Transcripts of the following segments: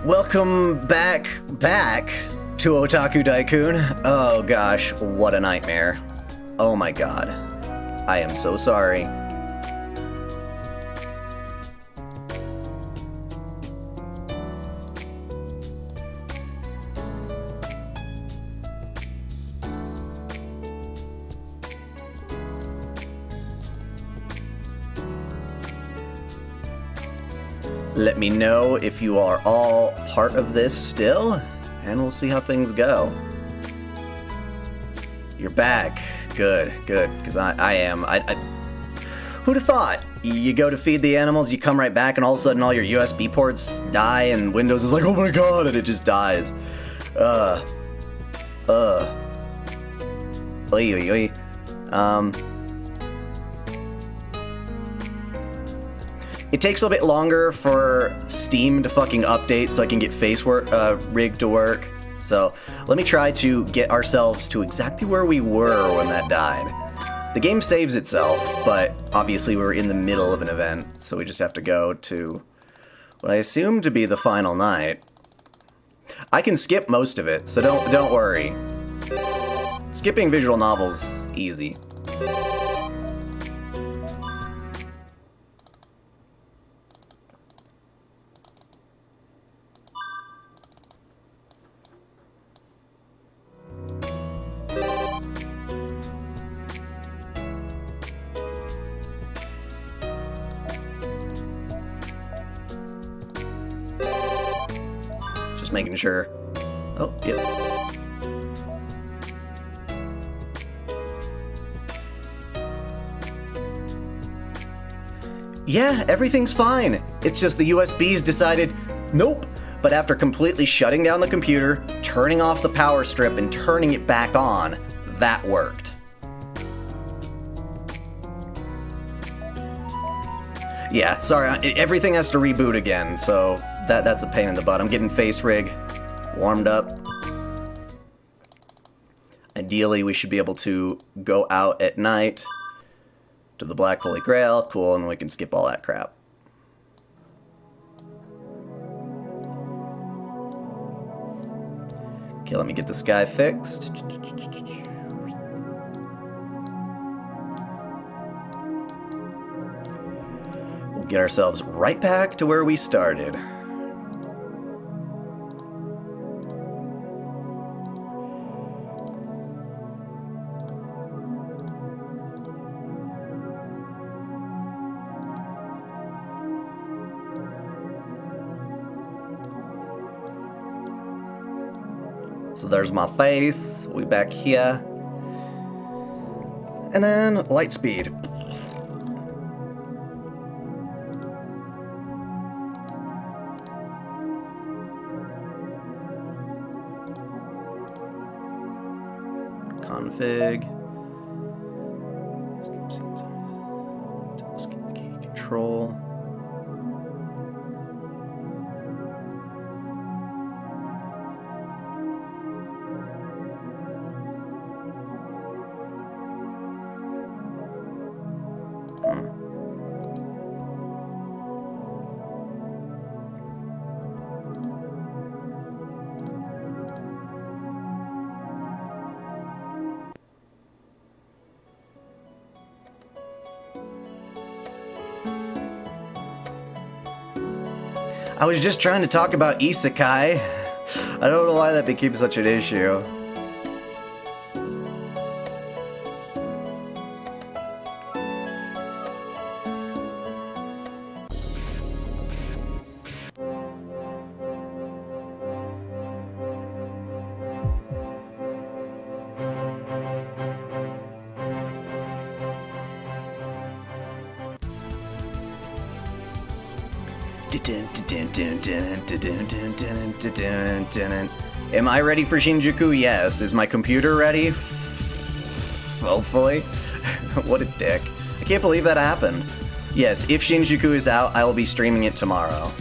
Welcome back to OtakuDaiKun. Oh gosh, what a nightmare. Oh my god. I am so sorry. Let me know if you are all part of this still, and we'll see how things go. You're back. Good, because I am. Who'd have thought? You go to feed the animals, you come right back, and all of a sudden all your USB ports die, and Windows is like, oh my god, and it just dies. Oy. It takes a bit longer for Steam to fucking update so I can get rig to work. So let me try to get ourselves to exactly where we were when that died. The game saves itself, but obviously we're in the middle of an event, so we just have to go to what I assume to be the final night. I can skip most of it, so don't worry. Skipping visual novels easy. Making sure. Oh, yep. Yeah, everything's fine. It's just the USBs decided, nope. But after completely shutting down the computer, turning off the power strip, and turning it back on, that worked. Yeah, sorry, everything has to reboot again, so that's a pain in the butt. I'm getting face rig warmed up. Ideally, we should be able to go out at night to the Black Holy Grail. Cool, and we can skip all that crap. Okay, let me get this guy fixed. We'll get ourselves right back to where we started. So there's my face, we back here. And then light speed. Config. Skip key control. I was just trying to talk about isekai. I don't know why that became such an issue. Am I ready for Shinjuku? Yes. Is my computer ready? Hopefully. What a dick. I can't believe that happened. Yes, if Shinjuku is out, I will be streaming it tomorrow.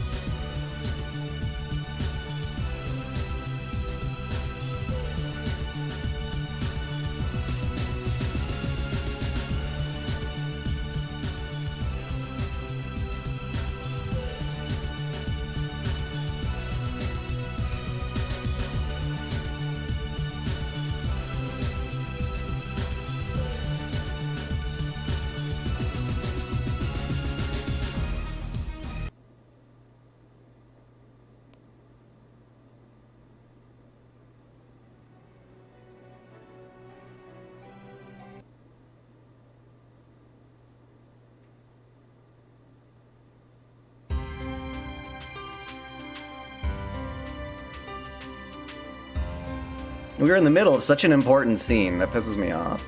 We were in the middle of such an important scene. That pisses me off.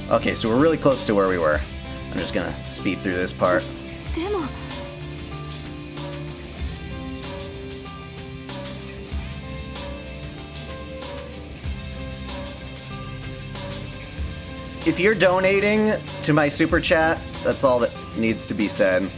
Okay, so we're really close to where we were. I'm just gonna speed through this part. If you're donating to my super chat, that's all that needs to be said.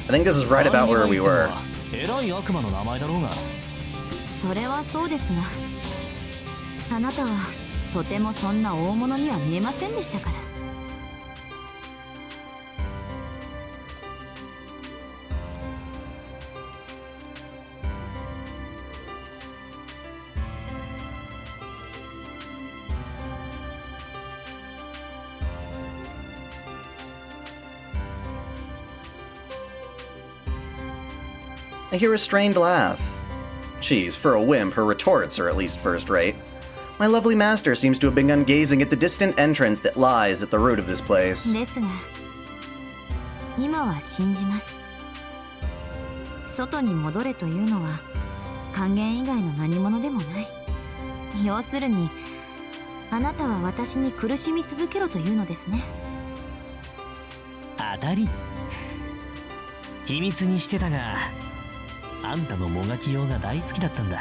I think this is right about where we were. それはそうですが、あなたはとてもそんな大物には見えませんでしたから。I hear a strained laugh. Geez, for a wimp, her retorts are at least first-rate. My lovely master seems to have begun gazing at the distant entrance that lies at the root of this place. ですが、今は信じます。外に戻れというのは還元以外の何者でもない。要するに、あなたは私に苦しみ続けろというのですね。当たり。秘密にしてたが。あんたのもがきようが大好きだったんだ。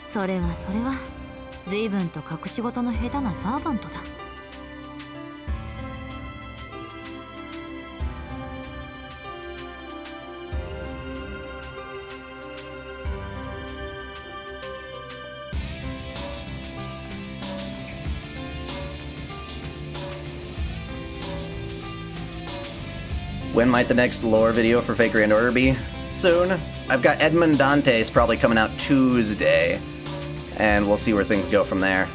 それは随分と隠し事の下手なサーバントだ。When might the next lore video for Fake Grand Order be? Soon. I've got Edmund Dante's probably coming out Tuesday, and we'll see where things go from there.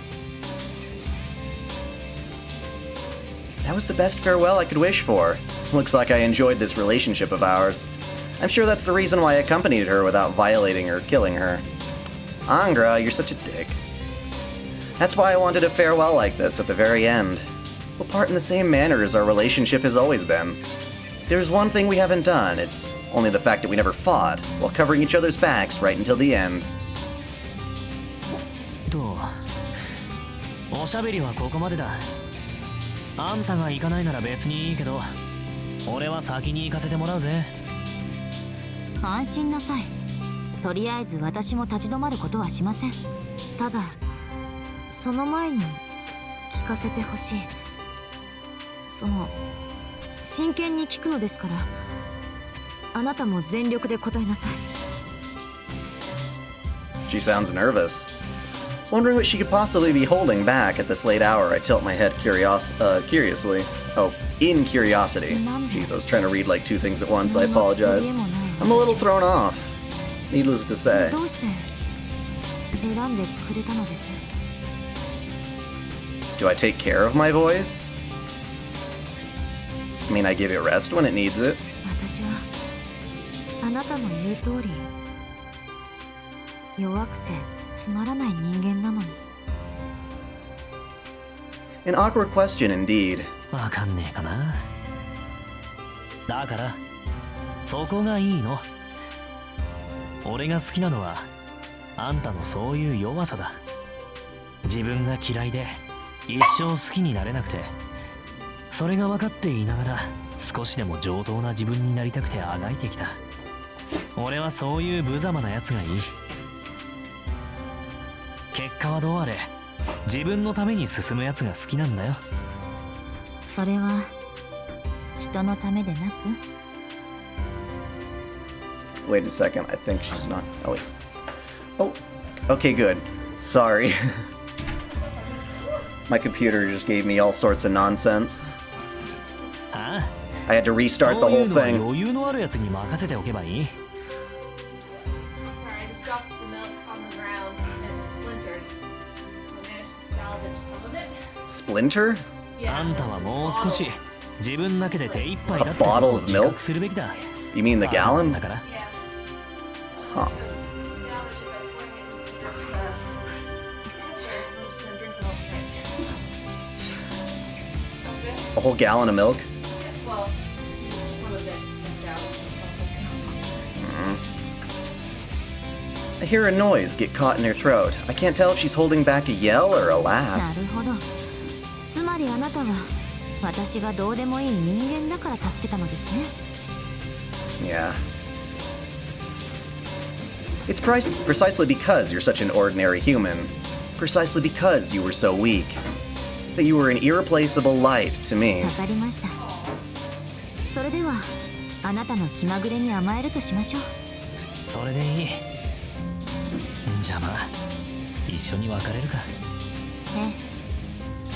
That was the best farewell I could wish for. Looks like I enjoyed this relationship of ours. I'm sure that's the reason why I accompanied her without violating or killing her. Angra, you're such a dick. That's why I wanted a farewell like this at the very end. We'll part in the same manner as our relationship has always been. There's one thing we haven't done, it's only the fact that we never fought, while covering each other's backs right until the end. おしゃべりはここまでだ。あんたが行かないなら別にいいけど、俺は先に行かせてもらうぜ。安心なさい。とりあえず私も立ち止まることはしません。ただ、その前に聞かせてほしい。真剣に聞くのですから、あなたも全力で答えなさい。She sounds nervous. Wondering what she could possibly be holding back at this late hour, I tilt my head curiously. Oh, in curiosity. Jeez, I was trying to read like two things at once, I apologize. I'm a little thrown off, needless to say. どうして選んでくれたのです？ Do I take care of my voice? I mean, I give it rest when it needs it. 私はあなたの言う通り弱くてつまらない人間なのに。 An awkward question indeed. わかんねえかな。だからそこがいいの。俺が好きなのはあんたのそういう弱さだ。自分が嫌いで一生好きになれなくて、それが分かっていながら少しでも上等な自分になりたくてあがいてきた。俺はそういう無様なやつがいい。結果はどうあれ自分のために進むやつが好きなんだよ。それは人のためでなく。 Wait a second, I think she's not. Oh, wait. Oh, okay, good. Sorry. My computer just gave me all sorts of nonsense. ああ、 I had to restart the そうい whole うのは thing. 余裕のあるやつに任せておけばいい。 Sorry, I just dropped the milk on the ground and it splintered. So I managed to salvage some of it. Splinter? あんたはもう少し自分だけで手一杯だって A こ bottle とを of 自 milk? 覚するべきだ。 You mean the だ gallon? から Yeah. Huh. Salvage it by pouring it into this pitcher. I'm just gonna drink the whole thing. Sound good? A whole gallon of milk? Yeah, well, some of it went out. So I hear a noise get caught in her throat. I can't tell if she's holding back a yell or a な laugh. るほど。つまりあなたは私がどうでもいい人間だから助けたのですね。 Yeah. It's precisely because you're such an ordinary human, precisely because you were so weak, that you were an irreplaceable light to me. わかりました。それではあなたの気まぐれに甘えるとしましょう。それでいい。じゃあまあ一緒に別れるか。え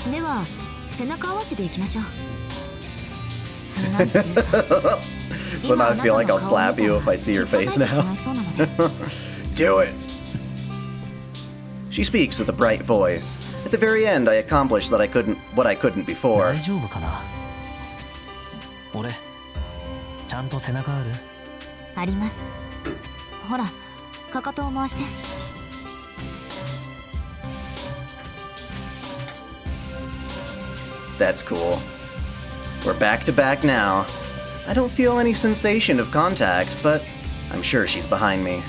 え。では背中合わせでいきましょう。なんていうか Somehow I feel like I'll slap you if I see your face now. Do it! She speaks with a bright voice. At the very end, I accomplished what I couldn't before. 大丈夫かな。俺ちゃんと背中ある？あります。ほら、かかとを回して。 That's cool. We're back to back now. I don't feel any sensation of contact, but I'm sure she's behind me.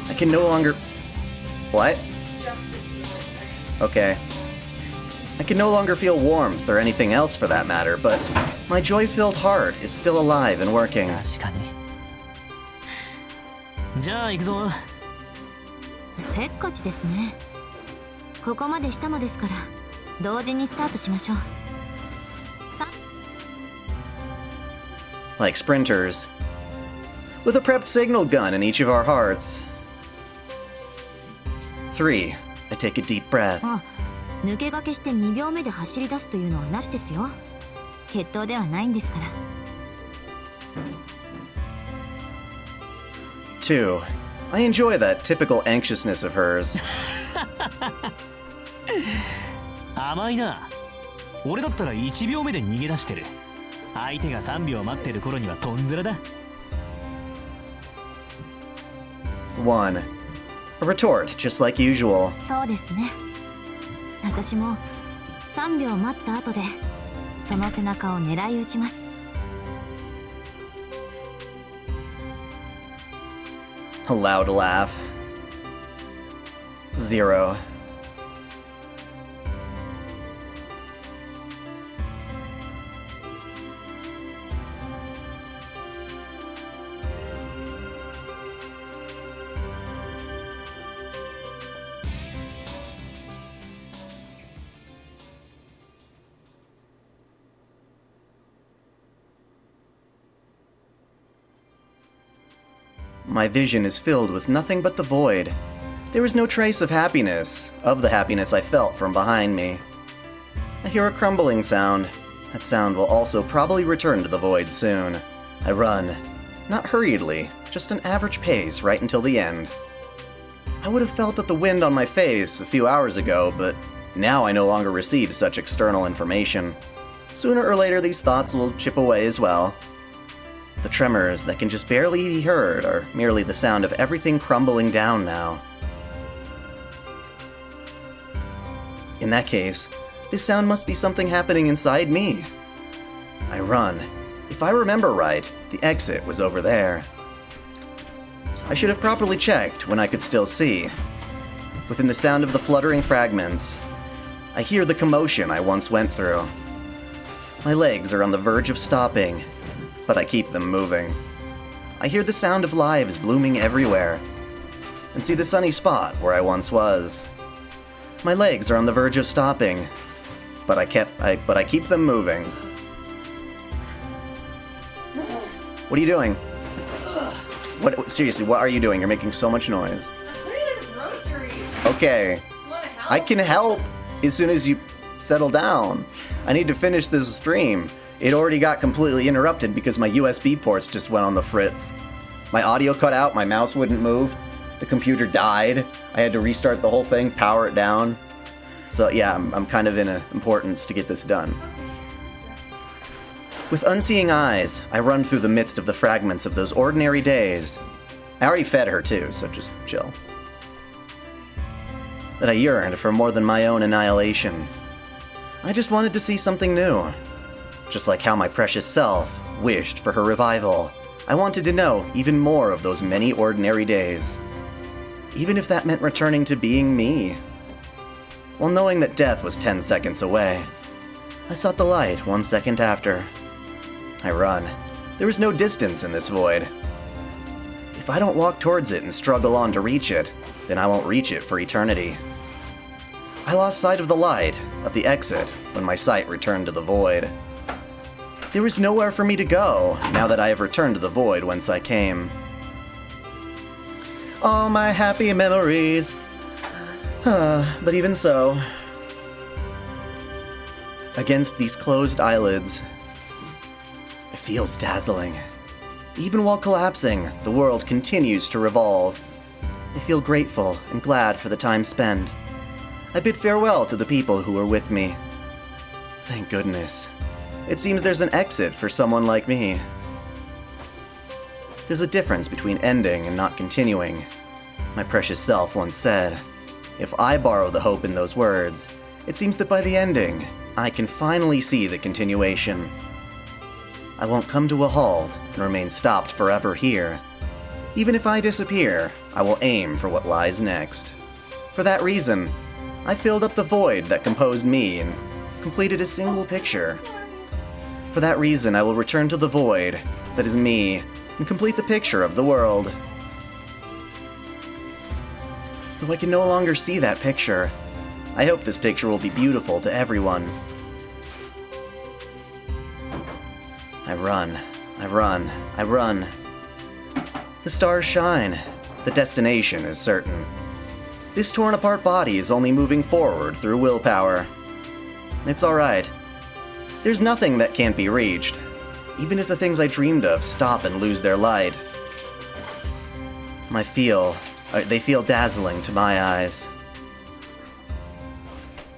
I can no longer... What? Okay. I can no longer feel warmth or anything else for that matter, but my joy-filled heart is still alive and working. 確かに。じゃあ行くぞ。せっかちですね。ここまでしたのですから同時にスタートしましょう。Like sprinters. With a prepped signal gun in each of our hearts. 3. I take a deep breath. あ、抜け駆けして2秒目で走り出すというのはなしですよ。決闘ではないんですから。 2. I enjoy that typical anxiousness of hers. 甘いな。俺だったら1秒目で逃げ出してる。相手が3秒待ってる頃にはとんずらだ。 1. A retort, just like usual. そうですね。私も3秒待った後でその背中を狙い撃ちます。 A loud laugh. 0. My vision is filled with nothing but the void. There is no trace of happiness, of the happiness I felt from behind me. I hear a crumbling sound. That sound will also probably return to the void soon. I run, not hurriedly, just an average pace right until the end. I would have felt that the wind on my face a few hours ago, but now I no longer receive such external information. Sooner or later these thoughts will chip away as well. The tremors that can just barely be heard are merely the sound of everything crumbling down now. In that case, this sound must be something happening inside me. I run. If I remember right, the exit was over there. I should have properly checked when I could still see. Within the sound of the fluttering fragments, I hear the commotion I once went through. My legs are on the verge of stopping, but I keep them moving. I hear the sound of lives blooming everywhere, and see the sunny spot where I once was. My legs are on the verge of stopping, but I keep them moving. What are you doing? Seriously, what are you doing? You're making so much noise. I'm putting in the groceries. Okay. You wanna help? I can help as soon as you settle down. I need to finish this stream. It already got completely interrupted because my USB ports just went on the fritz. My audio cut out, my mouse wouldn't move, the computer died. I had to restart the whole thing, power it down. So yeah, I'm kind of in importance to get this done. With unseeing eyes, I run through the midst of the fragments of those ordinary days. I already fed her too, so just chill. That I yearned for more than my own annihilation. I just wanted to see something new. Just like how my precious self wished for her revival. I wanted to know even more of those many ordinary days. Even if that meant returning to being me. While knowing that death was 10 seconds away, I sought the light 1 second after. I run. There is no distance in this void. If I don't walk towards it and struggle on to reach it, then I won't reach it for eternity. I lost sight of the light, of the exit, when my sight returned to the void. There is nowhere for me to go, now that I have returned to the void whence I came. All my happy memories. But even so, against these closed eyelids, it feels dazzling. Even while collapsing, the world continues to revolve. I feel grateful and glad for the time spent. I bid farewell to the people who were with me. Thank goodness. It seems there's an exit for someone like me. There's a difference between ending and not continuing. My precious self once said, if I borrow the hope in those words, it seems that by the ending, I can finally see the continuation. I won't come to a halt and remain stopped forever here. Even if I disappear, I will aim for what lies next. For that reason, I filled up the void that composed me and completed a single picture. For that reason, I will return to the void that is me and complete the picture of the world. Though I can no longer see that picture, I hope this picture will be beautiful to everyone. I run, I run, I run. The stars shine. The destination is certain. This torn apart body is only moving forward through willpower. It's alright. There's nothing that can't be reached, even if the things I dreamed of stop and lose their light. They feel dazzling to my eyes.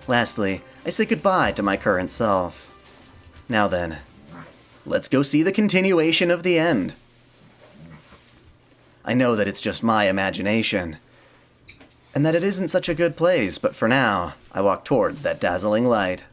Lastly, I say goodbye to my current self. Now then, let's go see the continuation of the end. I know that it's just my imagination, and that it isn't such a good place, but for now, I walk towards that dazzling light.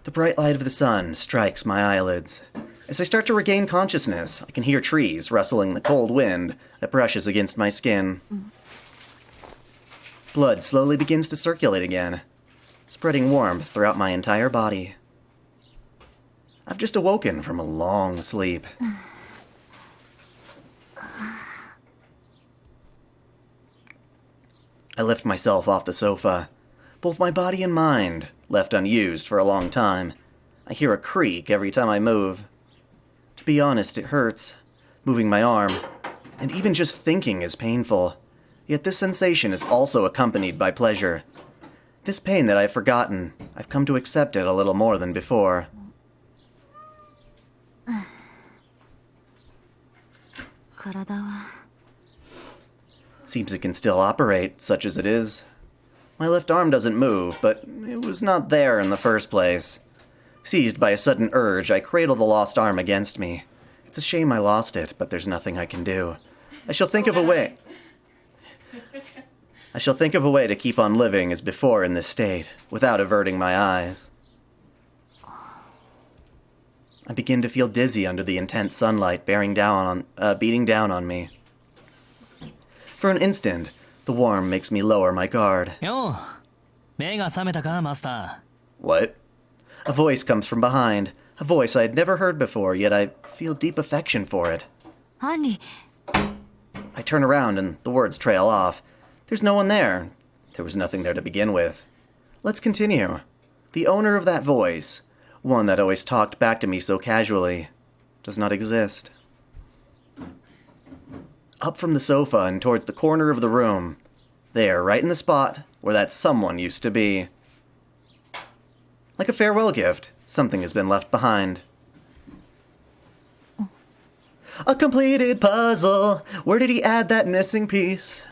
The bright light of the sun strikes my eyelids. As I start to regain consciousness, I can hear trees rustling in the cold wind that brushes against my skin. Blood slowly begins to circulate again, spreading warmth throughout my entire body. I've just awoken from a long sleep. I lift myself off the sofa, both my body and mind left unused for a long time. I hear a creak every time I move. To be honest, it hurts, moving my arm, and even just thinking is painful. Yet this sensation is also accompanied by pleasure. This pain that I've forgotten, I've come to accept it a little more than before. 体は Seems it can still operate, such as it is. My left arm doesn't move, but it was not there in the first place. Seized by a sudden urge, I cradle the lost arm against me. It's a shame I lost it, but there's nothing I can do. I shall think of a way to keep on living as before in this state, without averting my eyes. I begin to feel dizzy under the intense sunlight beating down on me. For an instant, the warmth makes me lower my guard. よう、目が覚めたか、マスタ What? A voice comes from behind. A voice I had never heard before, yet I feel deep affection for it. アンリ I turn around and the words trail off. There's no one there. There was nothing there to begin with. Let's continue. The owner of that voice, one that always talked back to me so casually, does not exist. Up from the sofa and towards the corner of the room. There, right in the spot where that someone used to be. Like a farewell gift, something has been left behind. A completed puzzle! Where did he add that missing piece?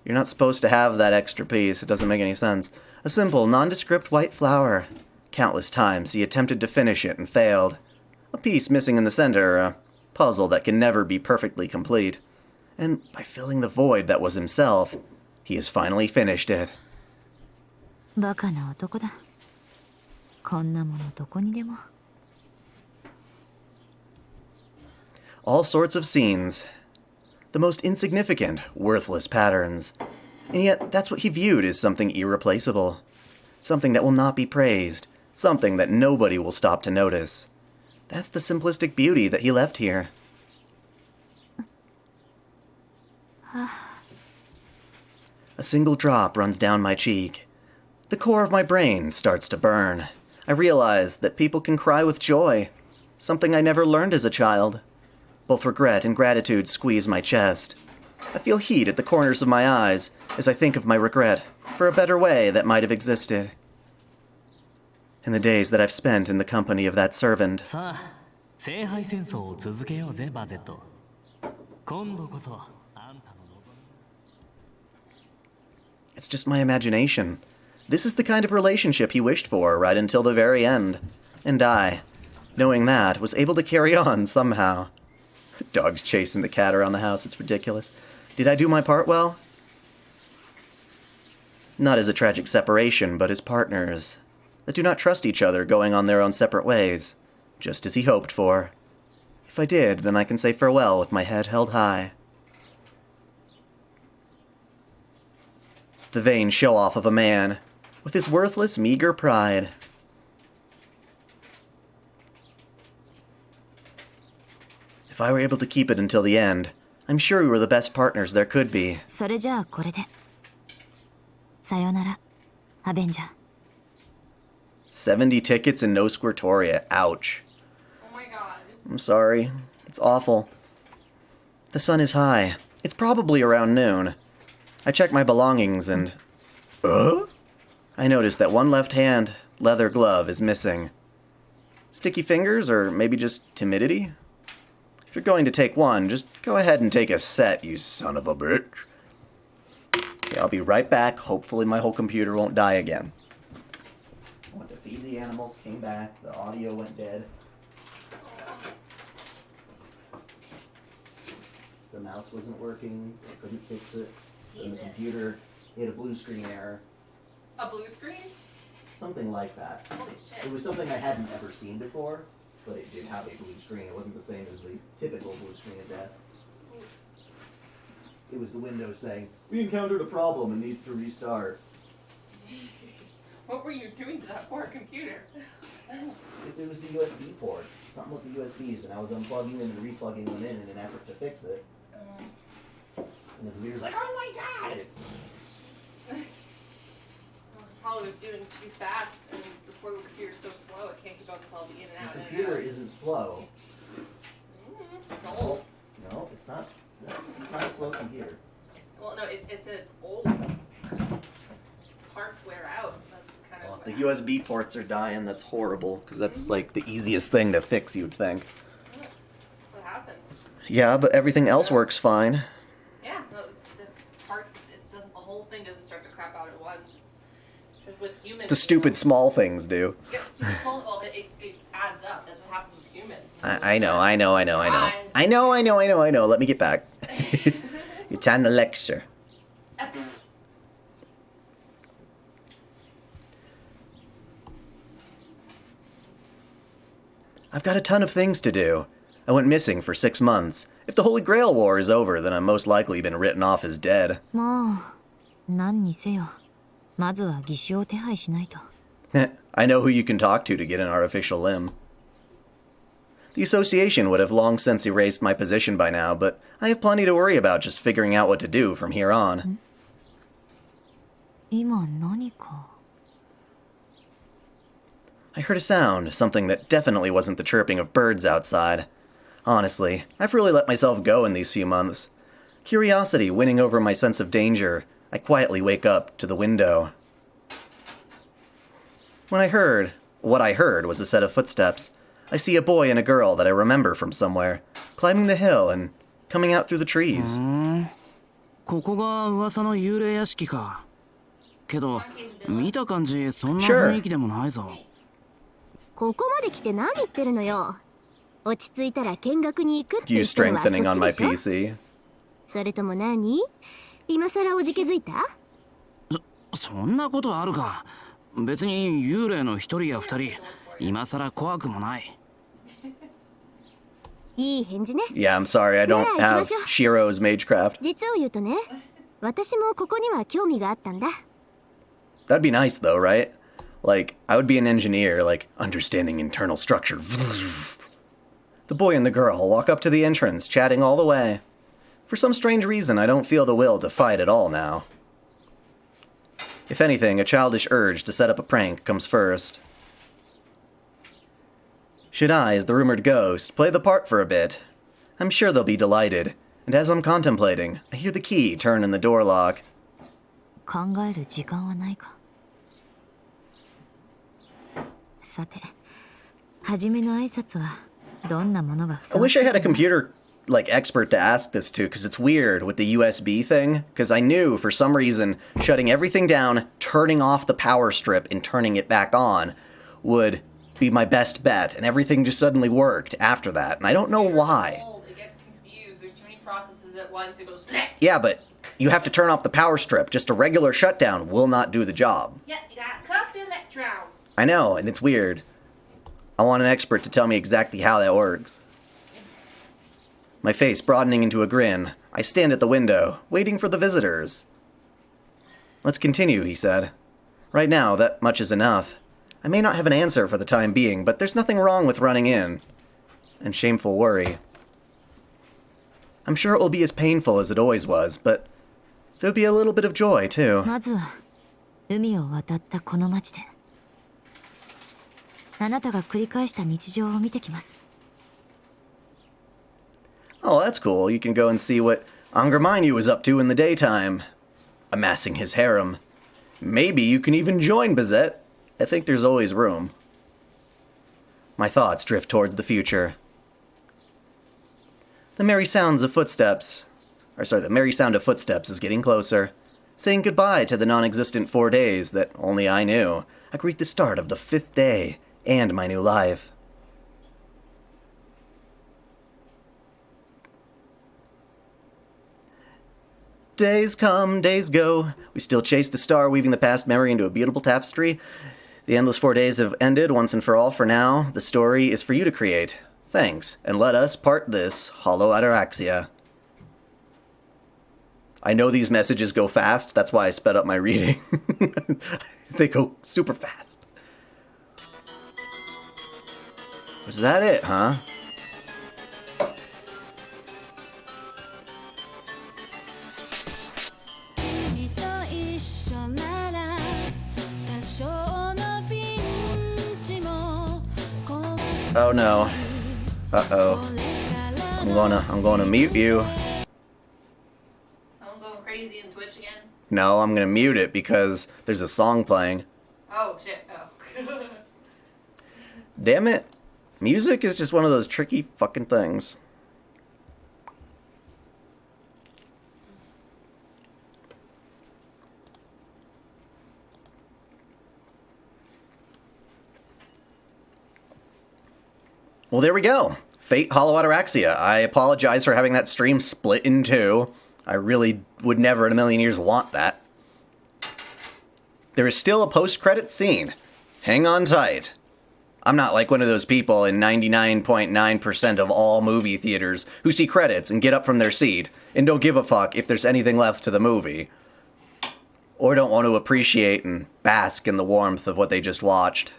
You're not supposed to have that extra piece, it doesn't make any sense. A simple, nondescript white flower. Countless times he attempted to finish it and failed. A piece missing in the center, a puzzle that can never be perfectly complete. And by filling the void that was himself, he has finally finished it. バカな男だこんなものどこにでも All sorts of scenes. The most insignificant, worthless patterns. And yet, that's what he viewed as something irreplaceable. Something that will not be praised. Something that nobody will stop to notice. That's the simplistic beauty that he left here. A single drop runs down my cheek. The core of my brain starts to burn. I realize that people can cry with joy. Something I never learned as a child. Both regret and gratitude squeeze my chest. I feel heat at the corners of my eyes as I think of my regret for a better way that might have existed. In the days that I've spent in the company of that servant. さあ、聖杯戦争を続けようぜ、バゼット。今度こそ、あんたの望み。 It's just my imagination. This is the kind of relationship he wished for right until the very end. And I, knowing that, was able to carry on somehow. Dogs chasing the cat around the house, it's ridiculous. Did I do my part well? Not as a tragic separation, but as partners that do not trust each other going on their own separate ways, just as he hoped for. If I did, then I can say farewell with my head held high. The vain show-off of a man, with his worthless, meager pride. If I were able to keep it until the end, I'm sure we were the best partners there could be. それじゃあこれでさよならアベンジャー 70 tickets and no Squirtoria. Ouch. Oh my god. I'm sorry. It's awful. The sun is high. It's probably around noon. I check my belongings and... I notice that one left-hand leather glove is missing. Sticky fingers, or maybe just timidity? If you're going to take one, just go ahead and take a set, you son of a bitch. Okay, I'll be right back. Hopefully my whole computer won't die again. I went to feed the animals, came back, the audio went dead. The mouse wasn't working, so I couldn't fix it. And the computer hit a blue screen error. A blue screen? Something like that. Holy shit. It was something I hadn't ever seen before, but it did have a blue screen. It wasn't the same as the typical blue screen of death. It was the Windows saying, "We encountered a problem and needs to restart." What were you doing to that poor computer? It was the USB port. Something with the USBs, and I was unplugging them and replugging them in an effort to fix it. And the computer's like, "Oh my god!" Probably was doing too fast, and the poor little computer's so slow it can't keep up with all the in and out. The in and computer out. isn't slow. It's old. No, it's not. It's not a slow computer. Well, no, it's old. Parts wear out. That's kind Well, of. if the USB ports are dying, that's horrible, because that's like the easiest thing to fix, you'd think. That's what happens. Yeah, but everything else works fine. Yeah, no, that's parts. It doesn't. The whole thing doesn't start to crap out at once. It's with humans. The stupid small things do. Yeah, stupid small. Well, it adds up. That's what happens with humans. I know. Let me get back. You're trying to lecture. I've got a ton of things to do. I went missing for 6 months. If the Holy Grail War is over, then I've most likely been written off as dead. もう何にせよまずは義手を手配しないと。 I know who you can talk to get an artificial limb. The association would have long since erased my position by now, but I have plenty to worry about just figuring out what to do from here on. 今何か。 I heard a sound, something that definitely wasn't the chirping of birds outside. Honestly, I've really let myself go in these few months. Curiosity winning over my sense of danger, I quietly wake up to the window. What I heard was a set of footsteps. I see a boy and a girl that I remember from somewhere, climbing the hill and coming out through the trees. ここが噂の幽霊屋敷か。けど、見た感じそんな Sure. 雰囲気でもないぞ。ここまで来て何言ってるのよ。落ち着いたら見学に行くって You 言ったのはそっ strengthening on ち my でしょ。 PC. それとも何？今さらおじけづいた？そんなことあるか。別に幽霊の一人や二人、今さら怖くもない。いい返事ね。 Yeah, I'm sorry, I don't Yeah, have 行きましょう。 Shiro's Magecraft. 実を言うとね、私もここには興味があったんだ。 That'd be nice though, right? Like, I would be an engineer, like, understanding internal structure. The boy and the girl walk up to the entrance, chatting all the way. For some strange reason, I don't feel the will to fight at all now. If anything, a childish urge to set up a prank comes first. Should I, as the rumored ghost, play the part for a bit? I'm sure they'll be delighted, and as I'm contemplating, I hear the key turn in the door lock. 考える時間はないか。さて、初めの挨拶はどんなものがふさ I わ wish しい I had a computer, like, expert to ask this to, because it's weird with the USB thing, because I knew, for some reason, shutting everything down, turning off the power strip, and turning it back on would be my best bet, and everything just suddenly worked after that, and I don't know why. It gets confused. There's too many processes at once. It goes. Yeah, but you have to turn off the power strip. Just a regular shutdown will not do the job. Yeah, you got cuffed electrons. I know, and it's weird. I want an expert to tell me exactly how that works. My face broadening into a grin, I stand at the window, waiting for the visitors. Let's continue, he said. Right now, that much is enough. I may not have an answer for the time being, but there's nothing wrong with running in. And shameful worry. I'm sure it will be as painful as it always was, but there'll be a little bit of joy, too. まずは海を渡ったこの町であなたが繰り返した日常を見てきます。 Oh, that's cool. You can go and see what Angermanu was up to in the daytime. Amassing his harem. Maybe you can even join Bizet. I think there's always room. My thoughts drift towards the future. The merry sound of footsteps is getting closer. Saying goodbye to the non-existent 4 days that only I knew. I greet the start of the 5th day and my new life. Days come, days go. We still chase the star, weaving the past memory into a beautiful tapestry. The endless 4 days have ended once and for all. For now, the story is for you to create. Thanks, and let us part this hollow Ataraxia. I know these messages go fast, that's why I sped up my reading. They go super fast. Was that it, huh? Oh no. Uh-oh. I'm gonna mute you. Someone going crazy in Twitch again? No, I'm gonna mute it because there's a song playing. Oh, shit. Oh. Damn it. Music is just one of those tricky fucking things. Well, there we go. Fate Hollow Ataraxia. I apologize for having that stream split in two. I really would never in a million years want that. There is still a post-credit scene. Hang on tight. I'm not like one of those people in 99.9% of all movie theaters who see credits and get up from their seat and don't give a fuck if there's anything left to the movie. Or don't want to appreciate and bask in the warmth of what they just watched.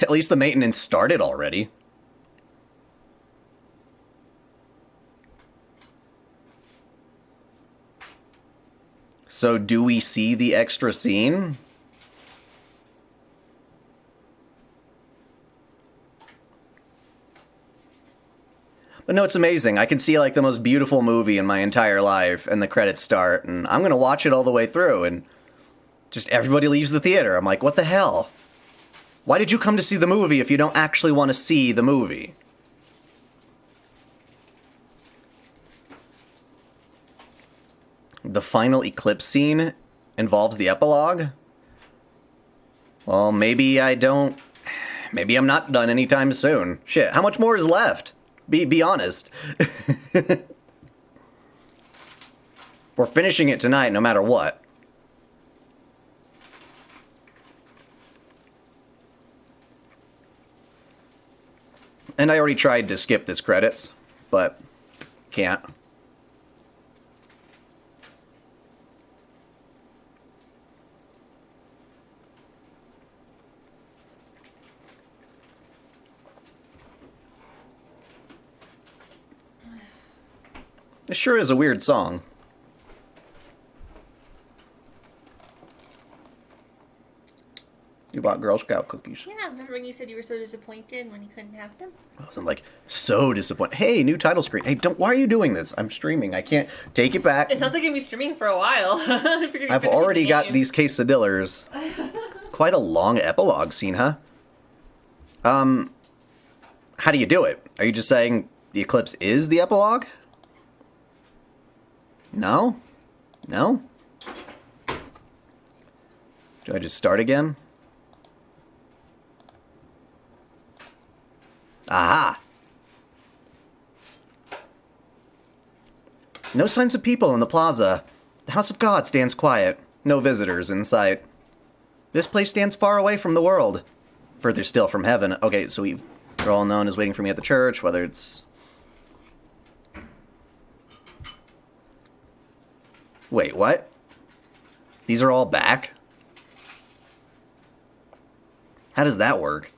At least the maintenance started already. So do we see the extra scene? But no, it's amazing. I can see like the most beautiful movie in my entire life and the credits start and I'm going to watch it all the way through and just everybody leaves the theater. I'm like, what the hell? Why did you come to see the movie if you don't actually want to see the movie? The final eclipse scene involves the epilogue? Well, maybe I don't... Maybe I'm not done anytime soon. Shit, how much more is left? Be honest. We're finishing it tonight no matter what. And I already tried to skip this credits, but can't. It sure is a weird song. You bought Girl Scout cookies. Yeah, remember when you said you were so disappointed when you couldn't have them? I wasn't like so disappointed. Hey, new title screen. Hey, don't. Why are you doing this? I'm streaming. I can't take it back. It sounds like you've been streaming for a while. I've already got these quesadillas. Quite a long epilogue scene, huh? How do you do it? Are you just saying the eclipse is the epilogue? No? No? Do I just start again? Aha! No signs of people in the plaza. The House of God stands quiet. No visitors in sight. This place stands far away from the world. Further still from heaven. Okay, so they're all known as waiting for me at the church, whether it's... Wait, what? These are all back? How does that work?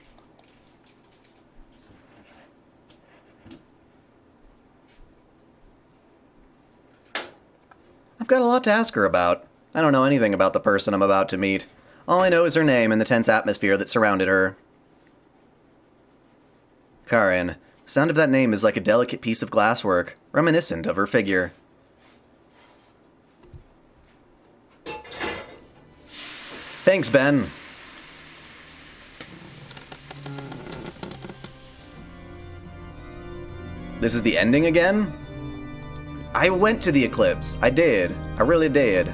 I've got a lot to ask her about. I don't know anything about the person I'm about to meet. All I know is her name and the tense atmosphere that surrounded her. Karin. The sound of that name is like a delicate piece of glasswork, reminiscent of her figure. Thanks, Ben. This is the ending again? I went to the eclipse. I did. I really did.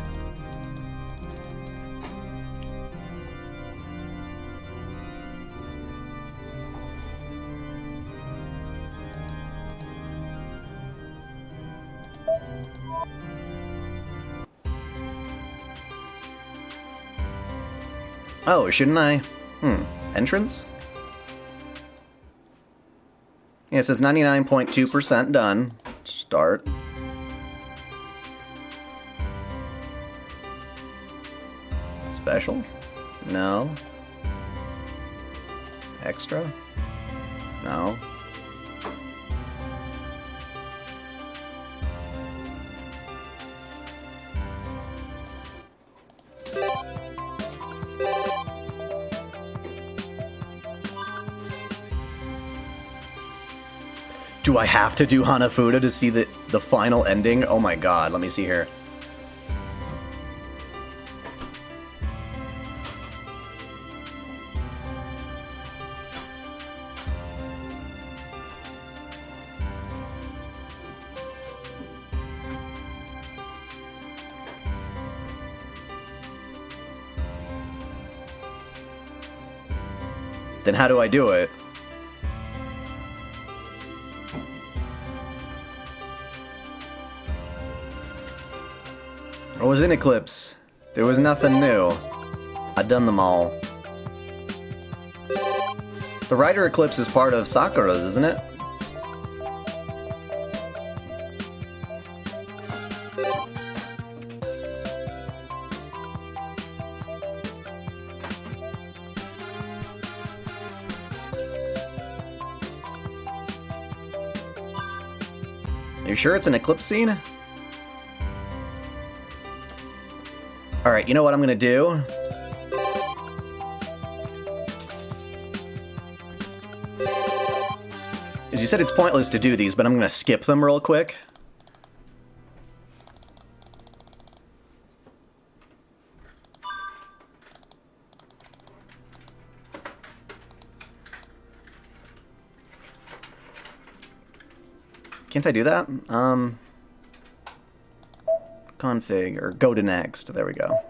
Oh, shouldn't I? Entrance? Yeah, it says 99.2% done. Start. Special? No. Extra? No. Do I have to do Hanafuda to see the final ending? Oh my god, let me see here. Then how do I do it? I was in Eclipse. There was nothing new. I'd done them all. The Rider Eclipse is part of Sakura's, isn't it? You sure it's an Eclipse scene? Alright, you know what I'm gonna do? As you said, it's pointless to do these, but I'm gonna skip them real quick. Can't I do that? Config, or go to next. There we go.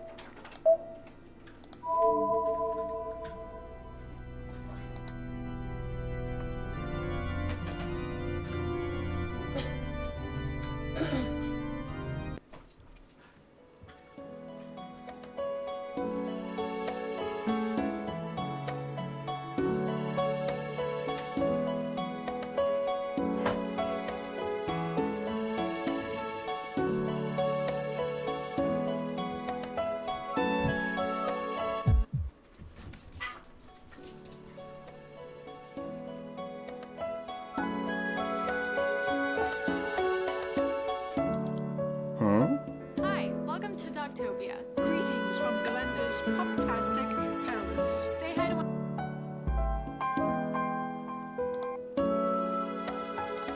Hi, welcome to Doctopia. Greetings from Galenda's Poptastic Palace. Say hi to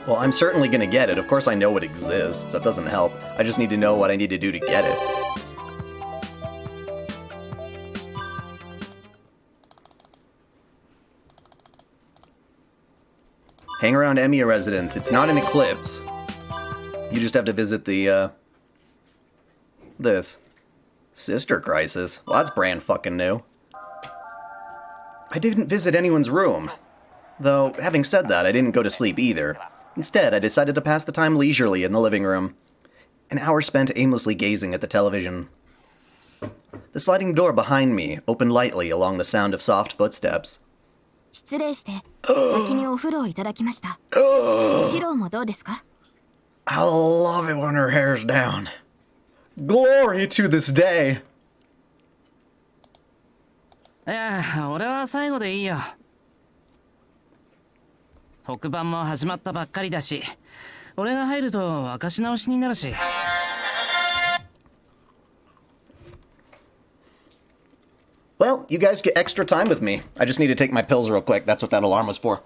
Well, I'm certainly gonna get it. Of course I know it exists. That doesn't help. I just need to know what I need to do to get it. Hang around Emiya residence. It's not an Eclipse. You just have to visit the, this. Sister Crisis. Well, that's brand fucking new. I didn't visit anyone's room. Though, having said that, I didn't go to sleep either. Instead, I decided to pass the time leisurely in the living room. An hour spent aimlessly gazing at the television. The sliding door behind me opened lightly along the sound of soft footsteps. 失礼して先にお風呂をいただきました。シローもどうですか？ I love it when her hair's down. Glory to this day! いや、俺は最後でいいよ。特番も始まったばっかりだし、俺が入ると沸かし直しになるし。Well, you guys get extra time with me. I just need to take my pills real quick. That's what that alarm was for.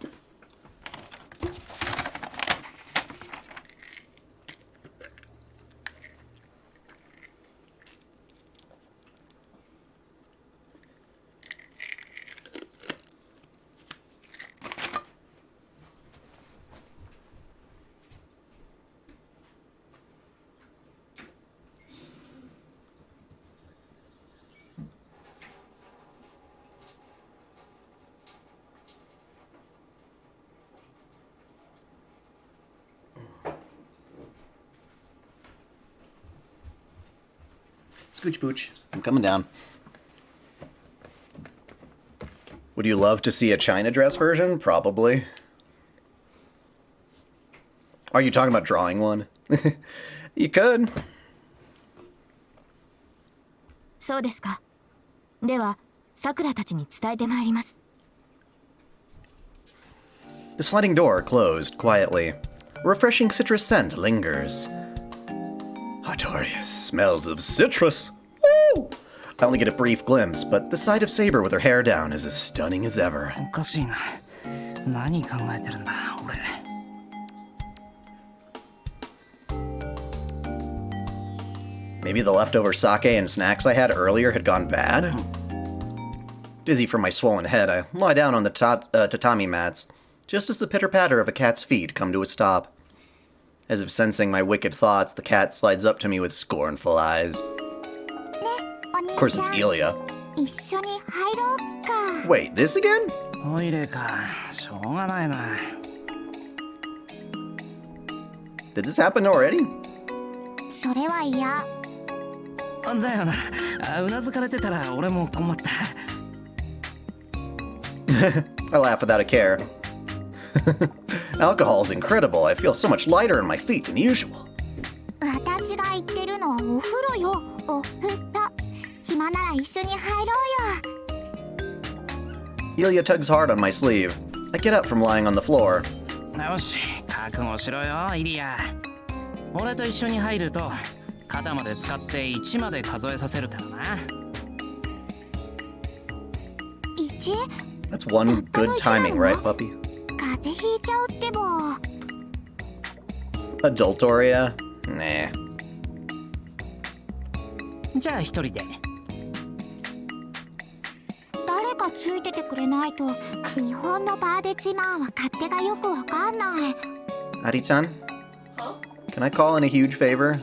Scooch pooch. I'm coming down. Would you love to see a China dress version? Probably. Are you talking about drawing one? You could. そうですか。では、さくらたちに伝えてまいります。 The sliding door closed quietly. A refreshing citrus scent lingers. Artorias smells of citrus. Woo! I only get a brief glimpse, but the sight of Saber with her hair down is as stunning as ever. おかしいな。何考えてるんだ、俺。Maybe the leftover sake and snacks I had earlier had gone bad? Dizzy from my swollen head, I lie down on the tatami mats, just as the pitter-patter of a cat's feet come to a stop. As if sensing my wicked thoughts, the cat slides up to me with scornful eyes. Of course, it's Emiya. Wait, this again? トイレか、しょうがないな。Did this happen already? それは嫌。だよな。うなずかれてたら俺も困った。I laugh without a care. Alcohol is incredible. I feel so much lighter in my feet than usual. 私が言ってるのはお風呂よ。お風呂。暇なら一緒に入ろうよ。 Emiya tugs hard on my sleeve. I get up from lying on the floor. よし、覚悟しろよ、イリア。俺と一緒に入ると肩まで使って1まで数えさせるからな。1? That's one good timing, right, puppy? 風邪ひいちゃうってば。Adultoria? Nah. じゃあ一人で。誰かついててくれないと日本のバーで自慢は勝手がよくわかんない。 Ari-chan? Can I call in a huge favor?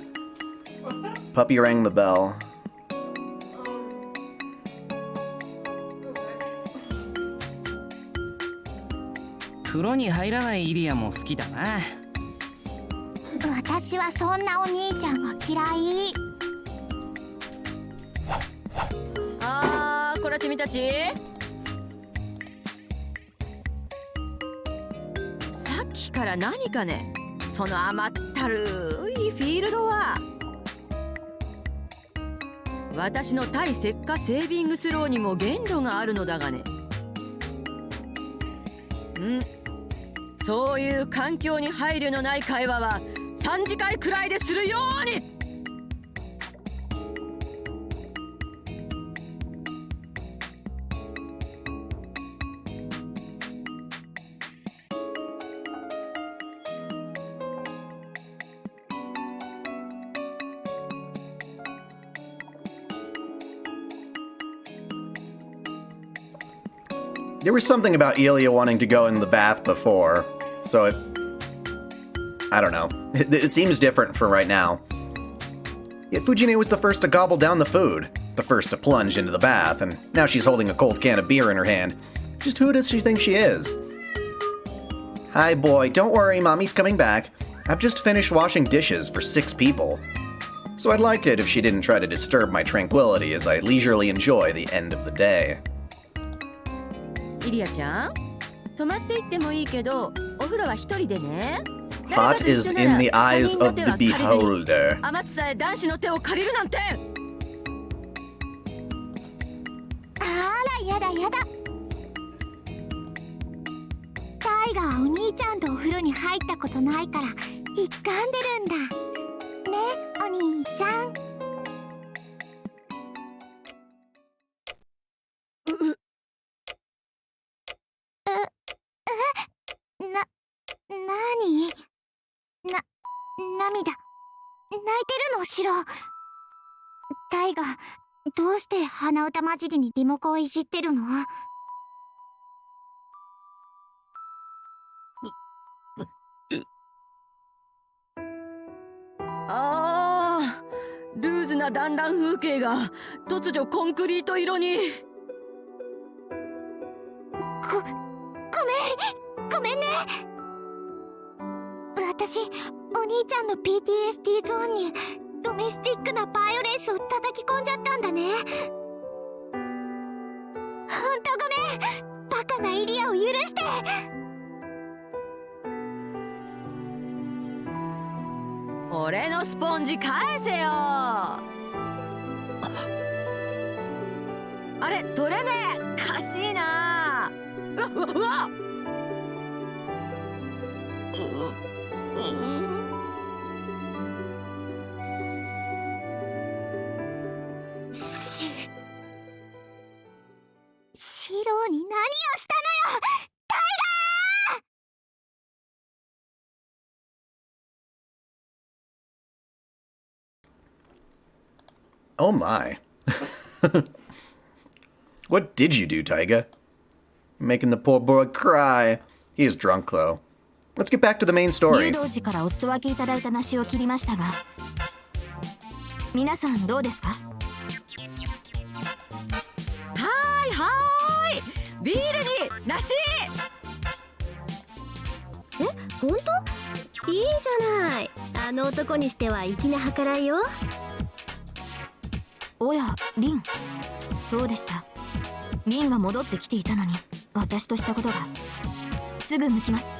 Puppy rang the bell. 風呂に入らないイリアも好きだな。私はそんなお兄ちゃんが嫌い。こら君たち、さっきから何かね、その甘ったるいフィールドは。私の対石化セービングスローにも限度があるのだがね。そういう環境に配慮のない会話は3次会くらいでするように。There was something about Emiya wanting to go in the bath before, so I don't know. It seems different for right now. Yet Fujine was the first to gobble down the food, the first to plunge into the bath, and now she's holding a cold can of beer in her hand. Just who does she think she is? Hi, boy. Don't worry, Mommy's coming back. I've just finished washing dishes for 6 people. So I'd like it if she didn't try to disturb my tranquility as I leisurely enjoy the end of the day. イリアちゃん、泊まっていってもいいけど、お風呂は一人でね。 Hot is in the eyes of the beholder. 甘つさえ男子の手を借りるなんて。あら、やだやだ。タイがお兄ちゃんとお風呂に入ったことないから引っかんでるんだね、お兄ちゃん。涙泣いてるのしろ。タイがどうして鼻歌混じりにリモコンをいじってるの？ルーズな団らん風景が突如コンクリート色に。ごめんね。私お兄ちゃんの PTSD ゾーンにドメスティックなバイオレンスを叩き込んじゃったんだね。ほんとごめん。バカなイリアを許して。俺のスポンジ返せよ。あれ取れねえ、かしいな。うわシローに何をしたのよ、タイガー。 Oh my. What did you do, Taiga? You're making the poor boy cry. He is drunk, though. Let's get back to the main story. 入道寺からお裾分けいただいた梨を切りましたが、皆さんどうですか？はいビールに梨。え、本当？いいじゃない。あの男にしては粋な計らいよ。おや、リン。そうでした。リンが戻ってきていたのに、私としたことが。すぐ向きます。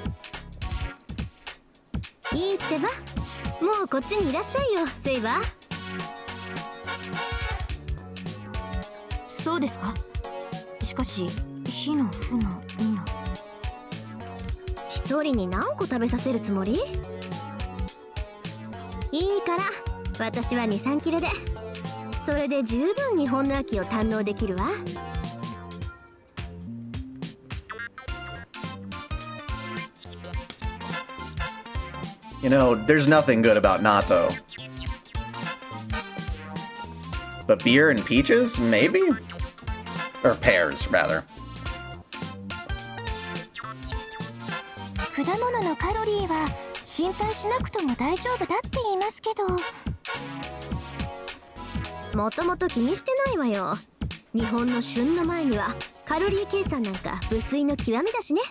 いいってば。もうこっちにいらっしゃいよ、セイバー。そうですか。しかし、火の負の2の。一人に何個食べさせるつもり？いいから、私は2、3切れで。それで十分日本の秋を堪能できるわ。You know, there's nothing good about natto. But beer and peaches? Maybe? Or pears, rather. 果物のカロリーは心配しなくとも大丈夫だって言いますけど、もともと気にしてないわよ。日本の旬の前にはカロリー計算なんか無粋の極みだしね。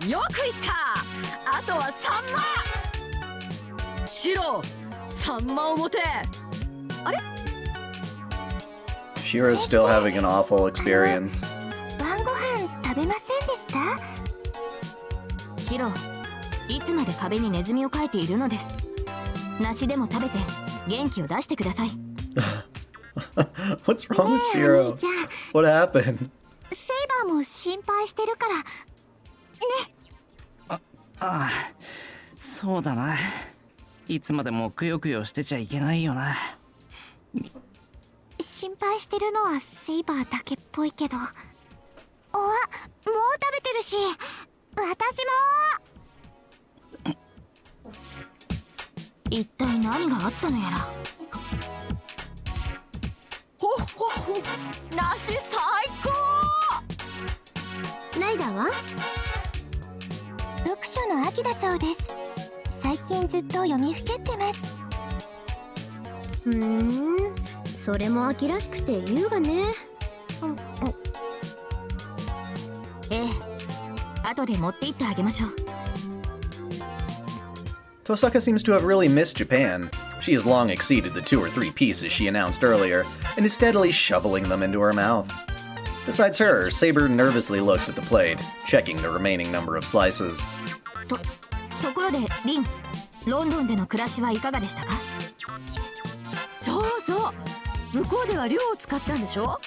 よく言った。あとはサンマ。シロ、サンマを持て。あれ？ Shira's still having an awful experience. 晩ご飯食べませんでした？シロ、いつまで壁にネズミを描いているのです。梨でも食べて元気を出してください。What's wrong with Shiro? What happened? セイバーも心配してるからね。ああ、そうだな。いつまでもくよくよしてちゃいけないよな。心配してるのはセイバーだけっぽいけど。もう食べてるし、私も。一体何があったのやら。ほっほっほ、梨最高。ライダーは？読書の秋だそうです。最近ずっと読みふけってます。それも秋らしくて優雅ね。ええ、後で持って行ってあげましょう。Tosaka seems to have really missed Japan. She has long exceeded the 2 or 3 pieces she announced earlier, and is steadily shoveling them into her mouth. Besides her, Saber nervously looks at the plate, checking the remaining number of slices. ところで、リン、ロンドンでの暮らしはいかがでしたか？そうそう、向こうでは寮を使ったんでしょ。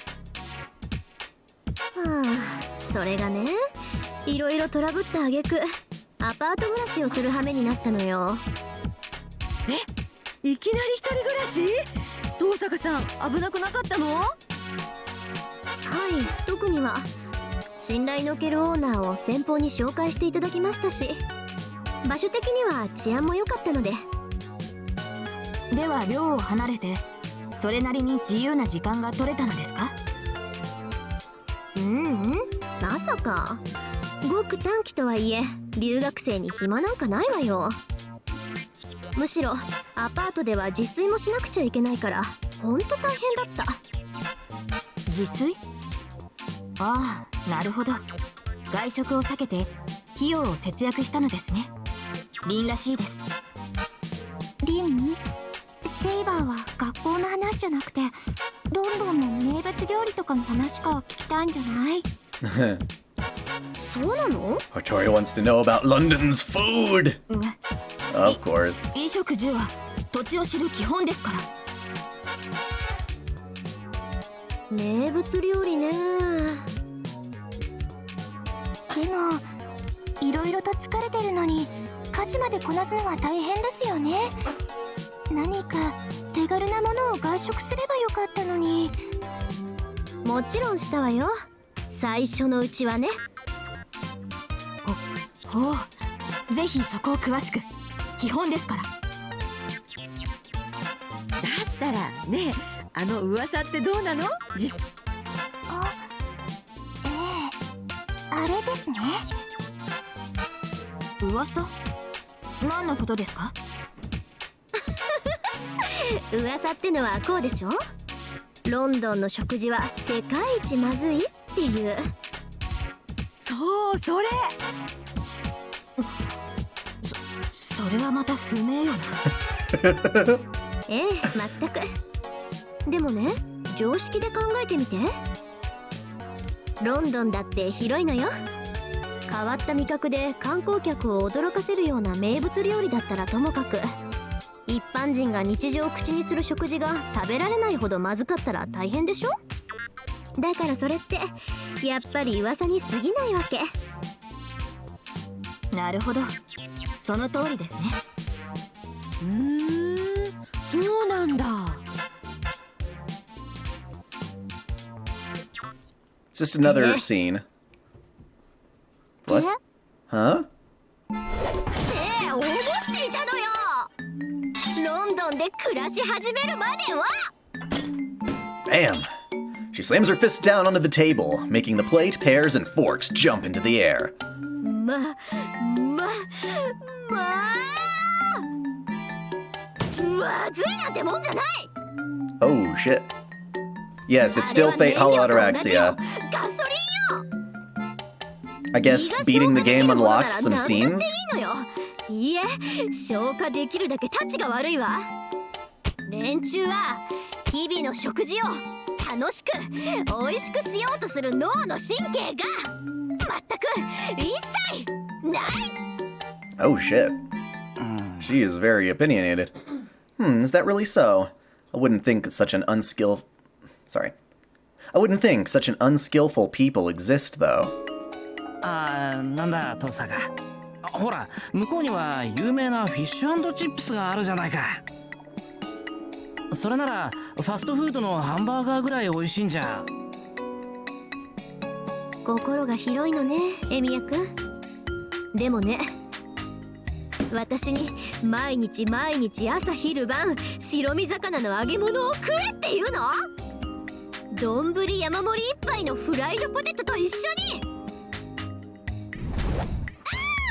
それがね、いろいろトラブった挙句アパート暮らしをする羽目になったのよ。いきなり一人暮らし？東坂さん、危なくなかったの？はい、特には。信頼のおけるオーナーを先方に紹介していただきましたし、場所的には治安も良かったので。では寮を離れてそれなりに自由な時間が取れたのですか？まさか。ごく短期とはいえ留学生に暇なんかないわよ。むしろアパートでは自炊もしなくちゃいけないからほんと大変だった。自炊？ああ、なるほど。外食を避けて費用を節約したのですね。リンらしいです。リン？セイバーは学校の話じゃなくてロンドンの名物料理とかの話が聞きたいんじゃない？そうなの？ Otori wants to know about London's food! Of course. 衣食住は土地を知る基本ですから。名物料理ね。でもいろいろと疲れてるのに家事までこなすのは大変ですよね。何か手軽なものを外食すればよかったのに。もちろんしたわよ、最初のうちはね。おお、ぜひそこを詳しく。基本ですから。だったらね、あの噂ってどうなの？あれですね。噂？何のことですか？噂ってのはこうでしょ。ロンドンの食事は世界一まずいって。っていう。そうそれ。それはまた不明よな。ええ、全く。でもね、常識で考えてみて。ロンドンだって広いのよ。変わった味覚で観光客を驚かせるような名物料理だったらともかく、一般人が日常口にする食事が食べられないほどまずかったら大変でしょ。だからそれってやっぱり噂に過ぎないわけ。なるほど、その通りですね。そうなんだ。It's just another scene. What? Huh? って思っていたのよ。ロンドンで暮らし始めるまでは。Bam! She slams her fist down onto the table, making the plate, pears, and forks jump into the air. まずいなんてもんじゃない。 Oh, shit. Yes, it's still Fate Hollow Ataraxia. ガソリンよ。 I guess beating the game unlocked some 何だ scenes? っていいのよ。いいえ、消化できるだけタチが悪いわ。連中は日々の食事を楽しく美味しくしようとする脳の神経が全く一切ない。 Oh, shit. She is very opinionated. Is that really so? I wouldn't think such an unskillful people exist, though. なんだトサが。ほら向こうには有名なフィッシュ&チップスがあるじゃないか。それならファストフードのハンバーガーぐらい美味しいんじゃ。心が広いのね、エミヤくん。でもね、私に毎日朝昼晩白身魚の揚げ物を食えっていうの？丼山盛り一杯のフライドポテトと一緒に。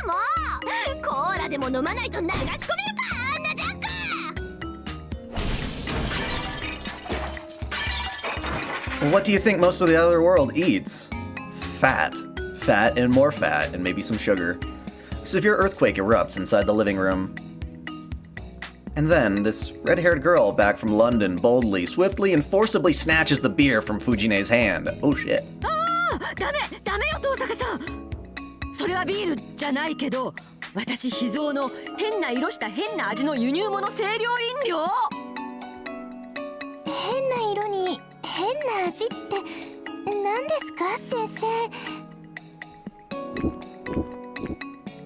もうコーラでも飲まないと流し込めるか、あんなジャック。 What do you think most of the other world eats? Fat. Fat and more fat, and maybe some sugar. A severe earthquake erupts inside the living room. And then, this red-haired girl back from London boldly, swiftly, and forcibly snatches the beer from Fujine's hand. Oh shit. ダメよ遠坂さん。それはビールじゃないけど、私秘蔵の変な色した変な味の輸入物清涼飲料。変な色に変な味って何ですか、先生。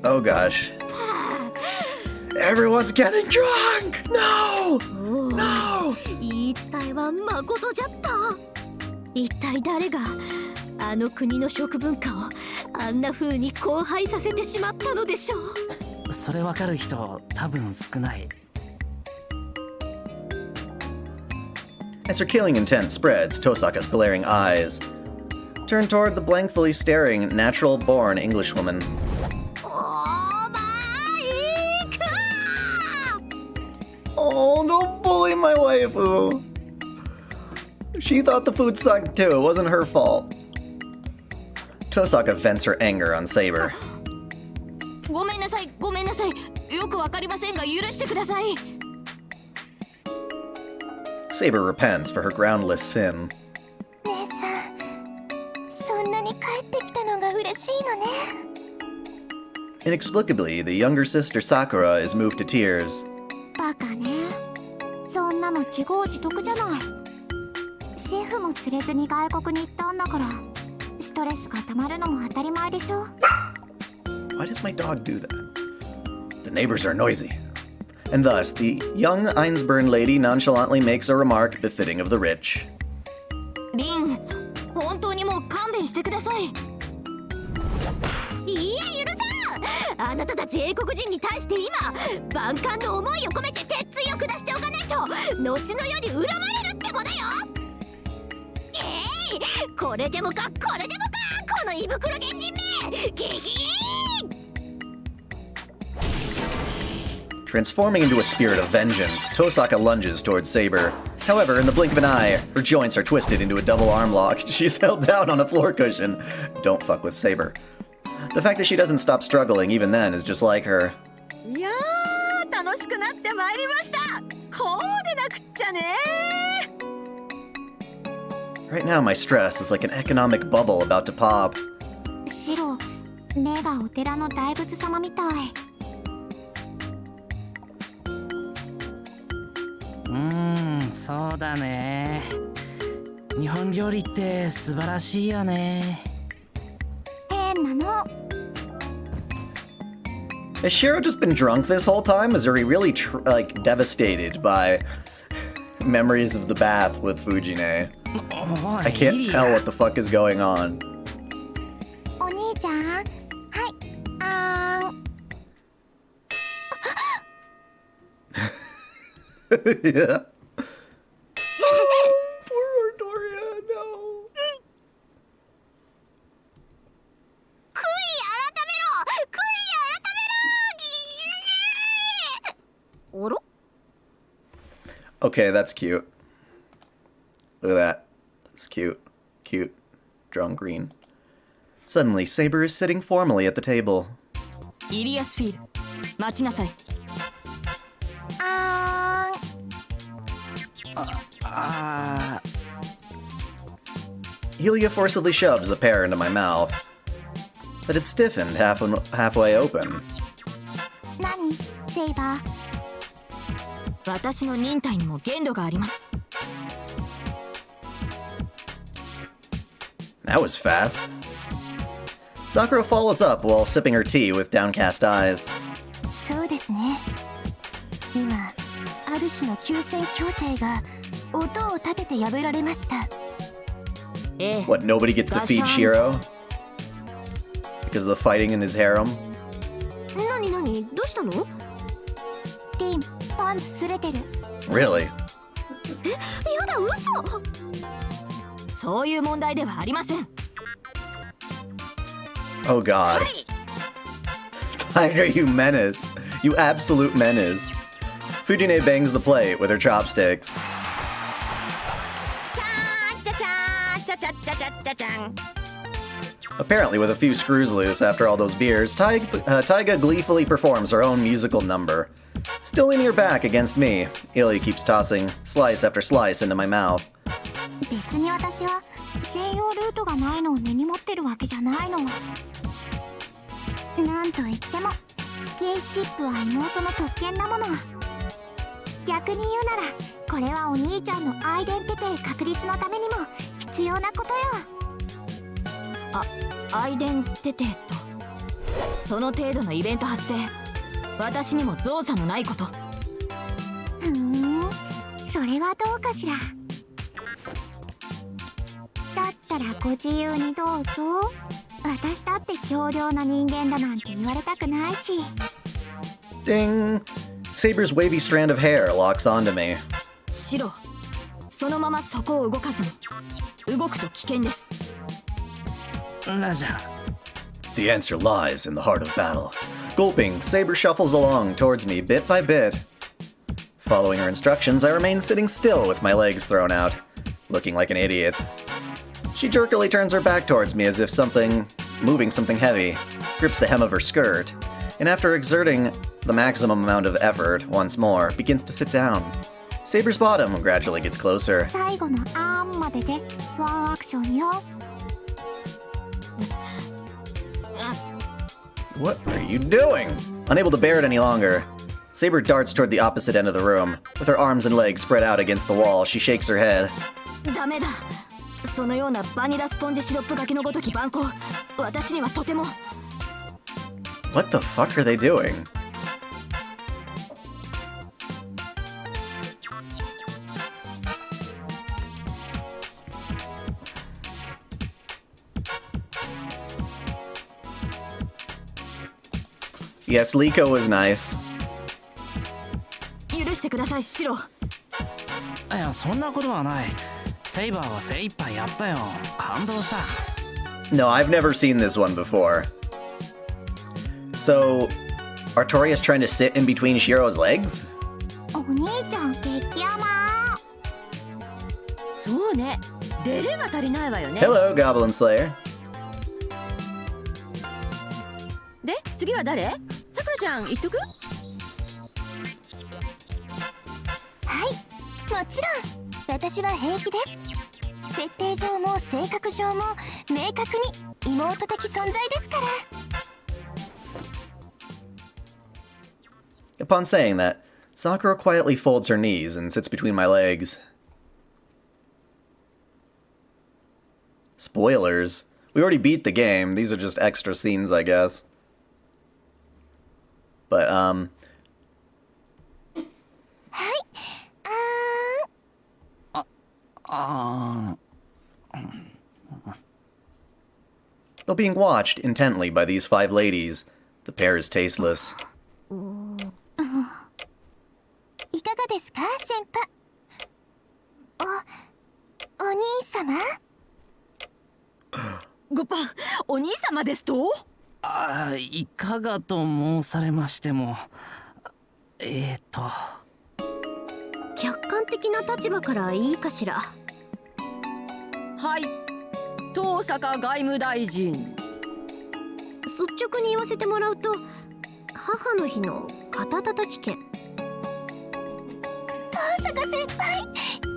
Oh gosh. Everyone's getting drunk! No! No! 言い伝えは誠じゃった。一体誰があの国の食文化をあんな風に荒廃させてしまったのでしょう。それわかる人多分少ない。 As her killing intent spreads, Tosaka's glaring eyes turn toward the blankly staring, natural-born Englishwoman. Oh, don't bully my waifu! She thought the food sucked too, it wasn't her fault. Tosaka vents her anger on Saber. ごめんなさい。よくわかりませんが許してください。 Saber repents for her groundless sin. 姉さん、そんなに帰ってきたのが嬉しいのね。 Inexplicably, the younger sister Sakura is moved to tears. バカね。そんなの自業自得じゃない。シェフも連れずに外国に行ったんだから、ストレスがたまるのも当たり前でしょ。 Why does my dog do that? The neighbors are noisy. And thus, the young Einsburn lady nonchalantly makes a remark befitting of the rich. リン、本当にもう勘弁してください。いや、許さん。あなたたち英国人に対して今、万感の思いを込めて鉄槌を下しておかないと、後の世に恨まれるってものよ。これでもか、この胃袋原人め、ギギーン。 Transforming into a spirit of vengeance, Tosaka lunges towards Saber, However, in the blink of an eye, her joints are twisted into a double arm lock. She's held down on a floor cushion. Don't fuck with Saber. The fact that she doesn't stop struggling even then is just like her. いやー楽しくなってまいりました。こうでなくっちゃね。 Right now, my stress is like an economic bubble about to pop. シロ、目がお寺の大仏様みたい。そうだね。日本料理って素晴らしいよね。変なの。 Has Shiro just been drunk this whole time? Is he really devastated by memories of the bath with Fujine? I can't tell what the fuck is going on. お兄ちゃん、はい、Yeah. Oh, poor Doria, no. クイ改めろ、クイ改めろ。おろ？ Okay, that's cute. Look at that. That's cute. Cute. Drawn green. Suddenly, Saber is sitting formally at the table. イリアスフィール、待ちなさい。Helia forcibly shoves the pear into my mouth. That had stiffened halfway open. 何？セイバー。私の忍耐にも限度があります。 That was fast. Sakura follows up while sipping her tea with downcast eyes. そうですね。今、ある種の休戦協定が音を立てて破られました。 What, nobody gets to feed Shiro? Because of the fighting in his harem? 何どうしたの？リン、パンツ擦れてる。 Really? やだ、嘘。そういう問題ではありません。 Oh god. Tiger, you menace. You absolute menace. Fujine bangs the plate with her chopsticks. Apparently, with a few screws loose after all those beers, Taiga gleefully performs her own musical number. Still leaning her back against me, Illy keeps tossing slice after slice into my mouth. 別に私は専用ルートがないのを根に持ってるわけじゃないの。なんといってもスキンシップは妹の特権なもの。逆に言うならこれはお兄ちゃんのアイデンティティ確立のためにも必要なことよ。アイデンティティとその程度のイベント発生、私にも造作のないこと。それはどうかしら。だったらご自由にどうぞ。私だって強量な人間だなんて言われたくないし。 Ding! Saber's wavy strand of hair locks onto me. シロ、そのままそこを動かずに。動くと危険です。ラジャー。 The answer lies in the heart of battle. Gulping, Saber shuffles along towards me bit by bit. Following her instructions, I remain sitting still with my legs thrown out, looking like an idiot. She jerkily turns her back towards me as if moving something heavy, grips the hem of her skirt, and after exerting the maximum amount of effort once more, begins to sit down. Saber's bottom gradually gets closer. 最後のあーんまででワンアクションよ。 What are you doing? Unable to bear it any longer, Saber darts toward the opposite end of the room. With her arms and legs spread out against the wall, she shakes her head. ダメだ。そのようなバニラスポンジシロップがけのごとき蛮行、私にはとても。 What the fuck are they doing? Yes, Liko was nice. 許してください、シロ。いや、そんなことはない。セイバーは精一杯やったよ。感動した。 No, I've never seen this one before. So, Artorias trying to sit in between Shiro's legs? お兄ちゃん激ヤマ。ね。デレが足りないわよね。 Hello, Goblin Slayer. で次は誰？さくらちゃん言っとく？はい、もちろん私は平気です。設定上も性格上も明確に妹的存在ですから。 Upon saying that, Sakura quietly folds her knees and sits between my legs. Spoilers. We already beat the game. These are just extra scenes, I guess. But, はい While being watched intently by these 5 ladies, the pair is tasteless. いかがですか先輩。お兄様。ごぱお兄様ですと？ああ、いかがと申されましても、客観的な立場からいいかしら。はい、東坂外務大臣。率直に言わせてもらうと、母の日の肩たたき券。東坂先輩、ひど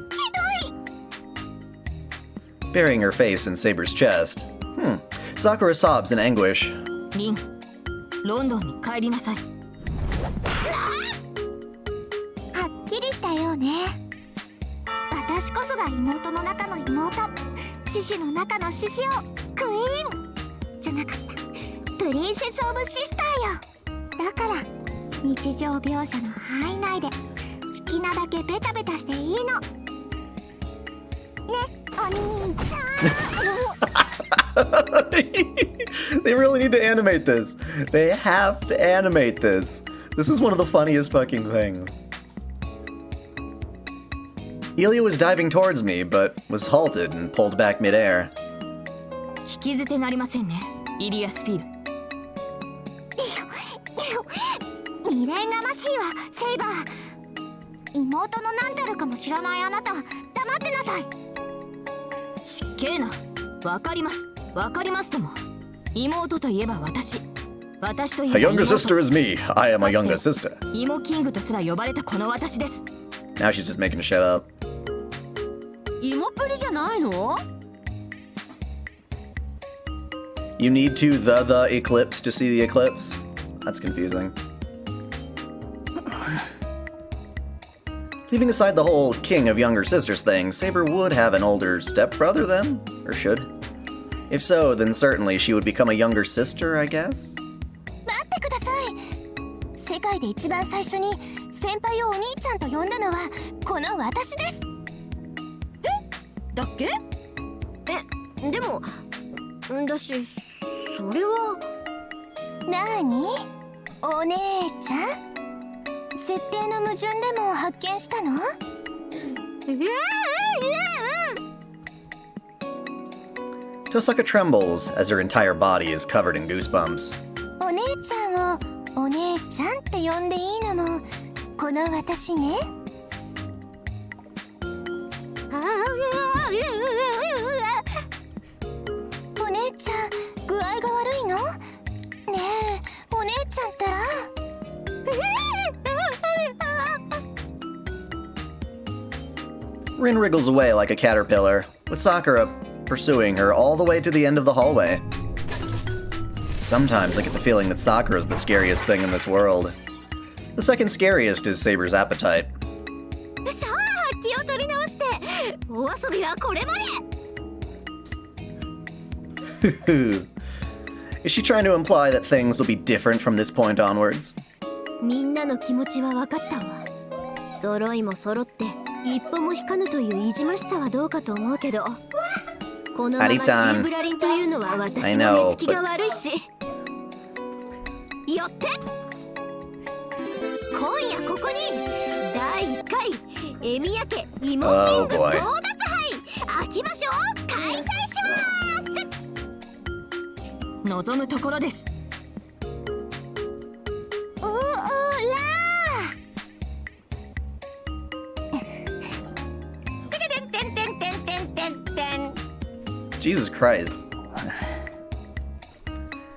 い。 Burying her face in Saber's chest. Sakura sobs in anguish. リン、ロンドンに帰りなさい。はっきりしたようね。私こそが妹の中の妹、獅子の中の獅子王、クイーンじゃなかった、プリンセス・オブ・シスターよ。だから日常描写の範囲内で好きなだけベタベタしていいのね、お兄ちゃん。They really need to animate this. They have to animate this. This is one of the funniest fucking things. Emiya was diving towards me, but was halted and pulled back midair. 引き捨てなりませんね、イリアスフィール。未練がましいわ、セイバー。妹の何たるかも知らないあなた、黙ってなさい。しっけえな。わかります、わかりますとも。妹といえば私。私といえば A younger sister is me. I am a younger sister. 妹キングとすら呼ばれたこの私です。 Now she's just making to shut up. 芋プリじゃないの？ You need to the eclipse to see the eclipse? That's confusing. Leaving aside the whole king of younger sisters thing, Saber would have an older stepbrother then? Or should? If so, then certainly she would become a younger sister, I guess? 待ってください。世界で一番最初に先輩をお兄ちゃんと呼んだのはこの私です。だっけ？でもだし、それは。なーに？お姉ちゃん？設定の矛盾でも発見したの？Tosaka trembles as her entire body is covered in goosebumps. お姉ちゃんをお姉ちゃんって呼んでいいのもこの私ね。お姉ちゃん具合が悪いの？ねえお姉ちゃんったら。Rin wriggles away like a caterpillar, with Sakura pursuing her all the way to the end of the hallway. Sometimes I get the feeling that Sakura is the scariest thing in this world. The second scariest is Saber's appetite. さあ気を取り直してお遊びはこれまで。Is she trying to imply that things will be different from this point onwards? みんなの気持ちは分かったわ。揃いも揃って一歩も引かぬという意地ましさはどうかと思うけど、このままチーブラリンというのは私の目つきが悪いし。よって今夜ここに第1回エミヤ家芋キング争奪杯秋場所を開催します。望むところです。Jesus Christ.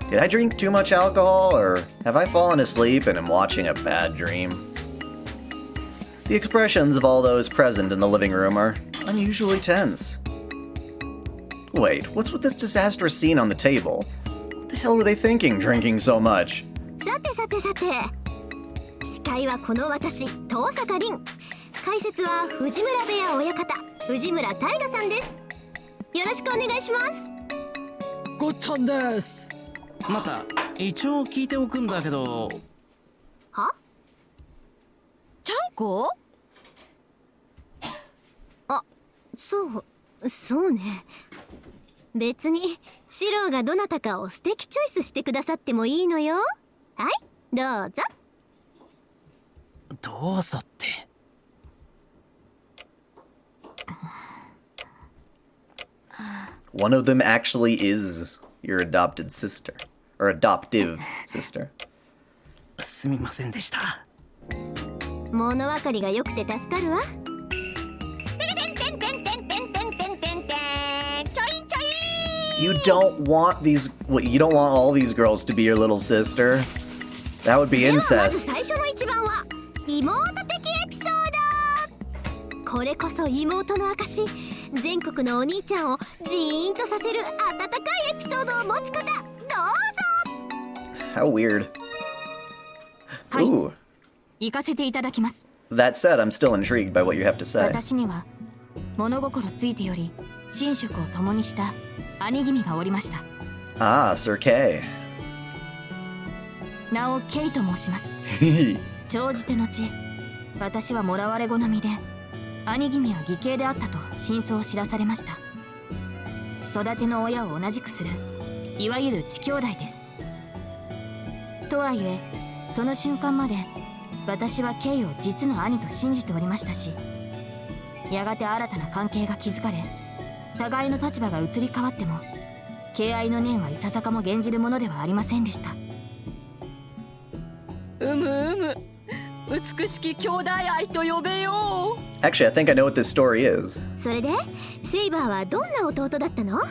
Did I drink too much alcohol, or have I fallen asleep and am watching a bad dream? The expressions of all those present in the living room are unusually tense. Wait, what's with this disastrous scene on the table? What the hell were they thinking, drinking so much? さてさてさて、司会はこの私、遠坂凛。解説は藤村部屋親方、藤村大河さんです。よろしくお願いします。ごっつぁんです。また一応聞いておくんだけど。は？ちゃんこ？あ、そうね。別にシローがどなたかを素敵チョイスしてくださってもいいのよ。はい、どうぞ。どうぞって。One of them actually is your adopted sister. Or adoptive sister. すみませんでした。物分かりが良くて助かるわ。You don't want all these girls to be your little sister? That would be ではまず incest. 最初の一番は妹的エピソード。これこそ妹の証。全国のお兄ちゃんをジーンとさせる温かいエピソードを持つ方、どうぞ。 How weird. はい。 Ooh. 行かせていただきます。 That said, I'm still intrigued by what you have to say. 私には物心ついてより寝食を共にした兄君がおりました。 Ah, Sir K. 名をケイと申します。長じて後、私はもらわれ好みで兄君は義兄であったと真相を知らされました。育ての親を同じくするいわゆる地兄弟です。とはいえその瞬間まで私はケイを実の兄と信じておりましたし、やがて新たな関係が築かれ互いの立場が移り変わっても敬愛の念はいささかも減じるものではありませんでした。美しき兄弟愛と呼べよう。 Actually, I think I know what this story is. それでセイバーはどんな弟だったの？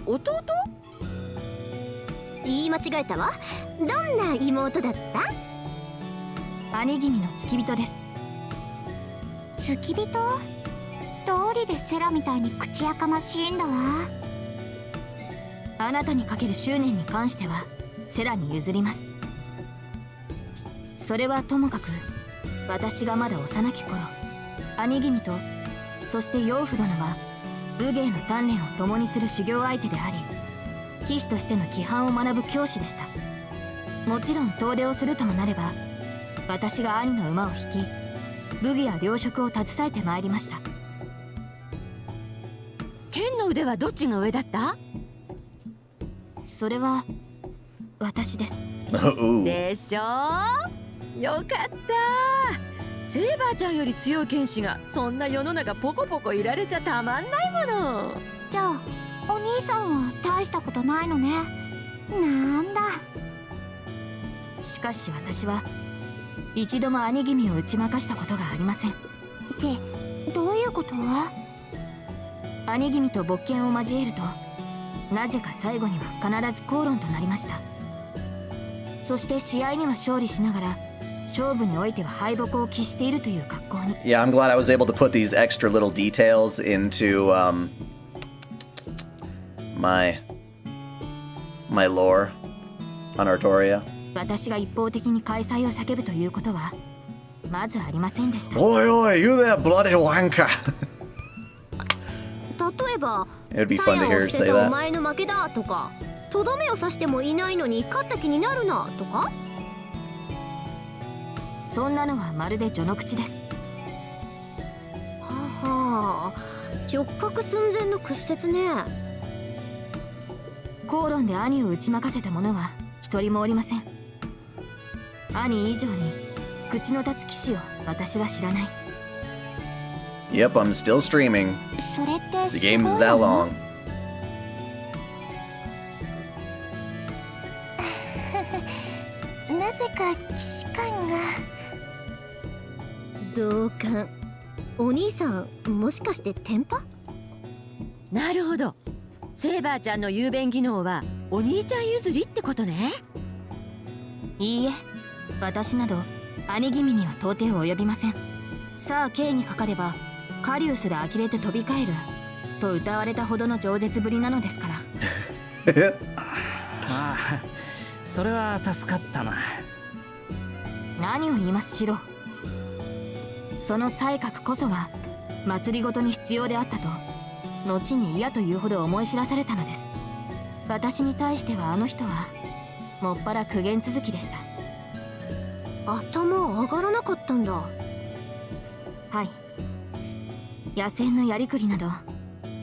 弟？言い間違えたわ。どんな妹だった？兄君の付き人です。付き人？道理でセラみたいに口やかましいんだわ。あなたにかける執念に関してはセラに譲ります。それはともかく私がまだ幼き頃、兄君とそして養父殿は武芸の鍛錬を共にする修行相手であり、騎士としての規範を学ぶ教師でした。もちろん遠出をするともなれば私が兄の馬を引き武技や糧食を携えてまいりました。剣の腕はどっちが上だった？それは私です。Ooh. でしょう。よかった。セイバーちゃんより強い剣士がそんな世の中ポコポコいられちゃたまんないもの。じゃあお兄さんは大したことないのね。なんだ。しかし私は一度も兄君を打ち負かしたことがありません。ってどういうこと？兄君と勃剣を交えるとなぜか最後には必ず口論となりました。そして試合には勝利しながら勝負においては敗北を喫しているという格好に。 Yeah, I'm glad I was able to put these extra little details into my lore on Artoria. 私が一方的に開催を叫ぶということはまずありませんでした。 Oi, oi, you there, bloody wanker! 例えば It would be 鞘 fun to を hear her 捨 say てたお that. 前の負けだとか、とどめを刺してもいないのに勝った気になるなとか。そんなのはまるで序の口です。はは、直角寸前の屈折ね。口論で兄を打ち負かせた者は一人もおりません。兄以上に口の立つ騎士を私は知らない。 Yep, I'm still streaming. それってす The ごい game is that の？ long. なぜか騎士官が。同感。お兄さんもしかして天パ？なるほど。セイバーちゃんの雄弁技能はお兄ちゃん譲りってことね。いいえ、私など兄君には到底及びません。さあ K にかかればカリウスで呆れて飛び返ると歌われたほどの饒舌ぶりなのですから。ああ、それは助かったな。何を言いますしろ。その才覚こそが祭りごとに必要であったと後に嫌というほど思い知らされたのです。私に対してはあの人はもっぱら苦言続きでした。頭上がらなかったんだ。はい。野戦のやりくりなど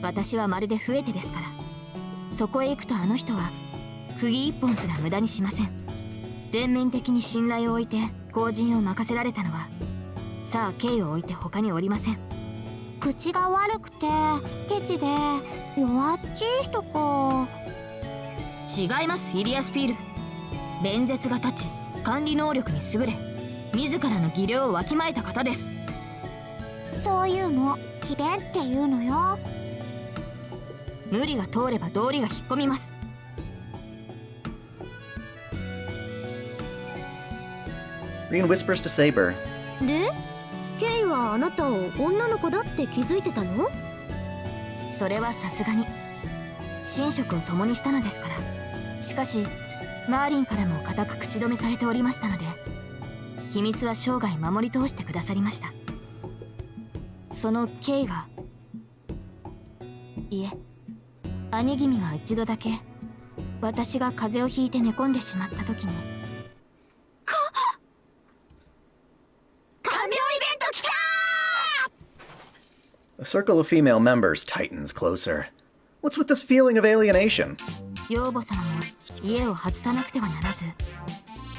私はまるで増えてですから。そこへ行くとあの人は釘一本すら無駄にしません。全面的に信頼を置いて後陣を任せられたのはさあ K を置いて他におりません。口が悪くてケチで弱っちい人か。違います、イリアスピール。弁舌が立ち管理能力に優れ自らの技量をわきまえた方です。そういうの詭弁っていうのよ。無理が通れば道理が引っ込みます。Green whispers to Saber. でケイはあなたを女の子だって気づいてたの？それはさすがに寝食を共にしたのですから。しかしマーリンからも固く口止めされておりましたので秘密は生涯守り通してくださりました。そのケイがいえ兄君が一度だけ私が風邪をひいて寝込んでしまった時に神妙イベント来たThe circle of female members tightens closer. What's with this feeling of alienation? 養母様も家を外さなくてはならず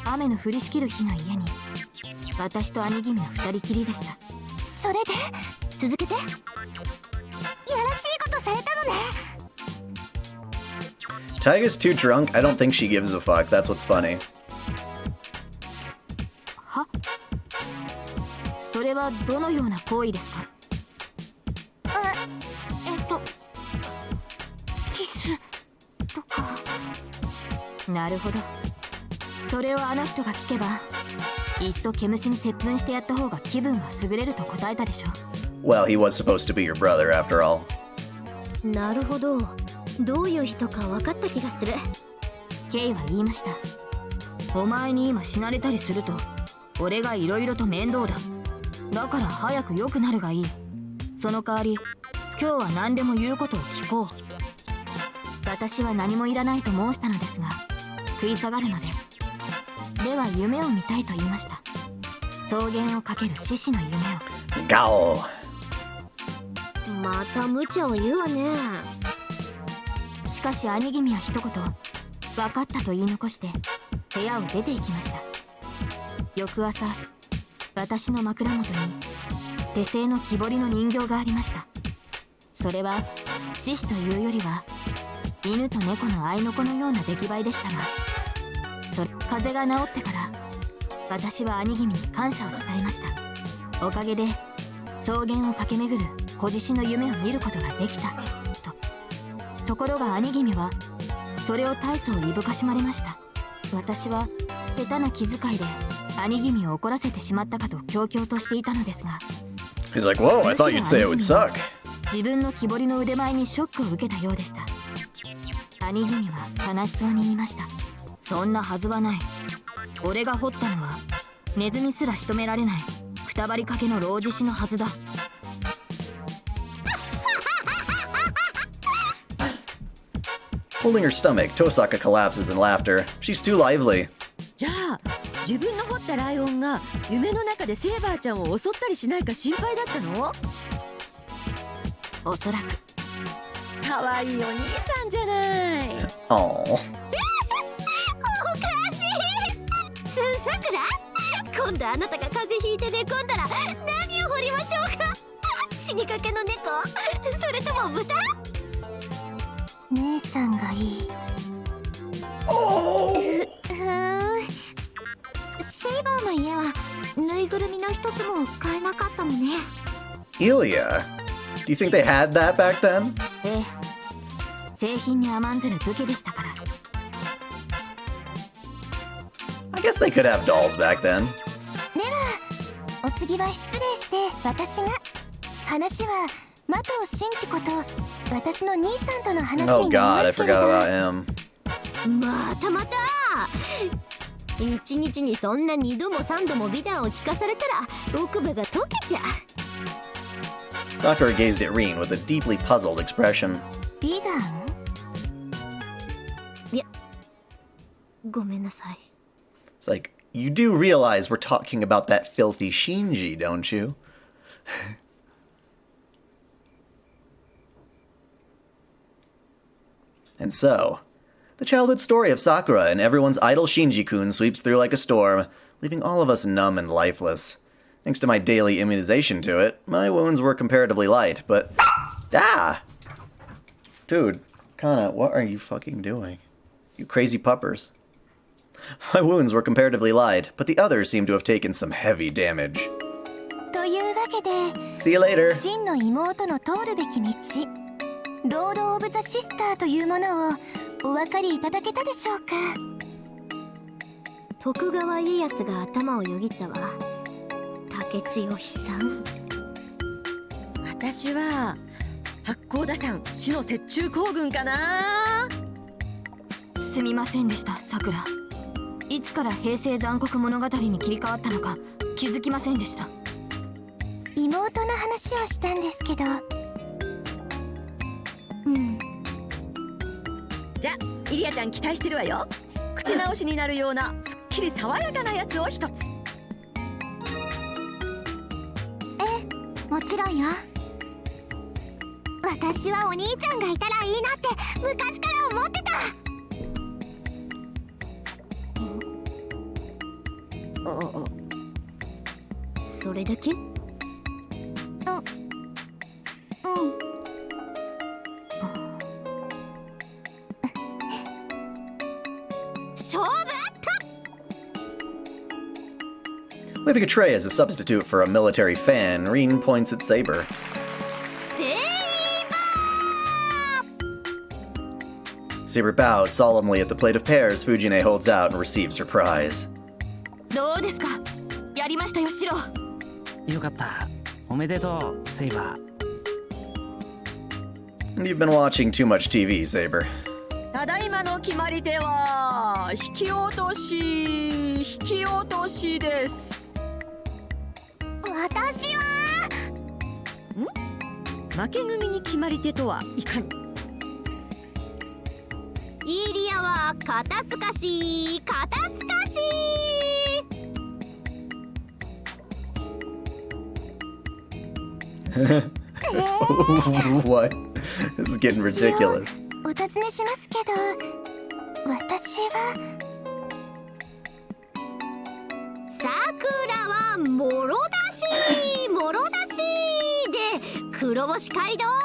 雨の降りしきる日の家に私と兄君は二人きりでした。それで続けて。やらしいことされたのね。Taiga's too drunk. I don't think she gives a fuck. That's what's funny. は？それはどのような行為ですか？キスとか。なるほど。それをあの人が聞けばいっそ毛虫に接吻してやった方が気分は優れると答えたでしょう。 Well, he was supposed to be your brother after all. なるほど。どういう人か分かった気がする。ケイは言いました。お前に今死なれたりすると俺がいろいろと面倒だ。だから早く良くなるがいい。その代わり今日は何でも言うことを聞こう。私は何もいらないと申したのですが食い下がるので、では夢を見たいと言いました。草原をかける獅子の夢を。ガオ。また無茶を言うわね。しかし兄君は一言分かったと言い残して部屋を出て行きました。翌朝私の枕元に手製の木彫りの人形がありました。それは獅子というよりは犬と猫の合いの子のような出来栄えでしたが、風邪が治ってから私は兄君に感謝を伝えました。おかげで草原を駆け巡る子獅子の夢を見ることができたところが兄君はそれを大層いぶかしまれました。私は下手な気遣いで兄君を怒らせてしまったかと狂々としていたのですが、 He's like, whoa, I thought you'd say it would suck. 自分の木彫りの腕前にショックを受けたようでした。兄君は悲しそうに言いました。そんなはずはない。俺が彫ったのはネズミすら仕留められないくたばりかけの老獅子のはずだ。Holding her stomach, Tosaka collapses in laughter. She's too lively. じゃあ自分の掘ったライオンが夢の中でセイバーちゃんを襲ったりしないか心配だったの？おそらく。可愛いお兄さんじゃない。Aww. おかしい。さくら、今度あなたが風邪ひいて寝込んだら何を掘りましょうか。死にかけの猫、それとも豚？姉さんがいい。セイバーの家はぬいぐるみの一つも買えなかったのね。Emiya? Do you think they had that back then? ええ、製品に甘んずる武家でしたから。I guess they could have dolls back then. ではお次は失礼して私が。話は麻藤真嗣こと私の兄さんとの話 Oh にな god, り I ますけれ forgot ど。 about him. またまた一日にそんな2度も3度も美談を聞かされたら奥歯が溶けちゃう。 Sakura gazed at Rin with a deeply puzzled expression. 美談？いや、ごめんなさい。 It's like, you do realize we're talking about that filthy Shinji, don't you? And so, the childhood story of Sakura and everyone's idol Shinji-kun sweeps through like a storm, leaving all of us numb and lifeless. Thanks to my daily immunization to it, my wounds were comparatively light, but... Ah! Dude, Kana, what are you fucking doing? You crazy puppers. My wounds were comparatively light, but the others seem to have taken some heavy damage. というわけで See you later! 真の妹の通るべき道、ロード・オブ・ザ・シスターというものをお分かりいただけたでしょうか。徳川家康が頭をよぎったわ。竹千代悲惨。私は八甲田山死の雪中行軍かな。すみませんでした、さくら。いつから平成残酷物語に切り替わったのか気づきませんでした。妹の話をしたんですけど。じゃあイリアちゃん期待してるわよ。口直しになるようなすっきり爽やかなやつを一つ。もちろんよ。私はお兄ちゃんがいたらいいなって昔から思ってた。それだけ？勝負！ Leaving a tray as a substitute for a military fan, Rin points at Saber. Saber bows solemnly at the plate of pears Fujine holds out and receives her prize. どうですか？やりましたよ、シロ。よかった。おめでとう、セイバー。 And you've been watching too much TV, Saber. ただいまの決まり手は引き落としです。私は負け組に決まり手とはいかに。イリアは肩すかし。 What? This is getting ridiculous. お尋ねしますけど、私はさくらはもろだしで黒星街道まっ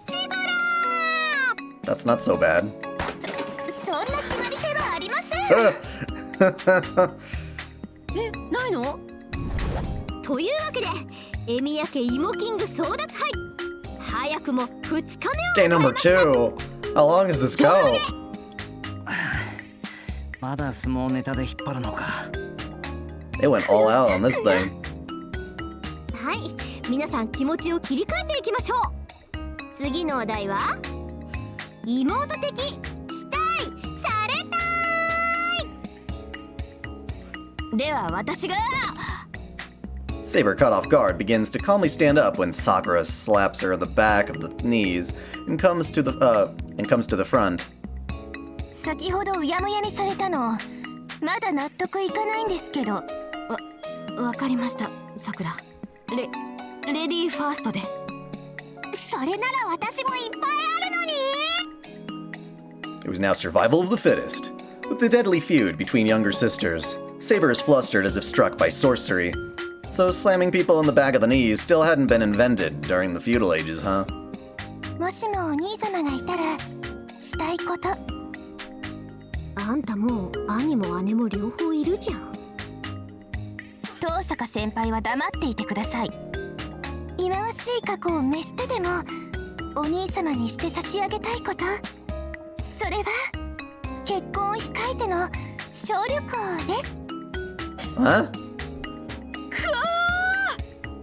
しぐら。 That's not so bad. そんな決まり手はありません。ないの？というわけでエミヤ家芋キング争奪杯、早くも2日目を Day number 2. How long does this go? まだ相撲ネタで引っ張るのか。They went all out on this thing. はい、皆さん気持ちを切り替えていきましょう。次のお題は妹的したいされたい。では私が。 Saber, caught off guard, begins to calmly stand up when Sakura slaps her in the back of the knees and comes to the front. 先ほどうやむやにされたのまだ納得いかないんですけど。わかりました、さくら。レディーファーストで。それなら私もいっぱいあるのに。 It was now survival of the fittest. With the deadly feud between younger sisters, Saber is flustered as if struck by sorcery. So slamming people in the back of the knees still hadn't been invented during the feudal ages, huh? もしもお兄様がいたらしたいこと。あんたもう兄も姉も両方いるじゃん。遠坂先輩は黙っていてください。忌まわしい過去を召してでもお兄様にして差し上げたいこと、それは結婚を控えての小旅行です。Huh?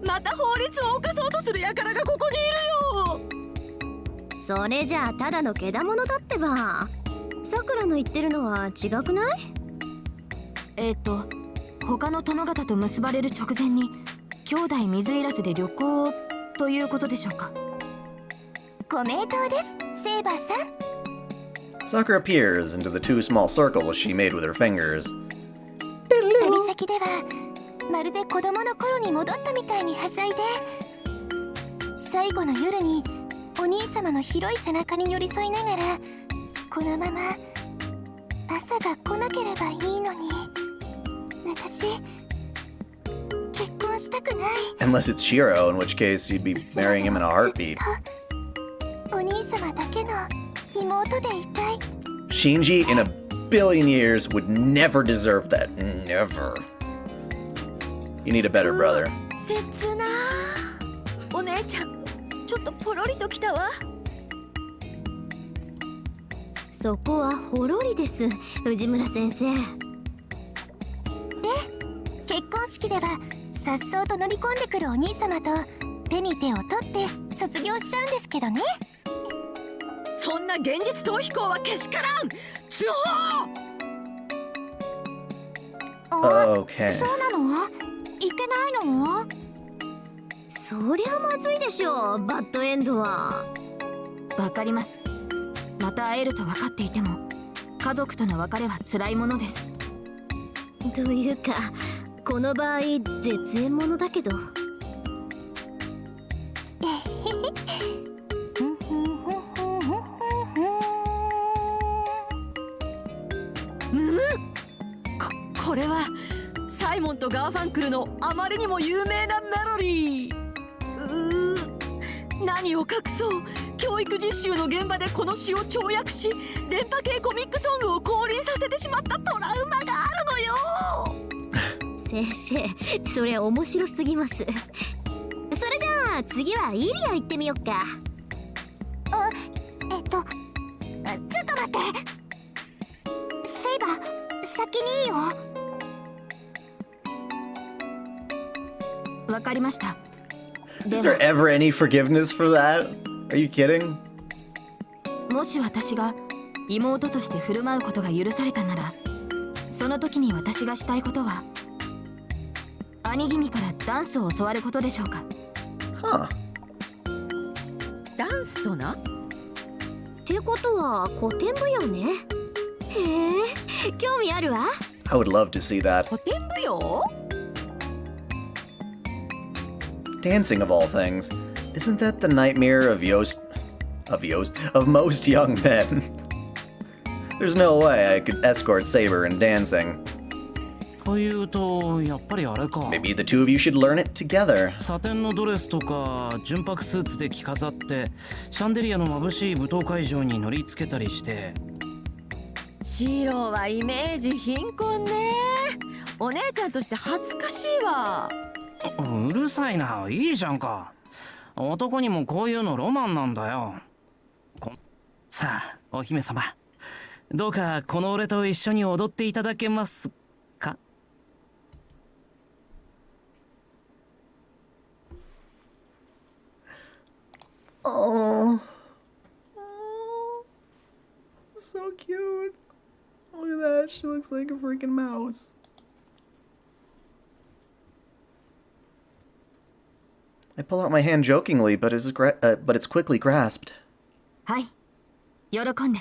また法律を犯そうとする輩がここにいるよ。それじゃあただのけだものだってば。さくらの言ってるのは違くない？他の殿方と結ばれる直前に兄弟水入らずで旅行をということでしょうか。ご名答です、セイバーさん。Sakura peers into the two small circles she made with her fingers. 旅先ではまるで子供の頃に戻ったみたいにはしゃいで、最後の夜にお兄様の広い背中に寄り添いながら、このまま朝が来なければいいのに、私結婚したくない。 Unless it's Shiro, in which case you'd be marrying him in a heartbeat. お兄様だけの妹でいたい。 Shinji, in a billion years, would never deserve that. Never. You need a better brother. 切な。お姉ちゃん、ちょっとポロリときたわ。そこはほろりです、藤村先生。で、結婚式ではさっそうと乗り込んでくるお兄様と手に手を取って卒業しちゃうんですけどね。そんな現実逃避行はけしからん。通報。Okay. そうなの？いけないの？そりゃまずいでしょう、バッドエンドは。わかります。また会えると分かっていても家族との別れは辛いものです。というかこの場合絶縁者だけど。むむ。これはサイモンとガーファンクルのあまりにも有名なメロディー。何を隠そう、教育実習の現場でこの詩を跳躍し電波系コミックソングを降臨させてしまったトラウマがあるのよ。先生、それ面白すぎます。それじゃあ次はイリア行ってみよっか。ちょっと待って。セイバー、先にいいよ。わかりました。 Is there ever any forgiveness for that? Are you kidding? もし私が妹として振る舞うことが許されたなら、その時に私がしたいことは兄君からダンスを教わることでしょうか。Huh. ダンスとな。ってことは古典舞踊ね。へえ、興味あるわ。I would love to see that. 古典舞踊？ Dancing of all things. Isn't that the nightmare of most young men? There's no way I could escort Saber in dancing. というとやっぱりあれか。 Maybe the two of you should learn it together. サテンのドレスとか純白スーツで着飾ってシャンデリアの眩しい舞踏会場に乗り付けたりして。シロはイメージ貧困ね。お姉ちゃんとして恥ずかしいわ。うるさいな、いいじゃんか。男にもこういうのロマンなんだよ。さあ、お姫様、どうかこの俺と一緒に踊っていただけますか。Oh, so cute. Look at that, she looks like a freaking mouse. I pull out my hand jokingly, but it's quickly grasped. はい、喜んで。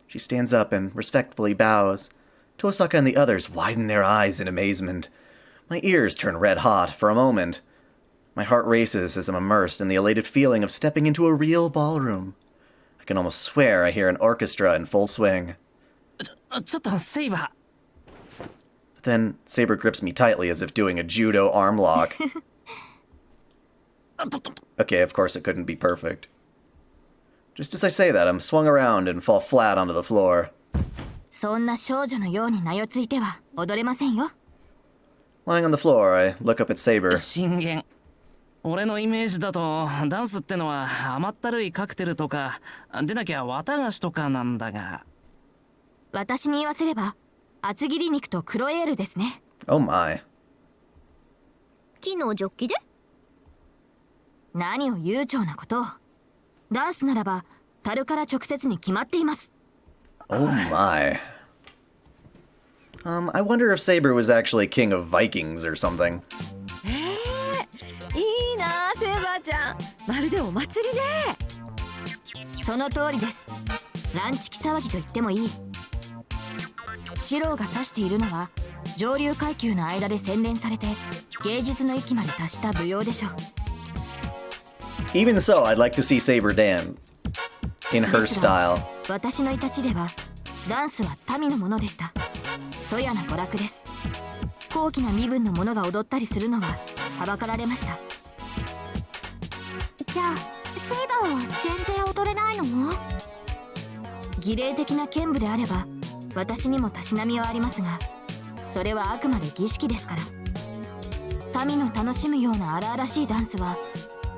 She stands up and respectfully bows. Tosaka and the others widen their eyes in amazement. My ears turn red hot for a moment. My heart races as I'm immersed in the elated feeling of stepping into a real ballroom. I can almost swear I hear an orchestra in full swing. ちょっとセイバー。 But then Saber grips me tightly as if doing a judo arm lock. Okay, of course it couldn't be perfect. Just as I say that, I'm swung around and fall flat onto the floor. そんな少女のようになよついては踊れませんよ。 Lying on the floor, I look up at Saber. 信玄、俺のイメージだとダンスってのは甘ったるいカクテルとかでなきゃ綿菓子とかなんだが。私に言わせれば厚切り肉と黒エールですね。 Oh my. 木のジョッキで？何を悠長なことを。ダンスならば樽から直接に決まっています。 Oh my. I wonder if Saber was actually king of Vikings or something. いいなあ、セーバーちゃん。まるでお祭りね。その通りです。ランチキ騒ぎと言ってもいい。四郎が指しているのは上流階級の間で洗練されて芸術の域まで達した舞踊でしょう。 Even so, I'd like to see Saber dance in her ですが style. 私のイタチではダンスは民のものでした。そやな娯楽です。高貴な身分の者が踊ったりするのははばかられました。じゃあセイバーは全然踊れないの？儀礼的な剣舞であれば私にもたしなみはありますが、それはあくまで儀式ですから。民の楽しむような荒々しいダンスは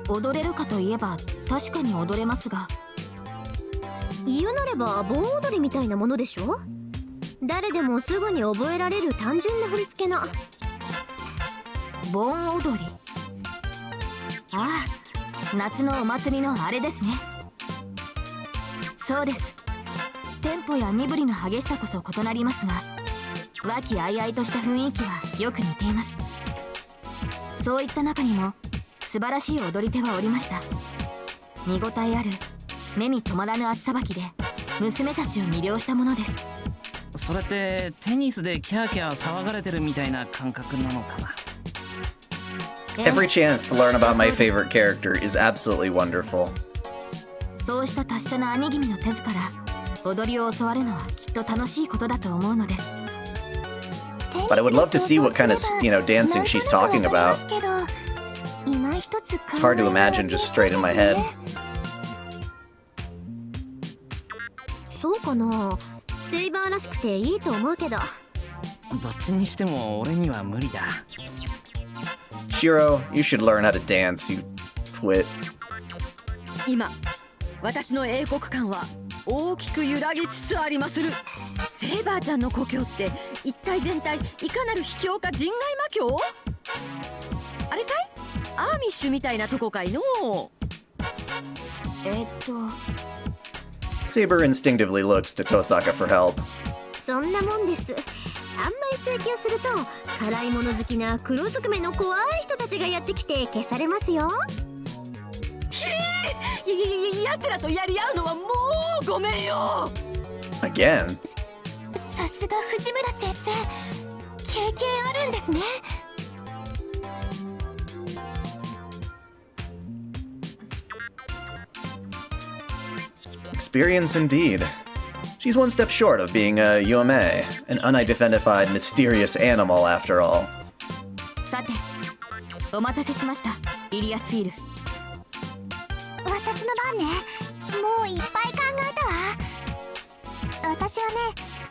踊れるかといえば確かに踊れますが、言うなれば盆踊りみたいなものでしょ。誰でもすぐに覚えられる単純な振り付けの。盆踊り。ああ、夏のお祭りのあれですね。そうです。テンポや身振りの激しさこそ異なりますが、和気あいあいとした雰囲気はよく似ています。そういった中にも素晴らしい踊り手はおりました。見応えある目に留まらぬ足さばきで娘たちを魅了したものです。それってテニスでキャーキャー騒がれてるみたいな感覚なのかな。Every chance to learn about my favorite character is absolutely wonderful. そうした達者な兄君の手ずから踊りを教わるのはきっと楽しいことだと思うのです。 But I would love to see what kind of, dancing she's talking about. It's hard to imagine just straight in my head. そうかな。セイバーらしくていいと思うけど。どっちにしても俺には無理だ。Shiro, you should learn how to dance, you twit. 今私の英国観は大きく揺らぎつつありまする。セーバーちゃんの故郷って一体全体いかなる秘境か人外魔境？あれかい？アーミッシュみたいなとこかいの。Saber instinctively looks to Tosaka for help. そんなもんです。あんまり追求すると辛いもの好きな黒ずくめの怖い人たちがやってきて消されますよ。やつらとやり合うのはもうごめんよ。 Again? さすが藤村先生、経験あるんですね。Experience indeed. She's one step short of being a Yume, an unidentified mysterious animal after all. さて、お待たせしました、イリアスフィール。私の番ね。もういっぱい考えたわ。私はね、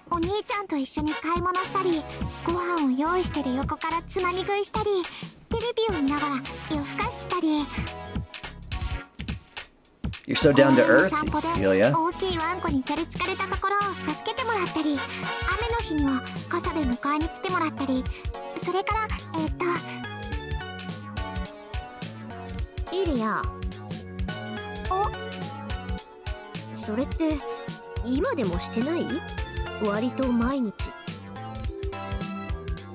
お兄ちゃんと一緒に買い物したり、ご飯を用意してる横からつまみ食いしたり、テレビを見ながら夜更かししたり。 You're so down to earth, 散歩で Yulia. 大きいワンコに取りつかれたところを助けてもらったり、雨の日には傘で迎えに来てもらったり、それからイリア。それって今でもしてない？割と毎日。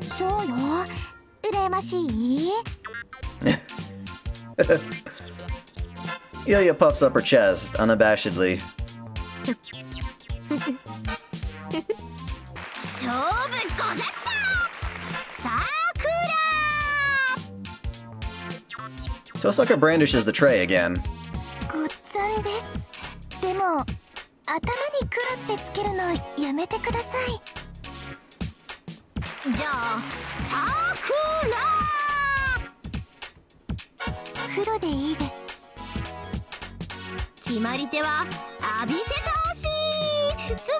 そうよ、羨ましい。Yulia puffs up her chest unabashedly. 勝負ござった。さくら。 Tosaka brandishes the tray again. ごっつんです。でも頭にくるってつけるのやめてください。じゃあさくら。黒でいいです。決まり手は浴びせ倒し。す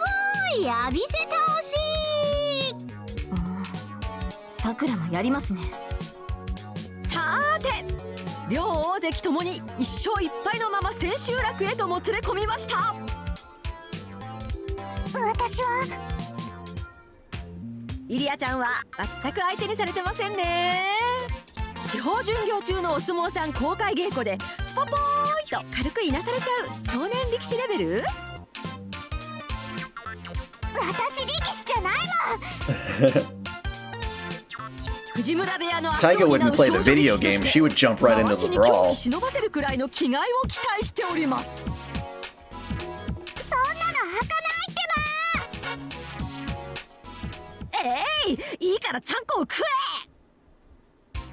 ごい浴びせ倒し。さくらもやりますね。さーて、両大関ともに1勝1敗のまま千秋楽へともつれ込みました。私はイリアちゃんは全く相手にされてませんね。地方巡業中のお相撲さん公開稽古でスポポーイと軽くいなされちゃう少年力士レベル。私力士じゃないわ。藤村部屋の Taiga wouldn't play the video game, she would jump right into the brawl. 忍ばせるくらいの気概を期待しております。そんなの開かないってば。いいからちゃんこを食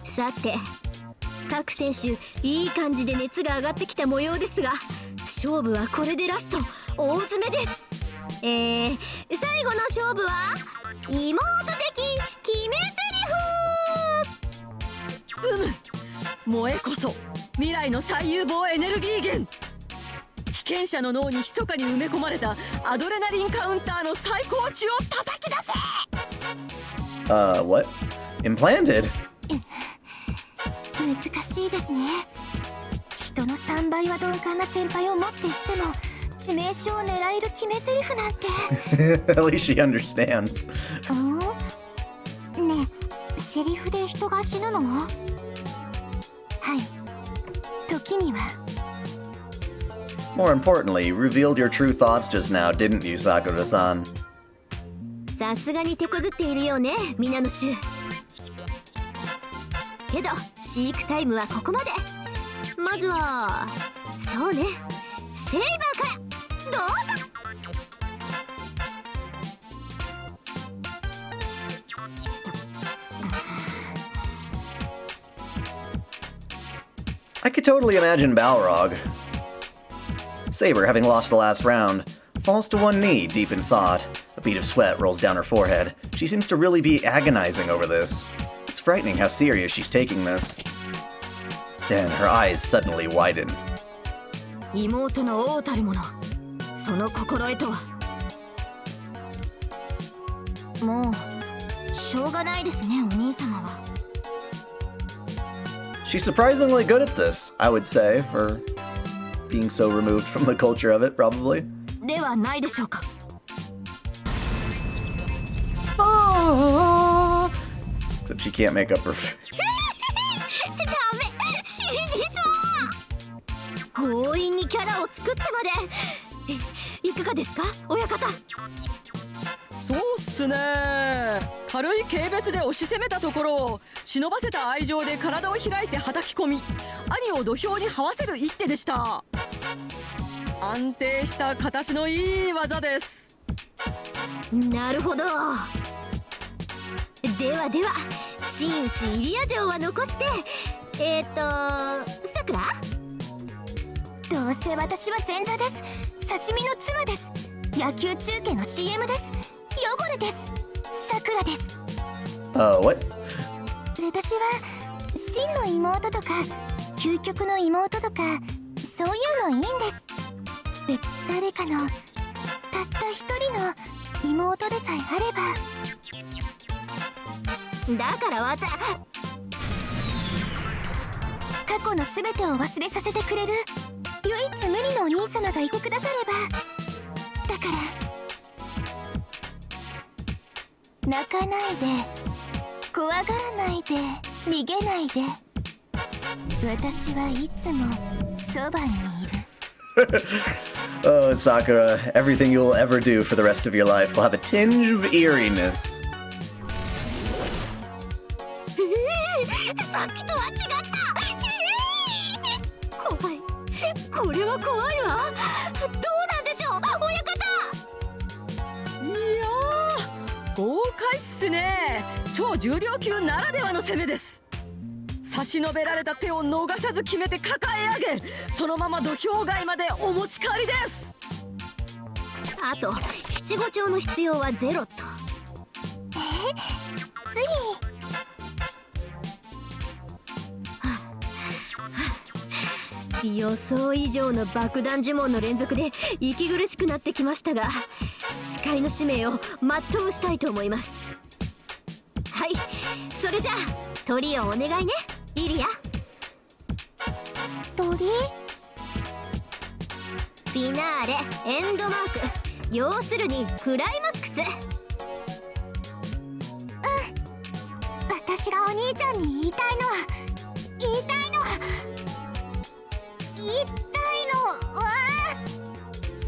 え。さて各選手いい感じで熱が上がってきた模様ですが、勝負はこれでラスト大詰めです。最後の勝負は妹的決め台詞。萌えこそ未来の最有望エネルギー源。被験者の脳に密かに埋め込まれたアドレナリンカウンターの最高値を叩き出せ。What? Implanted? 難しいですね。人の3倍は鈍感な先輩をもってしても致命傷を狙える決め台詞なんて。At least she understands. ねえ、セリフで人が死ぬの？はい、時には。More importantly, revealed your true thoughts just now, didn't you, Sakura-san? さすがに手こずっているよね、皆の衆。けど飼育タイムはここまで。まずはそうね、セイバーからどうぞ。I could totally imagine Balrog. Saber, having lost the last round, falls to one knee, deep in thought. A bead of sweat rolls down her forehead. She seems to really be agonizing over this. It's frightening how serious she's taking this. Then her eyes suddenly widen. 妹の王たるもの、その心得とは。もうしょうがないですね、お兄様は。She's surprisingly good at this, I would say, for being so removed from the culture of it, probably. ではないでしょうか。Except she can't make up her... ダメ、死にそう。強引にキャラを作ってまで。いかがですか、親方。そうっすね。軽い軽蔑で押し攻めたところを忍ばせた愛情で体を開いて叩き込み、兄を土俵に這わせる一手でした。安定した形のいい技です。なるほど。ではでは、真打ちイリア城は残して、さくら？どうせ私は前座です。刺身の妻です。野球中継の CM です。汚れです。さくらです。what? 私は真の妹とか究極の妹とかそういうのいいんです。誰かのたった一人の妹でさえあれば。だから過去の全てを忘れさせてくれる唯一無二のお兄様がいてくだされば。だから泣かないで、怖がらないで、逃げないで。私はいつもそばにいる。Oh, Sakura, everything you will ever do for the rest of your life will have a tinge of eeriness. さっきとは違った。怖い。これは怖いわ。どうなんでしょう、親方。いやー、豪快っすね。超重量級ならではの攻めです。差し伸べられた手を逃さず決めて抱え上げ、そのまま土俵外までお持ち帰りです。あと七五調の必要はゼロと。つい予想以上の爆弾呪文の連続で息苦しくなってきましたが、誓いの使命を全うしたいと思います。はい、それじゃあトリをお願いね、イリア。鳥？フィナーレ、エンドマーク、要するにクライマックス。私がお兄ちゃんに言いたいのは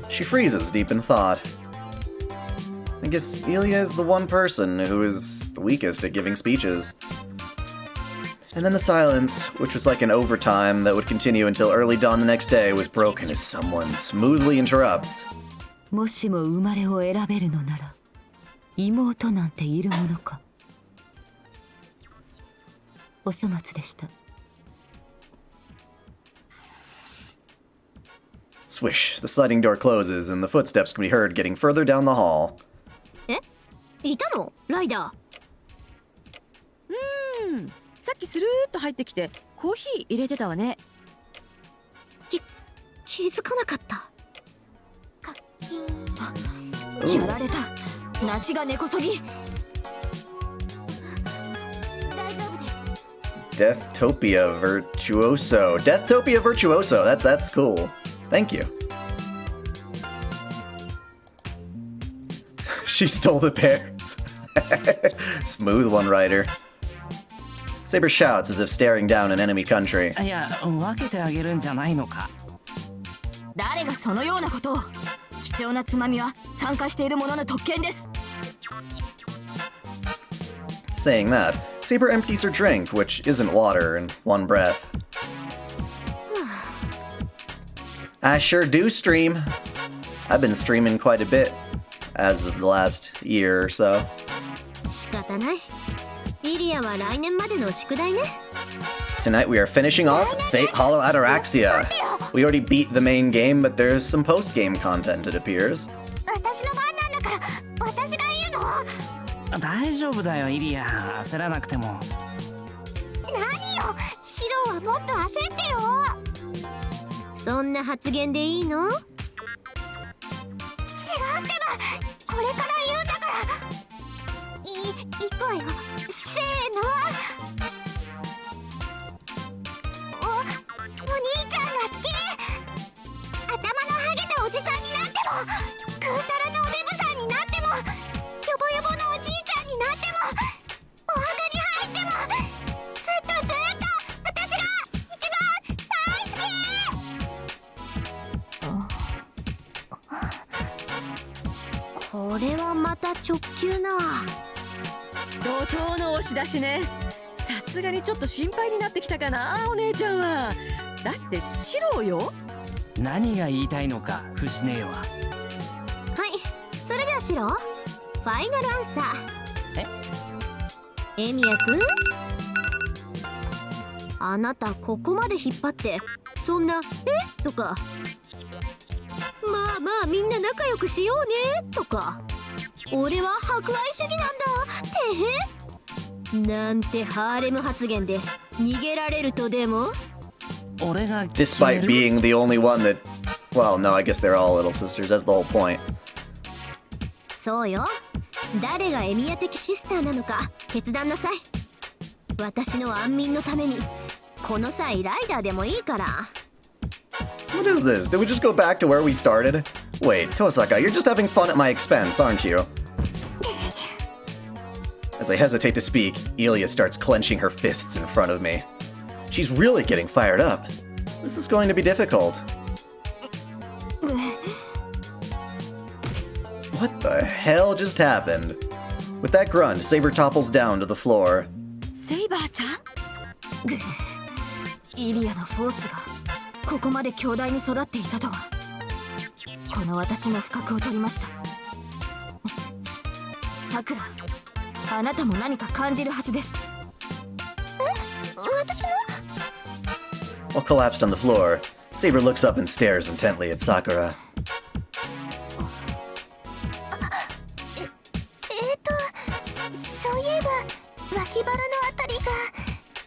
She freezes, deep in thought. I guess Emiya is the one person who is the weakest at giving speeches. And then the silence, which was like an overtime that would continue until early dawn the next day, was broken as someone smoothly interrupts. もしも生まれを選べるのなら妹なんているものか。お粗末でした。Swish, the sliding door closes and the footsteps can be heard getting further down the hall. え、いたの？ライダー。さっきスルーっと入ってきてコーヒー入れてたわね。気づかなかった。やられた。梨が根こそぎ。大丈夫です。 Deathtopia Virtuoso. Deathtopia Virtuoso. That's cool. Thank you. She stole the pears. Smooth one, Ryder. Saber shouts as if staring down an enemy country. いや、分けてあげるんじゃないのか。誰がそのようなことを。貴重なつまみは参加している者の特権です。Saying that, Saber empties her drink, which isn't water, in one breath. I sure do stream. I've been streaming quite a bit as of the last year or so. 仕方ない。イリアは来年までの宿題ね。Tonight we are finishing off Fate Hollow Ataraxia. We already beat the main game, but there's some post-game content, it appears. 私の番なんだから私が言うの？大丈夫だよイリア、焦らなくても。何よ、シロはもっと焦ってよ。そんな発言でいいの？違うってば、これから言うんだから。行くわよ。せーの。お兄ちゃんが好き。頭のハゲたおじさんになっても、ぐうたらのおデブさんになっても、ヨボヨボのおじいちゃんになっても、お墓に入っても、ずっと私が一番大好き。これはまた直球な。怒涛の押し出しね。さすがにちょっと心配になってきたかな、お姉ちゃんは。だってシロよ。何が言いたいのか、フシネヨは。はい、それではシロ、ファイナルアンサー。エミヤくん、あなたここまで引っ張ってそんな「え？」とか「まあまあみんな仲良くしようね」とか「俺は博愛主義なんだ」てへなんてハーレム発言で逃げられるとでも？ Despite being the only one that... Well, no, I guess they're all little sisters. That's the whole point. そうよ。誰がエミヤ的シスターなのか決断なさい。私の安眠のためにこの際ライダーでもいいから。 What is this? Did we just go back to where we started? Wait, Tosaka, you're just having fun at my expense, aren't you? As I hesitate to speak, Emiya starts clenching her fists in front of me. She's really getting fired up. This is going to be difficult. What the hell just happened? With that grunt, Saber topples down to the floor. セイバーちゃん？イリアのフォースがここまで強大に育っていたとは。この私も不覚を取りました。さくら、あなたも何か感じるはずです。私も？ While collapsed on the floor, Saber looks up and stares intently at Sakura. そういえば脇腹のあたりが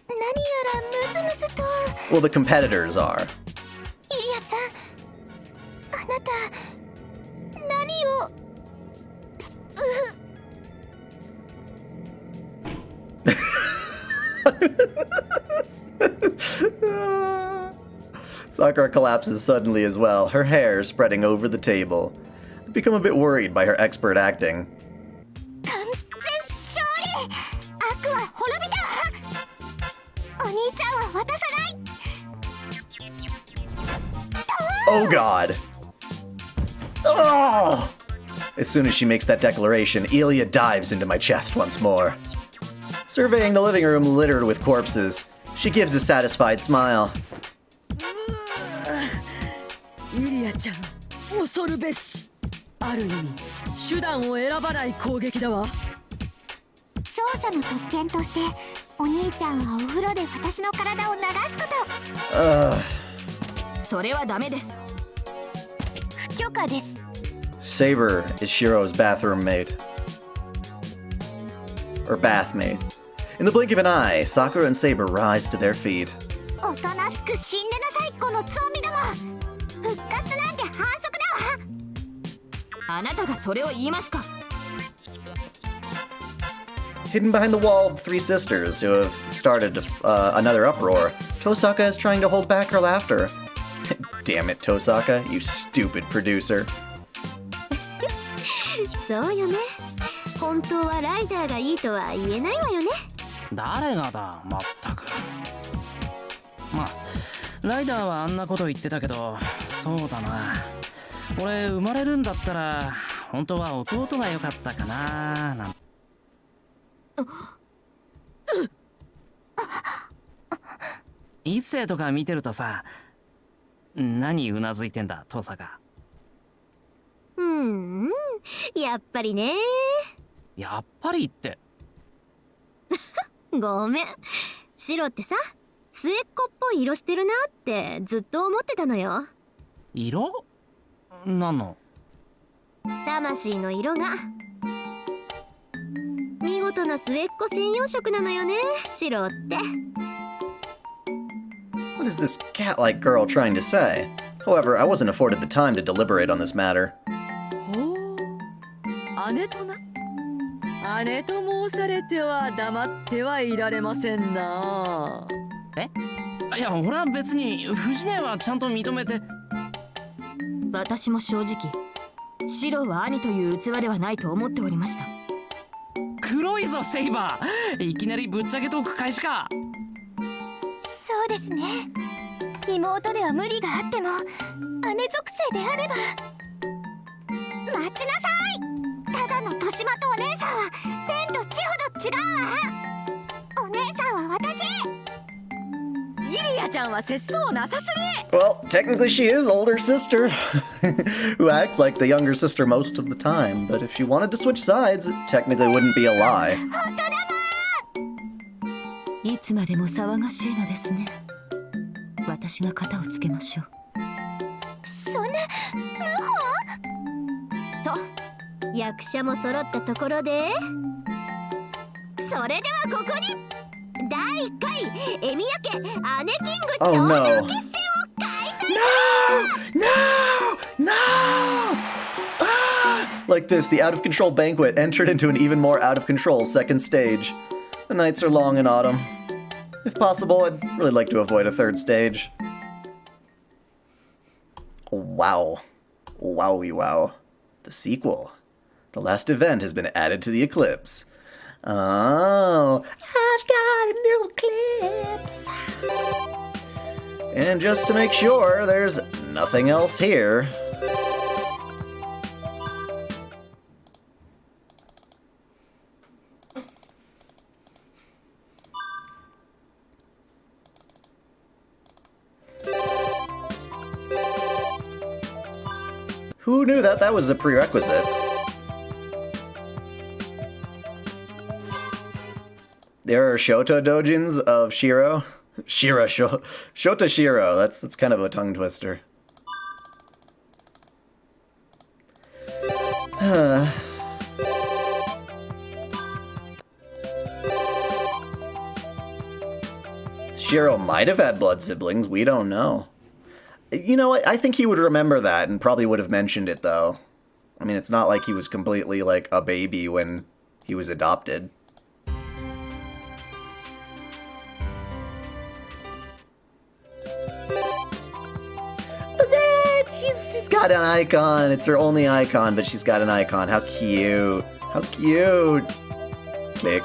何やらムズムズと。 Well, the competitors are. イリアさん、あなた何を Sakura collapses suddenly as well, her hair spreading over the table. I become a bit worried by her expert acting. 完全勝利。悪は滅びた。お兄ちゃんは渡さない。 Oh god! Oh! As soon as she makes that declaration, Emiya dives into my chest once more. Surveying the living room littered with corpses, she gives a satisfied smile. イリアちゃん、恐るべし。ある意味、手段を選ばない攻撃だわ。勝者の特権として、お兄ちゃんはお風呂で私の体を流すこと。それはダメです。不許可です。Saber is Shiro's bathroom mate. Or bath mate. In the blink of an eye, Sakura and Saber rise to their feet. おとなしく死んでなさい、このゾンビども。復活なんて反則だわ。あなたがそれを言いますか。 Hidden behind the wall of the three sisters who have started another uproar, Tosaka is trying to hold back her laughter. Damn it, Tosaka, you stupid producer. そうよね。本当はライダーがいいとは言えないわよね。誰がだ、まったく。まあ、ライダーはあんなこと言ってたけど、そうだな。俺、生まれるんだったら、本当は弟が良かったかな、なんて。一世とか見てるとさ、何うなずいてんだ、父さんが。やっぱりね。やっぱりって。ごめん。白ってさ、末っ子っぽい色してるなってずっと思ってたのよ。色？何の？魂の色が。見事な末っ子専用色なのよね、白って。What is this cat-like girl trying to say? However, I wasn't afforded the time to deliberate on this matter. ほう、姉とな。姉と申されては黙ってはいられませんな。え？いや、俺は別に藤姉はちゃんと認めて。私も正直、白は兄という器ではないと思っておりました。黒いぞ、セイバー。いきなりぶっちゃけトーク開始か。そうですね。妹では無理があっても姉属性であれば。待ちなさい。ただの年まとお姉さんは天と地ほど違うわ。お姉さんは私。イリアちゃんは節操なさすぎ。 Well, technically she is older sister, who acts like the younger sister most of the time, but if she wanted to switch sides, it technically wouldn't be a lie. いつまでも騒がしいのですね。私が肩をつけましょう。そんなと、役者も揃ったところで、それではここに第1回エミヤ家姉キング頂上決戦を開催する。 No! Like this, the out-of-control banquet entered into an even more out-of-control second stage. The nights are long in autumn. If possible, I'd really like to avoid a third stage. Wow. Wowie wow. The sequel. The last event has been added to the eclipse. Oh, I've got a new eclipse. And just to make sure, there's nothing else here. Who knew that was a prerequisite? There are Shota dojins of Shiro. Shota Shiro. That's kind of a tongue twister. Shiro might have had blood siblings. We don't know. You know what? I think he would remember that and probably would have mentioned it, though. I mean, it's not like he was completely, like, a baby when he was adopted. got an icon. It's her only icon, but she's got an icon. How cute. How cute. Click.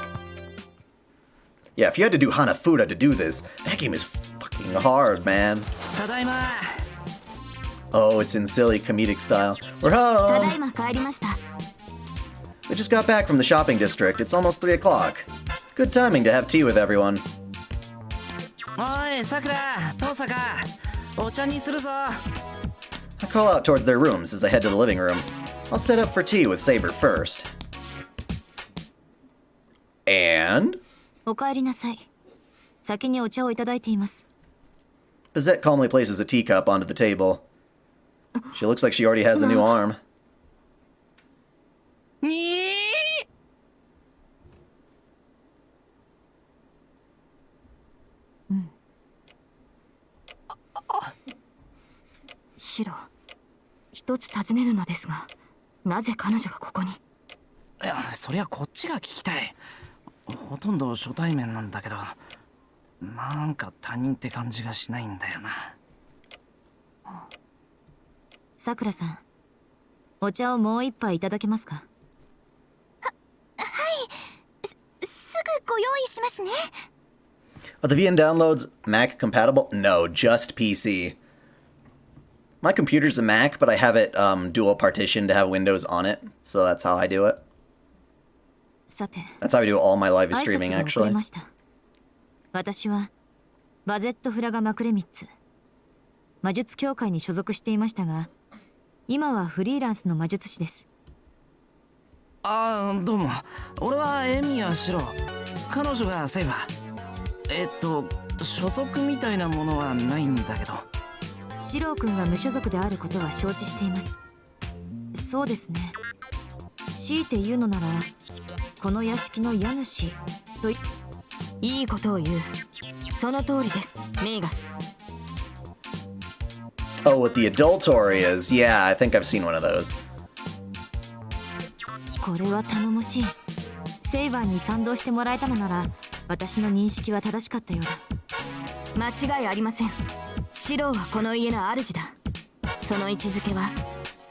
Yeah, if you had to do Hanafuda to do this, that game is fucking hard, man. Tadaima. Oh, it's in silly comedic style. We're home. ただいま帰りました。 We just got back from the shopping district. It's almost 3 o'clock. Good timing to have tea with everyone. おい、さくら、父さか。お茶にするぞ。 I call out toward their rooms as I head to the living room. I'll set up for tea with Saber first. And? お帰りなさい。先にお茶をいただいています。 Bizette calmly places a teacup onto the table. She looks like she already has a new arm. にシロ、一つ尋ねるのですが、なぜ彼女がここに？いや、そりゃこっちが聞きたい。ほとんど初対面なんだけど、なんか他人って感じがしないんだよな。さくらさん、お茶をもう一杯いただけますか？すぐご用意しますね。 Are the VN downloads Mac compatible? No, just PC. My computer's a Mac, but I have it dual partitioned to have Windows on it, so that's how I do it. さて、 That's how I do all my live 挨 streaming, 拶が遅れ actually. ました。私はバゼット・フラガ・マクレミッツ、魔術協会に所属していましたが、今はフリーランスの魔術師です。ああ、どうも。俺はエミヤシロ。彼女がセイバー。所属みたいなものはないんだけど。シロー君が無所属であることは承知しています。そうですね。強いて言うのなら、この屋敷の家主といいことを言う。その通りです、メイガス。Oh, with the adultorias. Yeah, I think I've seen one of those. これは頼もしい。セイバーに賛同してもらえたのなら、私の認識は正しかったようだ。間違いありません。シローはこの家の主だ。その位置づけは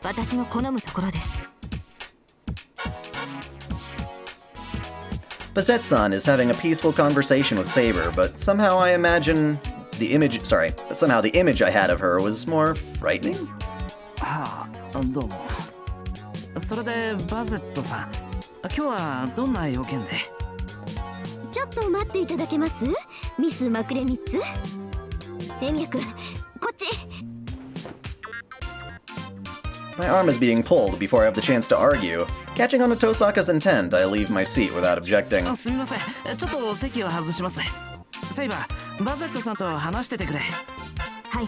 私の好むところです。Bazette-san is having a peaceful conversation with Saber, but somehow I imagine the image. Sorry, but somehow the image I had of her was more frightening. はあ、どうも。それでバゼットさん、今日はどんな用件で？ちょっと待っていただけます？ミス・マクレミッツ。エミヤ君、こっち。 My arm is being pulled before I have the chance to argue. Catching on to Tosaka's intent, I leave my seat without objecting. すみません。ちょっと席を外します。セイバー、バゼットさんと話しててくれ。はい。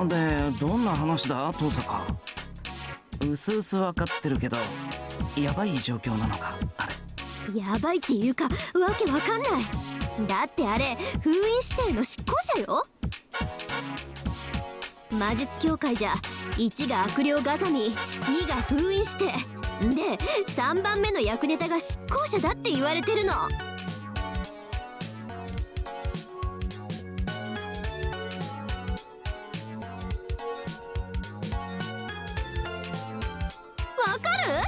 で、どんな話だ、トサカ？うすうすわかってるけど、やばい状況なのか、あれ。やばいっていうか、わけわかんない。だってあれ、封印指定の執行者よ。魔術協会じゃ、1が悪霊ガザミ、2が封印指定で、3番目の役ネタが執行者だって言われてるの。わかる？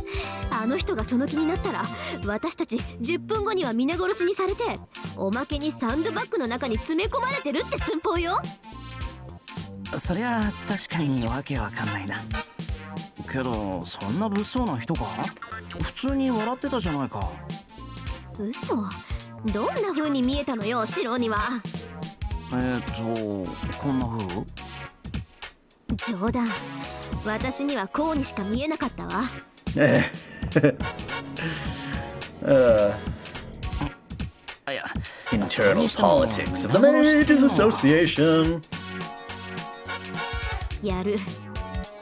あの人がその気になったら、私たち10分後には皆殺しにされて、おまけにサンドバッグの中に詰め込まれてるって寸法よ。そりゃ確かにわけわかんないな。けどそんな物騒な人か？普通に笑ってたじゃないか。嘘？どんな風に見えたのよ、シロには。こんな風？冗談。私にはこうにしか見えなかったわ。いや、 Internal politics of the Mages Association. やる。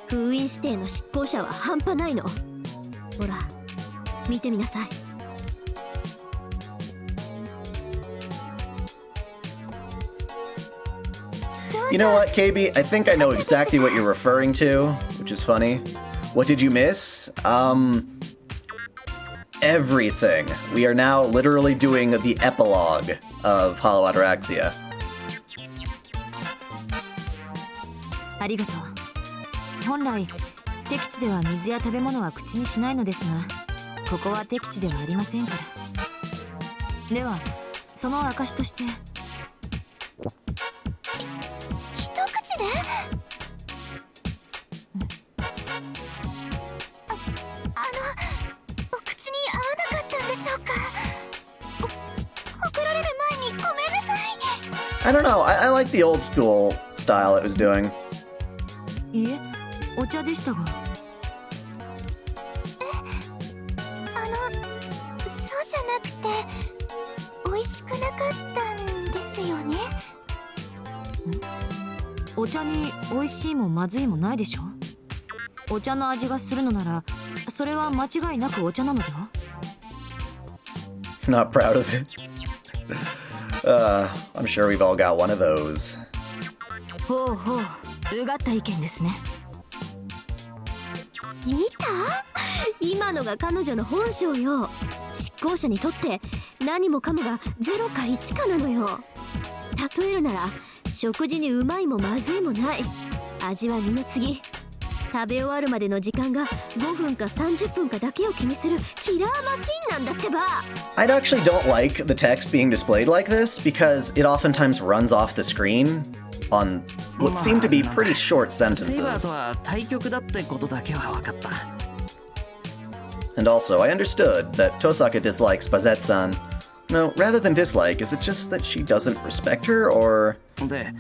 封印指定の執行者は半端ないの。ほら、見てみなさい。You know what, KB? I think I know exactly what you're referring to, which is funny. What did you miss? Everything. We are now literally doing the epilogue of Hollow Ataraxia. ありがとう。本来敵地では水や食べ物は口にしないのですが、ここは敵地ではありませんから。ではその証として。一口で？お口に合わなかったんでしょうか。怒られる前にごめんなさい。I don't know. I like the old school style it was doing. いえ、お茶でしたが。そうじゃなくて美味しくなかったんですよね。お茶に美味しいもまずいもないでしょ。お茶の味がするのならそれは間違いなくお茶なのでは。 Not proud of it. I'm sure we've all got one of those. ほうほう、うがった意見ですね。見た？今のが彼女の本性よ。執行者にとって何もかもが0か1かなのよ。例えるなら食事にうまいもまずいもない。味は二の次。食べ終わるまでの時間が5分か30分かだけを気にするキラーマシンなんだってば。 I actually don't like the text being displayed like this because it oftentimes runs off the screen on what seem to be pretty short セイバー sentences. とは対極だってことだけは分かった。 And also, I understood that Tosaka dislikes Bazette-san. No, rather than dislike, is it just that she doesn't respect her, or...で、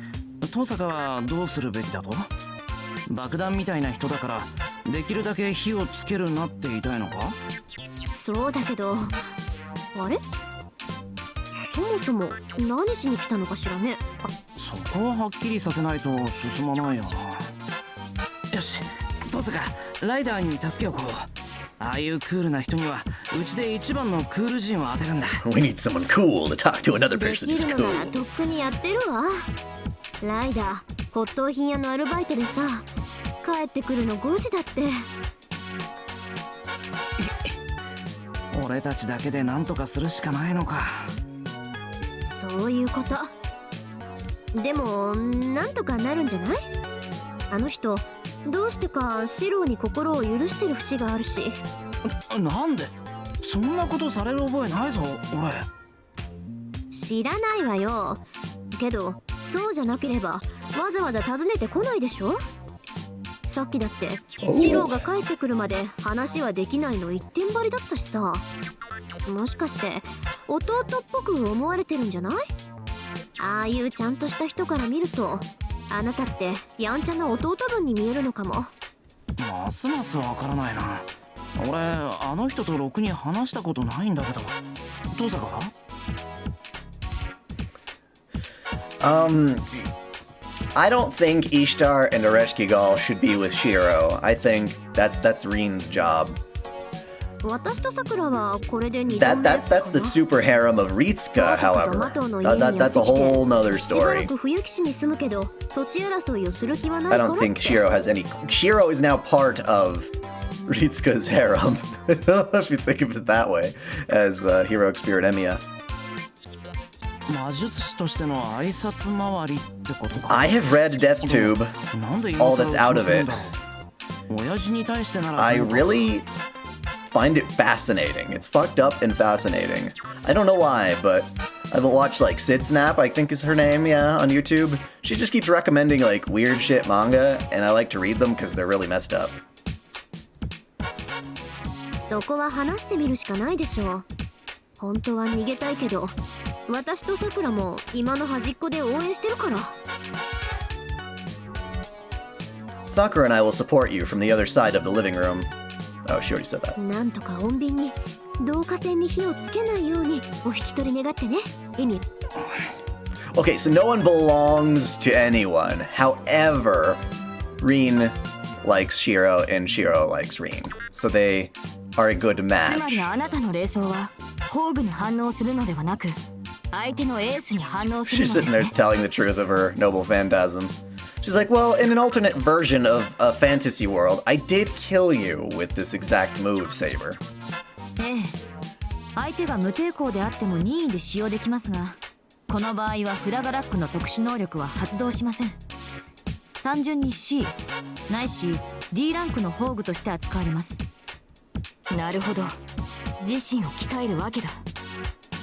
登坂はどうするべきだと？爆弾みたいな人だからできるだけ火をつけるなって言いたいのか？そうだけど、あれ？そもそも何しに来たのかしらね。そこははっきりさせないと進まないよな。よし、登坂、ライダーに助けをこう。ああいうクールな人にはうちで一番のクール人を当てるんだ。 We need someone cool to talk to another で person き who's るのなら cool. とっくにやってるわ。ライダー、骨董品屋のアルバイトでさ、帰ってくるの5時だって。俺たちだけで何とかするしかないのか。そういうこと。でもなんとかなるんじゃない？あの人どうしてかシローに心を許してる節があるし。なんで？そんなことされる覚えないぞ俺。知らないわよ。けどそうじゃなければわざわざ訪ねてこないでしょ。さっきだってシローが帰ってくるまで話はできないの一点張りだったしさ。もしかして弟っぽく思われてるんじゃない？ああいうちゃんとした人から見るとあなたってやんちゃな弟分に見えるのかも。ますますわからないな。俺あの人とろくに話したことないんだけど。登坂はI don't think Ishtar and Ereshkigal should be with Shiro. I think that's Reen's job. 私とさくらはこれで2度目 That's the super harem of Ritsuka, however. That's a whole nother しばら story. く冬木市に住むけど土地争いをする気はない I から don't って think Shiro has any. Shiro is now part of Ritsuka's harem. If you think of it that way, as heroic spirit Emiya. 魔術師としての挨拶回りってことか。 I have read DeathTube, なんで all that's out of it. 親父に対してなら I really find it fascinating. It's fucked up and fascinating. I don't know why, but I've watched like Sidsnap, I think is her name, yeah, on YouTube. She just keeps recommending like weird shit manga, and I like to read them because they're really messed up. そこは話してみるしかないでしょう。本当は逃げたいけど私とさくらも今の端っこで応援してるから。 Sakura and I will support you from the other side of the living room. Oh, she already said that. なんとか穏便に導火線に火をつけないようにお引き取り願ってね、エミ。 Okay, so no one belongs to anyone. However, Reen likes Shiro and Shiro likes Reen. So they are a good つ match. まりあなたの霊装は宝具に反応するのではなく相手のエースに反応する She's ので sitting す there ね。 telling the truth of her noble phantasm. She's like, well, in an alternate version of a fantasy world, I did kill you with this exact move, Saber. ええ、相手が無抵抗であっても任意で使用できますがこの場合はフラガラックの特殊能力は発動しません。単純に C ないし D ランクの宝具として扱われます。なるほど、自身を鍛えるわけだ。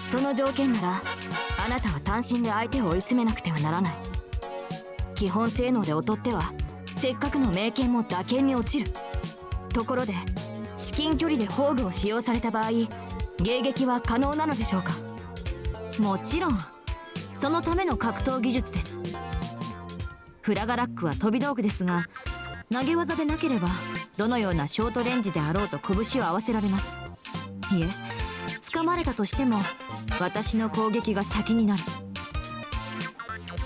その条件ならあなたは単身で相手を追い詰めなくてはならない。基本性能で劣ってはせっかくの名剣も打剣に落ちる。ところで至近距離で宝具を使用された場合、迎撃は可能なのでしょうか？もちろん、そのための格闘技術です。フラガラックは飛び道具ですが、投げ技でなければどのようなショートレンジであろうと拳を合わせられます。いえ、掴まれたとしても私の攻撃が先になる。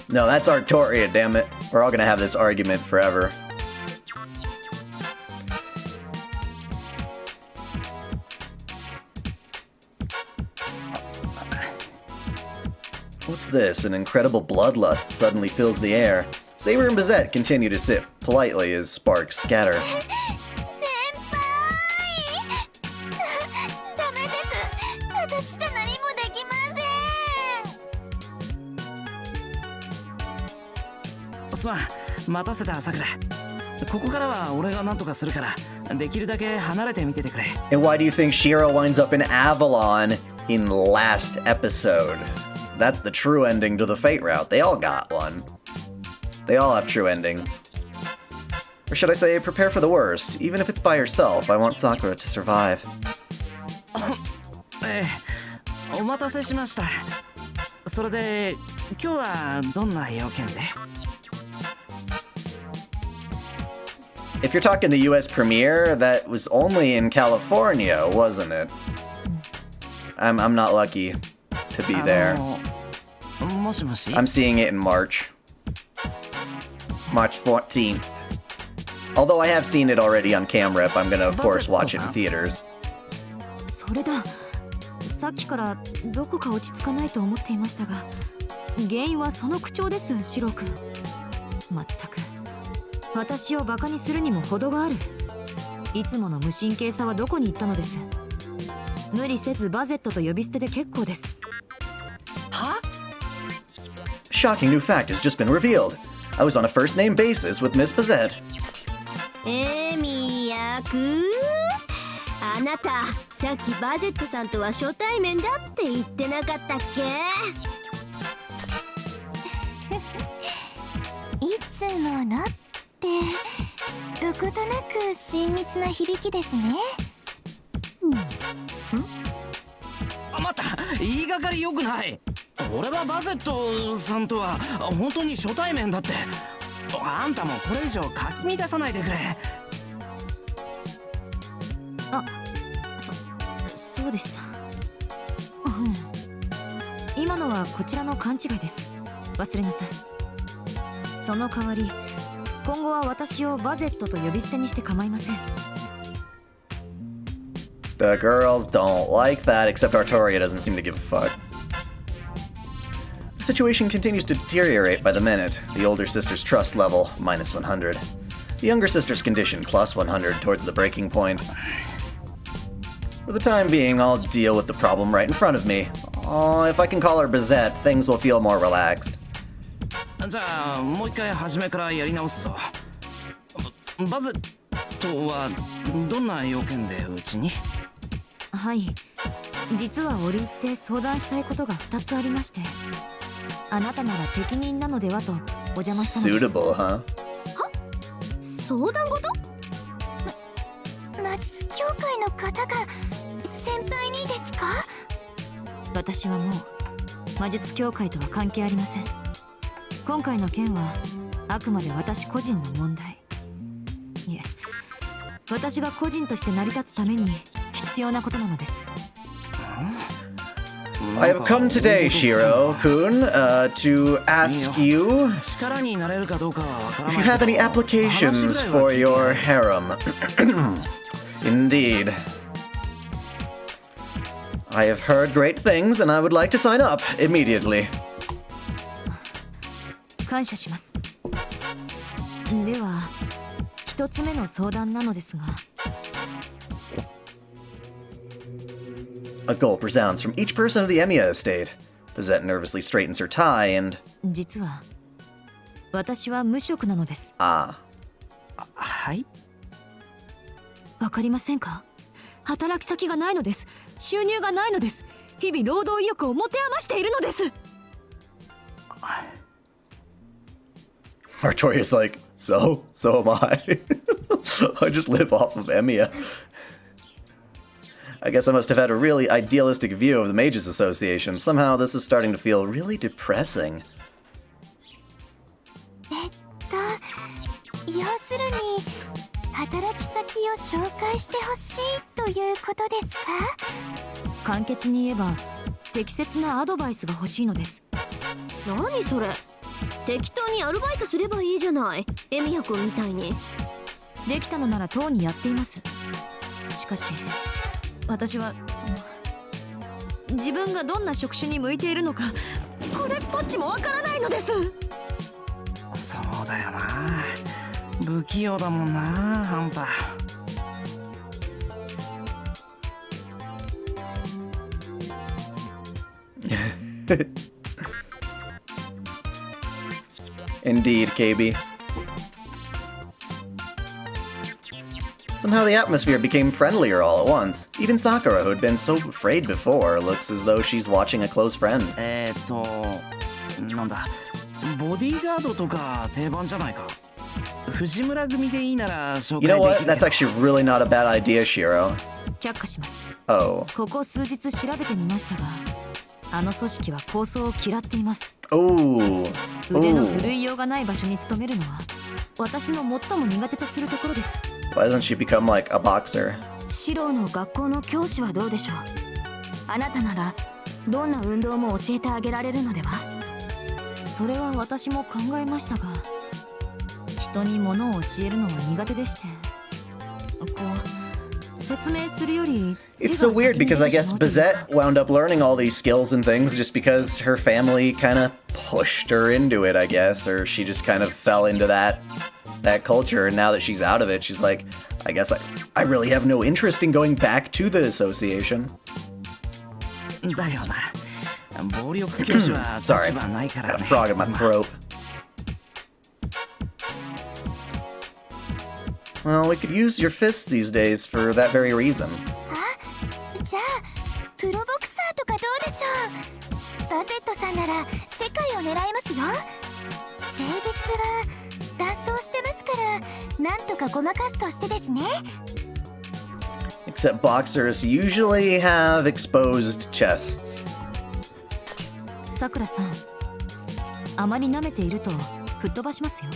No, that's Artoria, damn it. We're all gonna have this argument forever. What's this? An incredible bloodlust suddenly fills the air. Saber and Bizette continue to sit politely as sparks scatter. 先輩ダメです。私じゃ何もできません。すまん、待たせたさくら。ここからは俺が何とかするから、できるだけ離れてみててくれ。 And why do you think Shiro winds up in Avalon in last episode? That's the true ending to the Fate route. They all got one. They all have true endings. Or should I say, prepare for the worst. Even if it's by yourself, I want Sakura to survive. お待たせしました。それで今日はどんな要件で？ If you're talking the US premiere, that was only in California, wasn't it? I'm not lucky to be there. もしもし。 I'm seeing it in March 14th. Although I have seen it already on camera, if I'm gonna, of course, watch it in theaters. それだ。さっきからどこか落ち着かないと思っていましたが、原因はその口調です、シロ君。まったく私をバカにするにも程がある。いつもの無神経さはどこに行ったのです。無理せずバゼットと呼び捨てで結構です。は？ Shocking new fact has just been revealed. I was on a first-name basis with Miss Bizette. エミヤくん、あなたさっきバゼットさんとは初対面だって言ってなかったっけ？いつものってどことなく親密な響きですね。あ、待った、言いがかりよくない。俺はバゼットさんとは本当に初対面だって。あんたもこれ以上かき乱さないでくれ。あ、そうでした。今のはこちらの勘違いです。忘れなさい。その代わり今後は私をバゼットと呼び捨てにして構いません。 The girls don't like that, except Artoria doesn't seem to give a fuck. The situation continues to deteriorate by the minute. The older sister's trust level, minus 100. The younger sister's condition, plus 100 towards the breaking point. For the time being, I'll deal with the problem right in front of me. Oh, if I can call her Bizette, things will feel more relaxed. じゃあもう一回初めからやり直すぞ。バゼットはどんな要件でうちに？はい、実は折り入って相談したいことが2つありまして、あなたなら適任なのではとお邪魔したのです。 Suitable, huh? 相談事？魔術協会の方が先輩にですか？私はもう魔術協会とは関係ありません。今回の件はあくまで私個人の問題。いえ、私が個人として成り立つために必要なことなのです。 I have come today, Shiro-kun, to ask you if you have any applications for your harem. Indeed. I have heard great things, and I would like to sign up immediately. 感謝します。では一つ目の相談なのですが、 A gulp resounds from each person of the Emiya estate. Bizette nervously straightens her tie and... 実は私は無職なのです。Ah. はい。わかりませんか？働き先がないのです。収入がないのです。日々労働意欲を持て余しているのです。Artorias like, so am I. I just live off of Emiya. I guess I must have had a really idealistic view of the Mages Association. Somehow this is starting to feel really depressing. 要するに働き先を紹介してほしいということですか？簡潔に言えば適切なアドバイスが欲しいのです。何それ？適当にアルバイトすればいいじゃない、エミヤ君みたいに。できたのならとうにやっています。しかし私は自分がどんな職種に向いているのかこれっぽっちもわからないのです。そうだよな、不器用だもんな、あんた。Indeed, KB. Somehow the atmosphere became friendlier all at once. Even Sakura, who had been so afraid before, looks as though she's watching a close friend. なんだ、ボディーガードとか定番じゃないか。藤村組でいいなら紹介できる。 You know what? That's actually really not a bad idea, Shiro. 却下します。Oh. ここ数日調べてみましたが、あの組織は抗争を嫌っています。Ooh. 腕の振るいようがない場所に勤めるのは私の最も苦手とするところです。 Why doesn't she become like a boxer? シロの学校の教師はどうでしょう。あなたならどんな運動も教えてあげられるのでは。それは私も考えましたが、人に物を教えるのは苦手でして、こう説明するより。 It's so weird because I guess Bizette wound up learning all these skills and things just because her family kind of pushed her into it, I guess, or she just kind of fell into that culture, and now that she's out of it, she's like, I guess I really have no interest in going back to the association. だよな。暴力教師は立 Sorry, 場ないからね。 got a frog in my throat. Well, we could use your fists these days for that very reason. じゃあプロボクサーとかどうでしょう？バゼットさんなら世界を狙いますよ。性別は男装してますからなんとかごまかすとしてですね。 Except boxers usually have exposed chests. さくらさん、あまり舐めていると吹っ飛ばしますよ。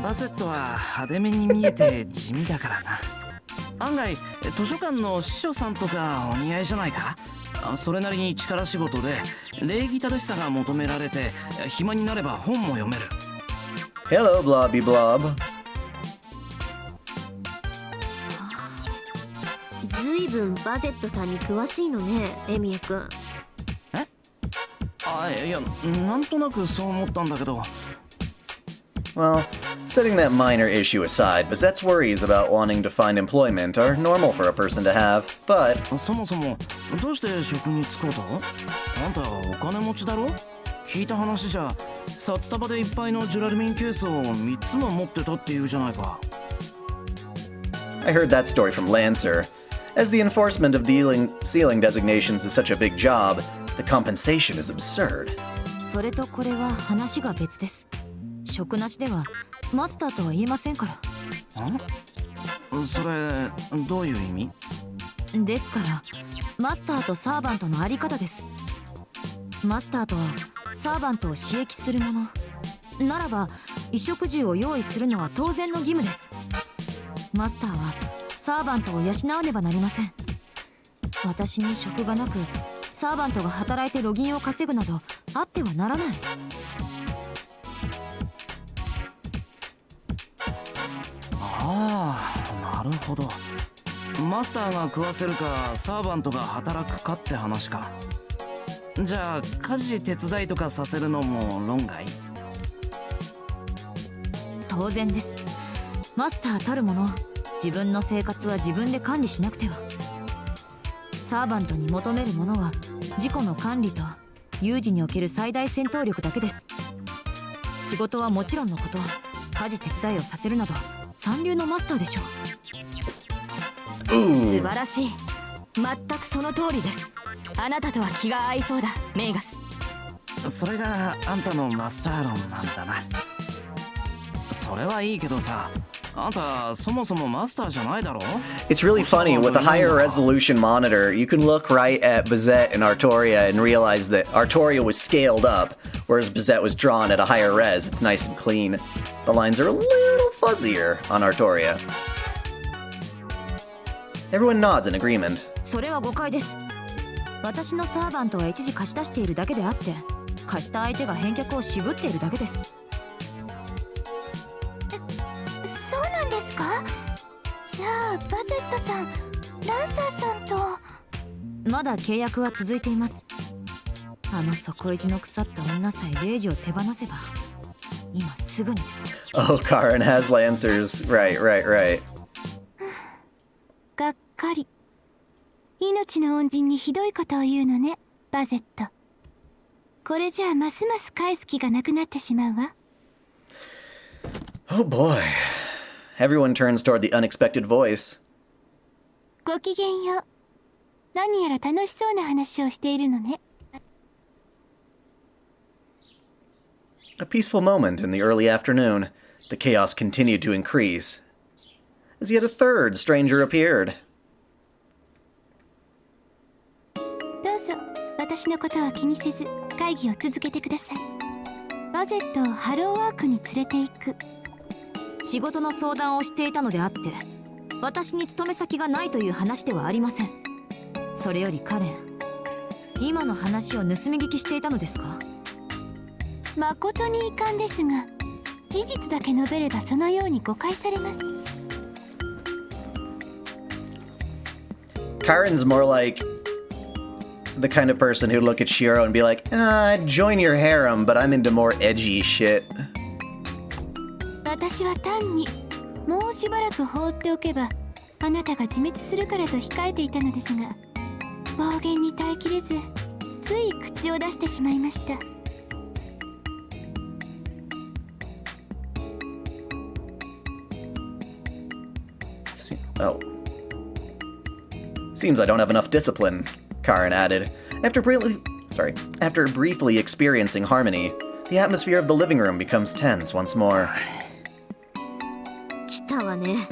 バセットは派手めに見えて地味だからな。案外図書館の司書さんとかお似合いじゃないか。それなりに力仕事で礼儀正しさが求められて暇になれば本も読める。 Hello, Blobby Blob. ずいぶんバゼットさんに詳しいのね、エミヤ君。いや、なんとなくそう思ったんだけど。 Well, setting that minor issue aside, Bizette's worries about wanting to find employment are normal for a person to have, but... そもそもどうして職に就こうと？あんたお金持ちだろ？聞いた話じゃ札束でいっぱいのジュラルミンケースを3つも持ってたっていうじゃないか。 I heard that story from Lancer. As the enforcement of sealing designations is such a big job, the compensation is absurd. それとこれは話が別です。職なしではマスターとは言えませんから。それどういう意味？ですからマスターとサーバントのあり方です。マスターとはサーバントを刺激するものならば衣食住を用意するのは当然の義務です。マスターはサーバントを養わねばなりません。私に職がなくサーバントが働いてロギンを稼ぐなどあってはならない。ああ、なるほど。マスターが食わせるかサーバントが働くかって話か。じゃあ家事手伝いとかさせるのも論外？当然です。マスターたるもの自分の生活は自分で管理しなくては。サーバントに求めるものは自己の管理と有事における最大戦闘力だけです。仕事はもちろんのこと、家事手伝いをさせるなど三流のマスターでしょう。素晴らしい。全くその通りです。あなたとは気が合いそうだ、メイガス。それがあんたのマスター論なんだな。それはいいけどさ、あんたそもそもマスターじゃないだろ。 It's really funny, with a higher resolution monitor, you can look right at Bizette and Artoria and realize that Artoria was scaled up, whereas Bizette was drawn at a higher res. It's nice and clean. The lines are a little fuzzier on Artoria. Everyone nods in agreement. それは誤解です。私のサーバントは一時貸し出しているだけであって、貸した相手が返却を渋っているだけです。そうなんですか？じゃあバゼットさん、ランサーさんとまだ契約は続いています。あの底意地の腐った女さえレイジを手放せば、今すぐに。Oh, Karen has Lancers. Right. がっかり。命の恩人にひどいことを言うのね、バゼット。これじゃあますます返す気がなくなってしまうわ。Oh boy. Everyone turns toward the unexpected voice. ごきげんよう。何やら楽しそうな話をしているのね。A peaceful moment in the early afternoon. The chaos continued to increase, as yet a third stranger appeared. どうぞ、私のことは気にせず会議を続けてください。バゼットをハローワークに連れて行く。仕事の相談をしていたのであって、私に勤め先がないという話ではありません。それよりカレン、今の話を盗み聞きしていたのですか？誠に遺憾ですが、事実だけ述べればそのように誤解されます。Karen's more like the kind of person who'd look at Shiro and be like, I'd join your harem, but I'm into more edgy shit. 私は単にもうしばらく放っておけばあなたが自滅するからと控えていたのですが、暴言に耐えきれずつい口を出してしまいました。Oh. Seems I don't have enough discipline, Karen added. After briefly experiencing harmony, the atmosphere of the living room becomes tense once more. 来たわね。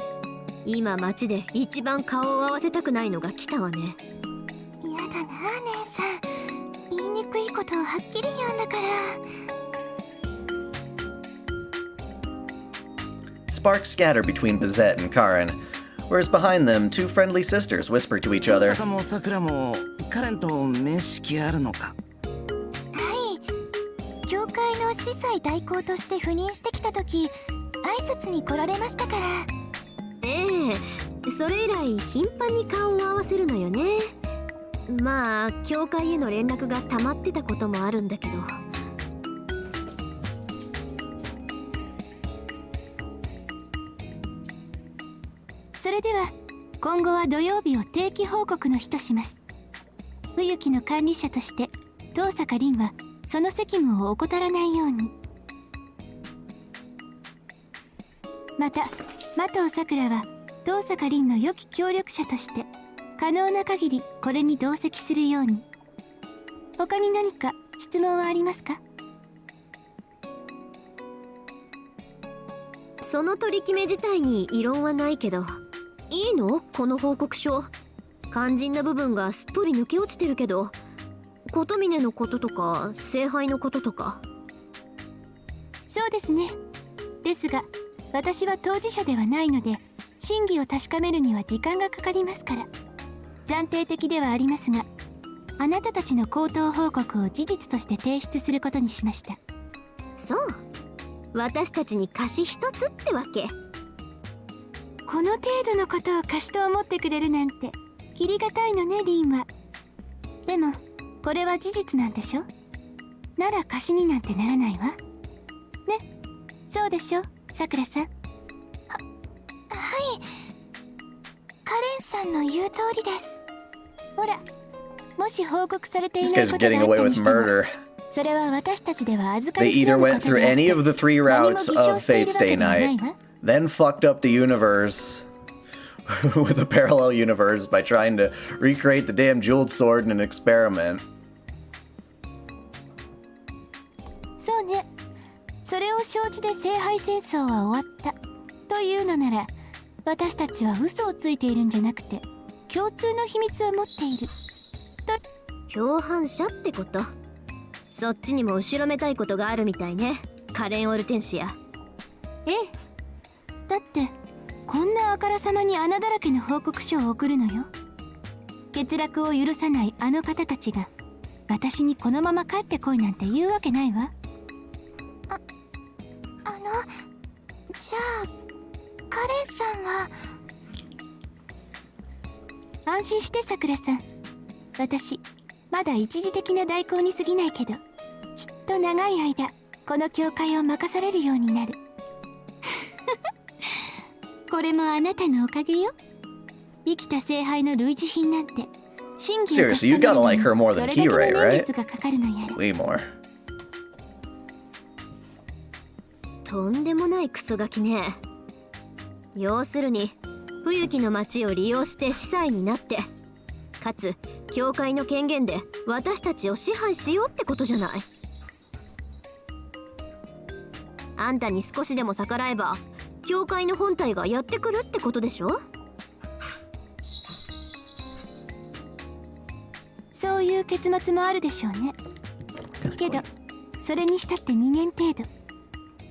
今街で一番顔を合わせたくないのが来たわね。やだな、姉さん。言いにくいことをはっきり言うんだから。Sparks scatter between Bizette and Karen, whereas behind them, two friendly sisters whisper to each other. 坂も桜もカレンと面識あるのか？はい。教会の司祭代行として赴任してきた時、挨拶に来られましたから。それ以来頻繁に顔を合わせるのよね。まあ教会への連絡が溜まってたこともあるんだけど。それでは今後は土曜日を定期報告の日とします。冬季の管理者として遠坂凛はその責務を怠らないように。また麻藤さくらは遠坂凛の良き協力者として可能な限りこれに同席するように。他に何か質問はありますか？その取り決め自体に異論はないけど、いいの？この報告書。肝心な部分がすっぽり抜け落ちてるけど、琴峰のこととか聖杯のこととか。そうですね。ですが私は当事者ではないので真偽を確かめるには時間がかかりますから、暫定的ではありますが、あなたたちの口頭報告を事実として提出することにしました。そう、私たちに貸し一つってわけ。この程度のことを貸しと思ってくれるなんてキリがたいのね、リンは。でもこれは事実なんでしょ？なら貸しになんてならないわね。そうでしょ、さくらさん。はい。カレンさんの言う通りです。ほら、もし報告されてい These ない guys こ are とが getting あっ away たに with しても、 murder. それは私たちでは預か They り知ら either ぬこ went と through であって any of the 3 routes 何も偽証 of してい Fate るわけ Stay ではない Night, わ。 then fucked up the universe with a parallel universe by trying to recreate the damn jeweled sword in an experiment. そうね。それを承知で聖杯戦争は終わったというのなら、私たちは嘘をついているんじゃなくて共通の秘密を持っていると。共犯者ってこと？そっちにも後ろめたいことがあるみたいね、カレン・オルテンシア。ええ。だってこんなあからさまに穴だらけの報告書を送るのよ。欠落を許さないあの方たちが私にこのまま帰ってこいなんて言うわけないわ。じゃあカレンさんは。安心してさくらさん。私まだ一時的な代行に過ぎないけど、きっと長い間この教会を任されるようになる。これもあなたのおかげよ。生きた聖杯の類似品なんて真偽を確か Seriously, you める gotta の like に her more ど than れだけの Kirei, 年 right? 月がかかるのやら。 Way more. とんでもないクソガキね。要するに冬木の町を利用して司祭になって、かつ教会の権限で私たちを支配しようってことじゃない。あんたに少しでも逆らえば教会の本体がやってくるってことでしょ。そういう結末もあるでしょうね。けどそれにしたって2年程度。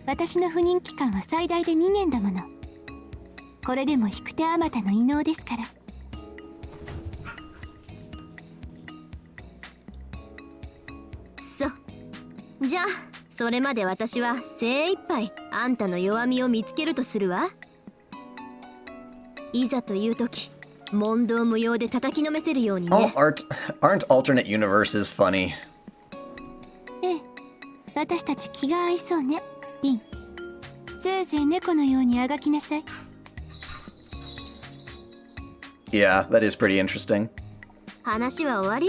私の赴任期間は最大で2年だもの。これでも引く手あまたの異能ですから。じゃあそれまで私は精一杯あんたの弱みを見つけるとするわ。いざという時問答無用で叩きのめせるように Oh, ね。 aren't alternate universes funny? ええ、私たち気が合いそうね、リン。せいぜい猫のようにあがきなさい。Yeah, that is pretty interesting. 話は終わり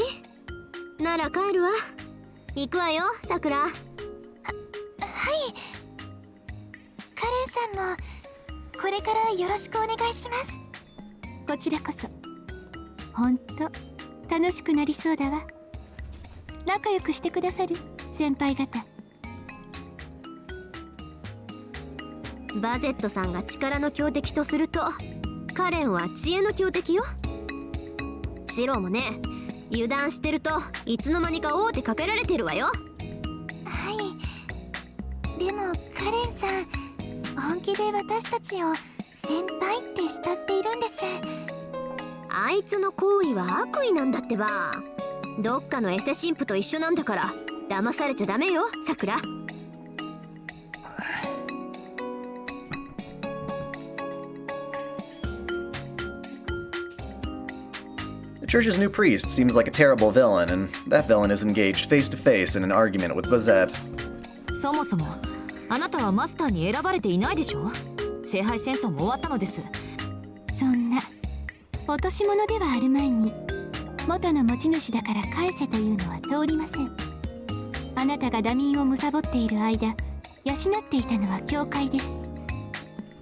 なら帰るわ。行くわよ、さくら。はい。カレンさんもこれからよろしくお願いします。こちらこそ。ほんと楽しくなりそうだわ。仲良くしてくださる先輩方。バゼットさんが力の強敵とすると、カレンは知恵の強敵よ。シロもね、油断してるといつの間にか王手かけられてるわよ。はい。でもカレンさん、本気で私たちを先輩って慕っているんです。あいつの行為は悪意なんだってば。どっかのエセ神父と一緒なんだから騙されちゃダメよ、さくら。The church's new priest seems like a terrible villain, and that villain is engaged face to face in an argument with Bazette. そもそもあなたはマスターに選ばれていないでしょ。聖杯戦争も終わったのです。そんな落とし物ではあるまいに、元の持ち主だから返せというのは通りません。あなたがダミーを貪っている間、養っていたのは教会です。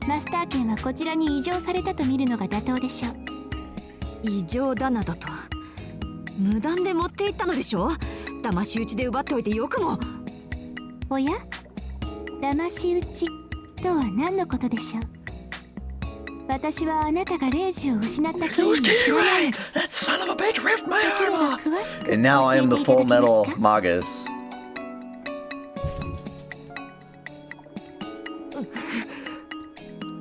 マスター権はこちらに移譲されたと見るのが妥当でしょう。異常だなどと無断で持っていったのでしょ。騙し討ちで奪っておいてよくも。おや、騙し討ちとは何のことでしょう。私はあなたが霊児を失った経緯を知らないのです。 That son of a bitch ripped my できれ arm ば off! 詳しく And now I am the 教えてい full ただけ metal ますか？ Magus.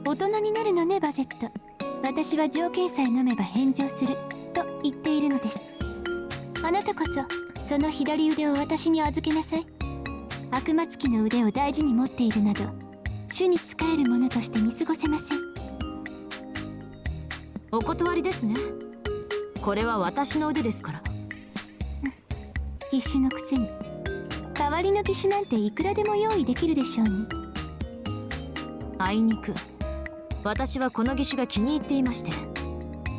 大人になるのね、バゼット。私は条件さえ飲めば返上すると言っているのです。あなたこそその左腕を私に預けなさい。悪魔付きの腕を大事に持っているなど、主に仕える者として見過ごせません。お断りですね。これは私の腕ですから。義手のくせに。代わりの義手なんていくらでも用意できるでしょうに。あいにく私はこの義手が気に入っていまして、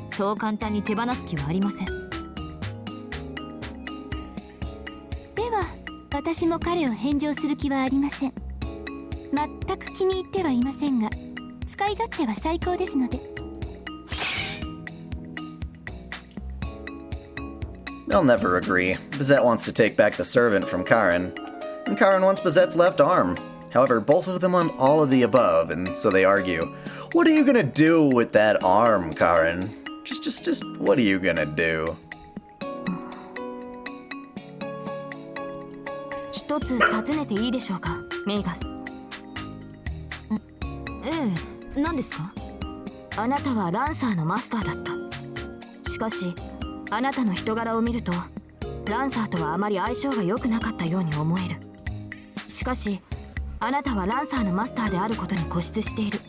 そう簡単に手放す気はありません。では私も彼を返上する気はありません。全く気に入ってはいませんが、使い勝手は最高ですので。They'll never agree. Bizette wants to take back the servant from Karen, and Karen wants Bizette's left arm. However, both of them want all of the above, and so they argue. What are you gonna do with that arm, Karen? Just, what are you gonna do? 一つ尋ねていいでしょうか、メイガス。ええ、何ですか？あなたはランサーのマスターだった。しかし、あなたの人柄を見ると、ランサーとはあまり相性が良くなかったように思える。しかし、あなたはランサーのマスターであることに固執している。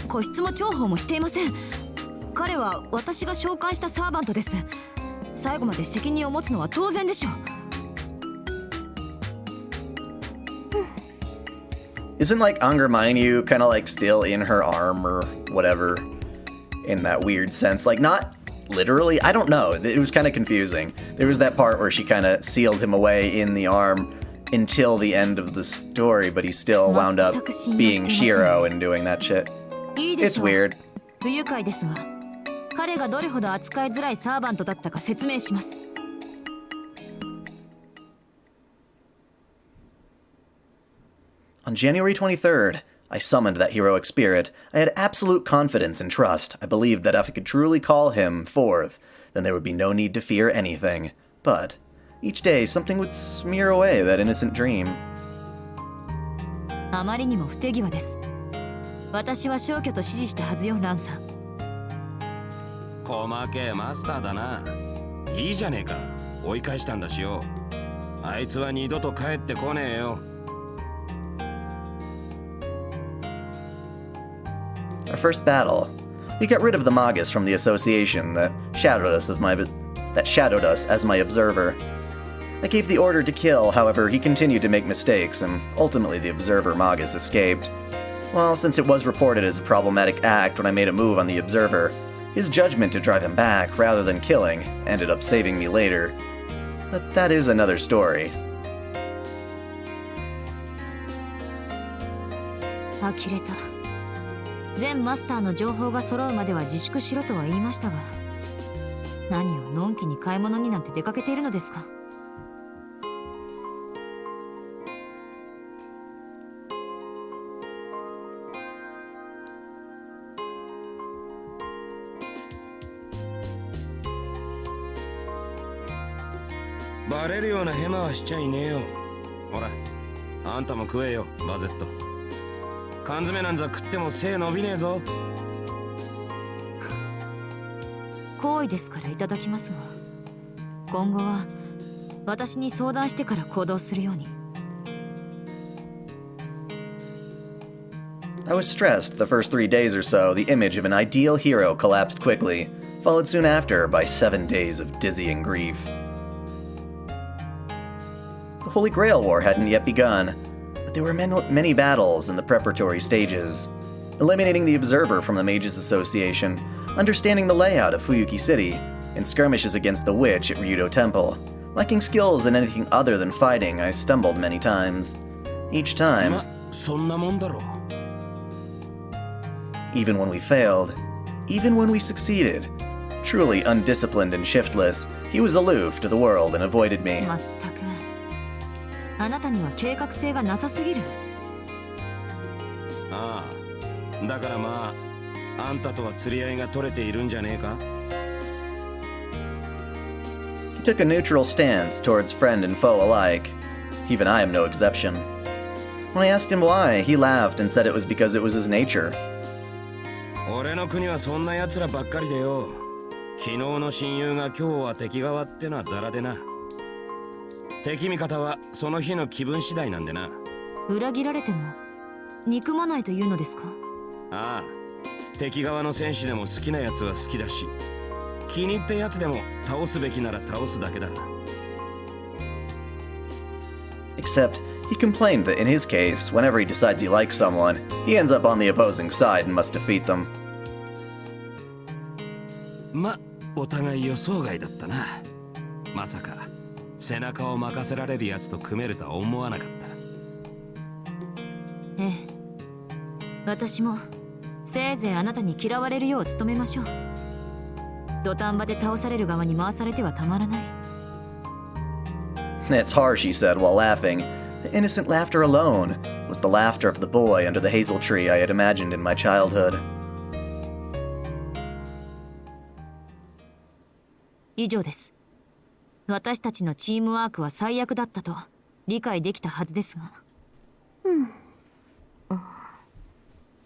固執も重宝もしていません。彼は私が召喚したサーバントです。最後まで責任を持つのは当然でしょう。Isn't like Angermainu kind of like still in her arm or whatever in that weird sense? Like not literally, I don't know. It was kind of confusing. There was that part where she kind of sealed him away in the arm until the end of the story, but he still wound up being Shiro and doing that shit. It's weird. 不愉快ですが、彼がどれほど扱いづらいサーバントだったか説明します。On January 23rd, I summoned that heroic spirit. I had absolute confidence and trust. I believed that if I could truly call him forth, then there would be no need to fear anything. But each day, something would smear away that innocent dream. あまりにも不手際です。私は消去と指示したはずよ、ランさん。細けえマスターだな。いいじゃねえか。追い返したんだしよ。あいつは二度と帰ってこねえよ。Our first battle. We got rid of the Magus from the association that shadowed us as my observer. I gave the order to kill, however, he continued to make mistakes, and ultimately the observer Magus escaped. Well, since it was reported as a problematic act when I made a move on the observer, his judgment to drive him back rather than killing ended up saving me later. But that is another story. 呆れた。全マスターの情報が揃うまでは自粛しろとは言いましたが、何をのんきに買い物になんて出かけているのですか。バレるようなヘマはしちゃいねえよ。ほら、あんたも食えよ、バゼット。缶詰なんざ食っても背伸びねえぞ。好意ですからいただきますが、今後は私に相談してから行動するように。I was stressed the first 3 days or so. The image of an ideal hero collapsed quickly, followed soon after by 7 days of dizzying grief. The Holy Grail War hadn't yet begun, but there were many battles in the preparatory stages. Eliminating the Observer from the Mages Association, understanding the layout of Fuyuki City, and skirmishes against the witch at Ryudo Temple. Lacking skills in anything other than fighting, I stumbled many times. Each time, even when we failed, even when we succeeded, truly undisciplined and shiftless, he was aloof to the world and avoided me. まったく、あなたには計画性がなさすぎる。ああ、だからまあ、あんたとは釣り合いが取れているんじゃねえか。He took a neutral stance towards friend and foe alike. Even I am no exception. When I asked him why, he laughed and said it was because it was his nature. 俺の国はそんな奴らばっかりでよ。昨日の親友が今日は敵側ってのはザラでな。敵味方はその日の気分次第なんでな。裏切られても憎まないというのですか。ああ、敵側の戦士でも好きな奴は好きだし、気に入った奴でも倒すべきなら倒すだけだ。Except, he complained that in his case, whenever he decides he likes someone, he ends up on the opposing side and must defeat them. ま、お互い予想外だったな。まさか背中を任せられるやつと組めるとは思わなかった。ええ、私もせいぜいあなたに嫌われるよう努めましょう。土壇場で倒される側に回されてはたまらない。 That's harsh, he said while laughing. The innocent laughter alone was the laughter of the boy under the hazel tree I had imagined in my childhood. 以上です。私たちのチームワークは最悪だったと理解できたはずですが。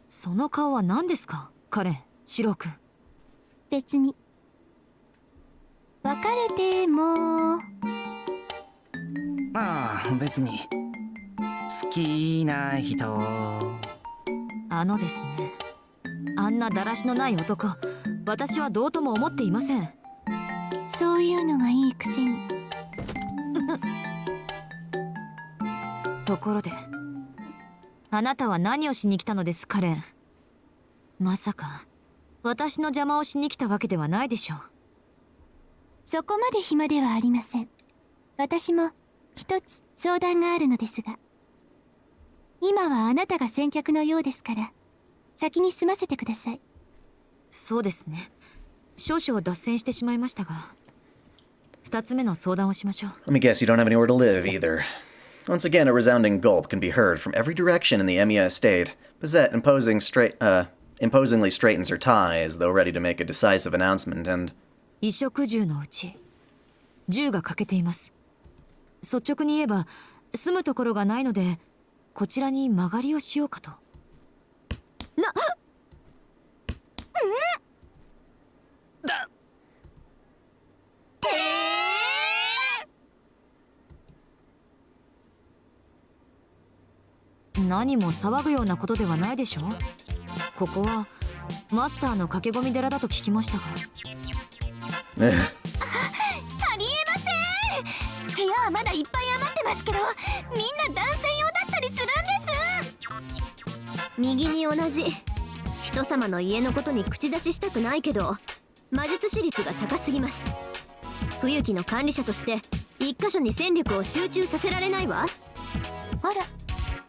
その顔は何ですか、カレン、シロ君。別に。別れても。ああ、別に。好きな人。ですね。あんなだらしのない男、私はどうとも思っていません。そういうのがいいくせに。ところで、あなたは何をしに来たのです、カレン。まさか私の邪魔をしに来たわけではないでしょう。そこまで暇ではありません。私も一つ相談があるのですが、今はあなたが先客のようですから先に済ませてください。そうですね。少々脱線してしまいましたが、二つ目の相談をしましょう。 Let me guess, you don't have anywhere to live either. Once again, a resounding gulp can be heard from every direction in the Emiya estate. Bizette imposingly straightens her tie as though ready to make a decisive announcement, and... 衣食住のうち10が欠けています。率直に言えば住むところがないので、こちらに間借りをしようかと。何も騒ぐようなことではないでしょ。ここはマスターの駆け込み寺だと聞きましたが。ありえません。部屋はまだいっぱい余ってますけど、みんな男性用だったりするんです。右に同じ。人様の家のことに口出ししたくないけど、魔術師率が高すぎます。冬季の管理者として一箇所に戦力を集中させられないわ。あら、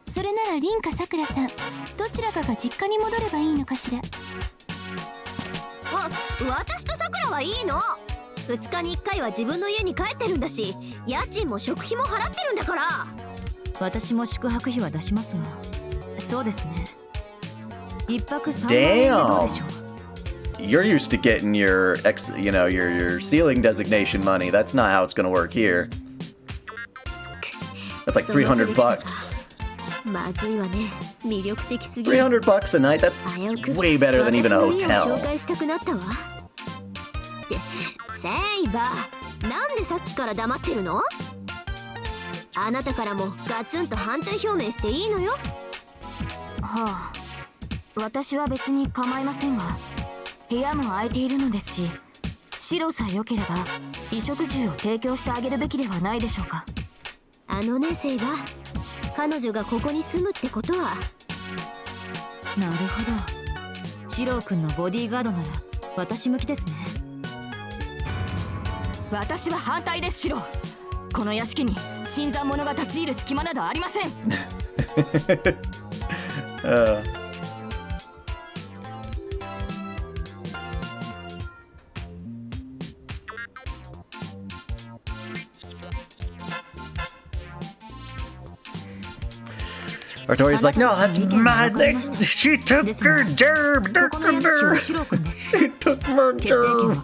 それなら凛かさくらさん、どちらかが実家に戻ればいいのかしら。私とさくらはいいの。2日に1回は自分の家に帰ってるんだし、家賃も食費も払ってるんだから。私も宿泊費は出しますが、そうですね。1泊3万円でどうでしょう。 You're used to getting your your ceiling designation money. That's not how it's gonna work here. That's like $300. まずいわね。魅力的すぎ。 $300 a night? That's way better than even a 私の家を hotel. 紹介したくなったわ。ってセイバー、なんでさっきから黙ってるの？あなたからもガツンと反対表明していいのよ。はあ、私は別に構いませんが、部屋も空いているのですし、白さえ良ければ衣食住を提供してあげるべきではないでしょうか。セイバー、彼女がここに住むってことは。なるほど。シロー君のボディーガードなら私向きですね。私は反対です、シロー。この屋敷に新参者が立ち入る隙間などありません。Artori's like, no, that's my thing. She took her gerb. She took my gerb.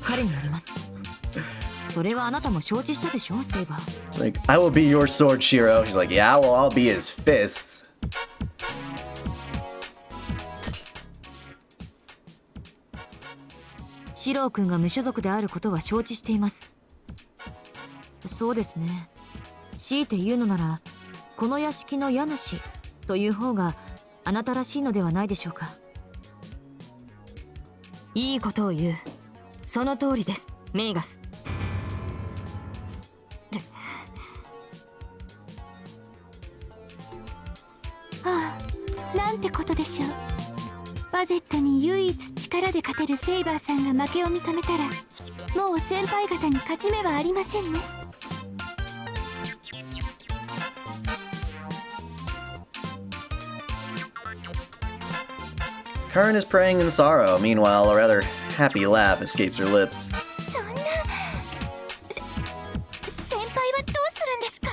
それはあなたも承知したでしょ、セイバー。 It's like, I will be your sword, Shiro. She's like, yeah, well, I'll be his fists. シロー君が無所属であることは承知しています。そうですね。強いて言うのなら、この屋敷の家主という方があなたらしいのではないでしょうか。いいことを言う。その通りです、メイガス。ああ、なんてことでしょう。バゼットに唯一力で勝てるセイバーさんが負けを認めたら、もう先輩方に勝ち目はありませんね。Karin is praying in sorrow. Meanwhile, a rather happy laugh escapes her lips. そんな先輩はどうするんですか？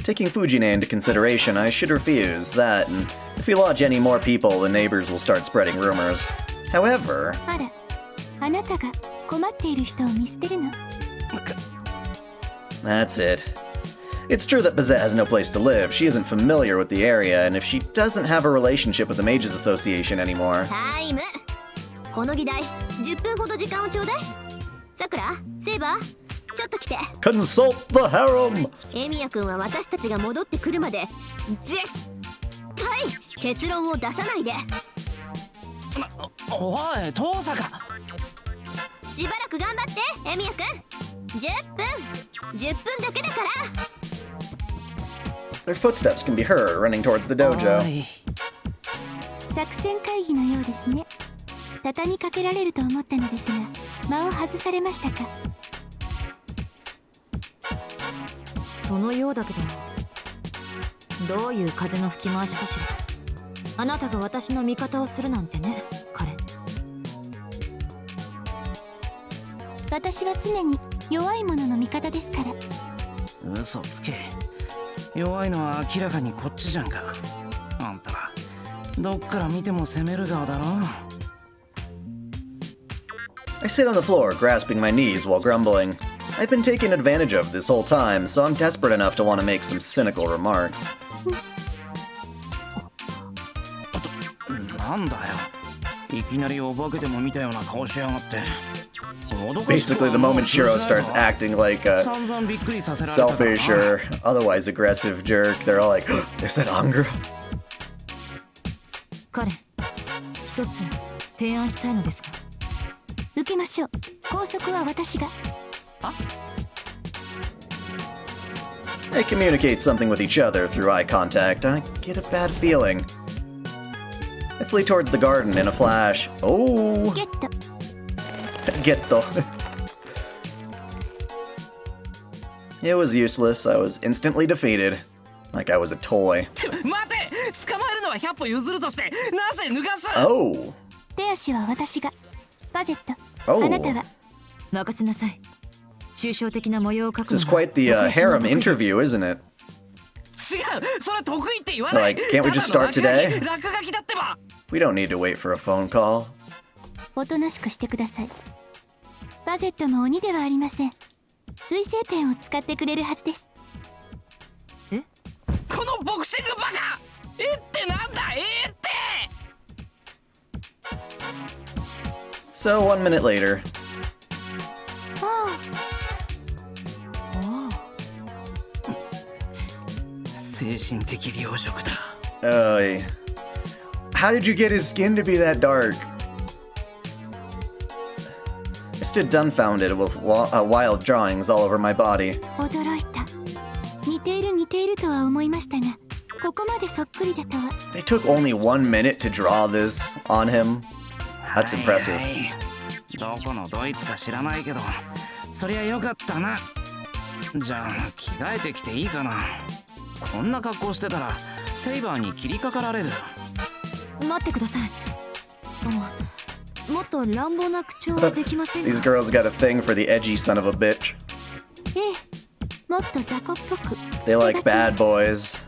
Taking Fujine into consideration, I should refuse that, and if we lodge any more people, the neighbors will start spreading rumors. However... あら、あなたが困っている人を見捨てるの？ That's it. It's true that Bazette has no place to live. She isn't familiar with the area, and if she doesn't have a relationship with the Mages Association anymore... タイム。この議題、10分ほど時間をちょうだい。さくら、セイバー、ちょっと来て。 Consult the harem! エミヤ君は私たちが戻ってくるまで絶対結論を出さないで。おい、遠坂。しばらく頑張ってエミヤ君。10分だけだから。 Their footsteps can be heard running towards the dojo. 作戦会議のようですね。畳みかけられると思ったのですが、間を外されましたか？そのようだけど、どういう風の吹き回しかしら。あなたが私の味方をするなんてね、彼。私は常に弱い者の味方ですから。嘘つけ。弱いのは明らかにこっちじゃんか。あんたらどっから見ても攻める側だろ。 I sit on the floor, grasping my knees while grumbling. I've been taken advantage of this whole time, so I'm desperate enough to want to make some cynical remarks. なんだよ。いきなりお化けでも見たような顔しやがって。 Basically, the moment Shiro starts acting like a selfish or otherwise aggressive jerk, they're all like, is that anger? 彼、一つ提案したいのですが。受けましょう。拘束は私が。 They communicate something with each other through eye contact. I get a bad feeling. I flee towards the garden in a flash. Oh! ゲット。 Getto. It was useless. I was instantly defeated. Like I was a toy. 待て！捕まえるのは100歩譲るとして、なぜ脱がす？ Oh! 手足は私が。バゼット。 Oh. あなたは。任せなさい。抽象的な模様を描く This の is quite the harem interview, isn't it? 違う！それ得意って言わない！ Like, can't we just start today? 落書きだってば！ We don't need to wait for a phone call. おとなしくしてください。バゼットも鬼ではありません。水性ペンを使ってくれるはずです。え？このボクシングバカ！ってなんだ？って！ So 1 minute later. 精神的領食だ。How did you get his skin to be that dark? I stood dumbfounded with wild drawings all over my body. 驚いた。似ているとは思いましたが、ここまでそっくりだとは。 They took only 1 minute to draw this on him. That's impressive. どこのドイツか知らないけど、そりゃよかったな。じゃあ着替えてきていいかな。こんな格好してたらセイバーに切りかかられる。待ってください。もっと乱暴な口調はできませんか？ These girls got a thing for the edgy son of a bitch. ええ、もっと雑魚っぽく。 They like bad boys.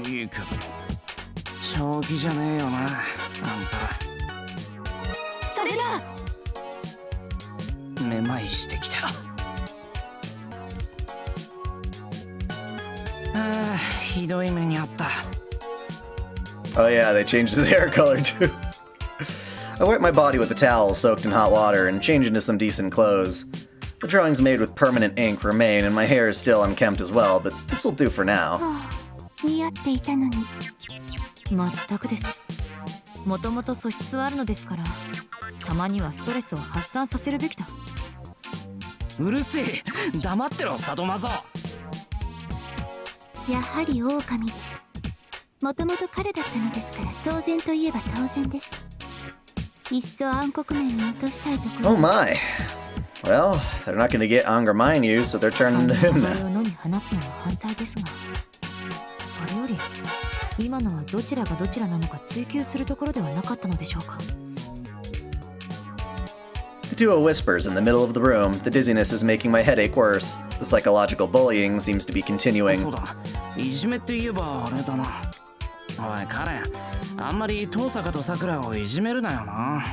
いいけど正気じゃねえよな、あんた。それだ。めまいしてきた。ひどい目にあった。 Oh yeah, they changed his hair color too. I wipe my body with a towel soaked in hot water and change into some decent clothes. The drawings made with permanent ink remain and my hair is still unkempt as well, but this will do for now. 似合っていたのに。全くです。もともと素質はあるのですから、たまにはストレスを発散させるべきだ。うるせえ、黙ってろサドマゾ。やはり狼です。もともと彼だったのですから、当然といえば当然です。いっそ暗黒面に落としたいところ。 Oh my. Well, they're not gonna get Angermine, so they're turning to him これ now. を野に放つのは反対ですが、それより今のはどちらがどちらなのか追求するところではなかったのでしょうか。 The duo whispers in the middle of the room. The dizziness is making my headache worse. The psychological bullying seems to be continuing. そうだ、いじめって言えばあれだな。おいカレン、あんまり遠坂とさくらをいじめるなよな。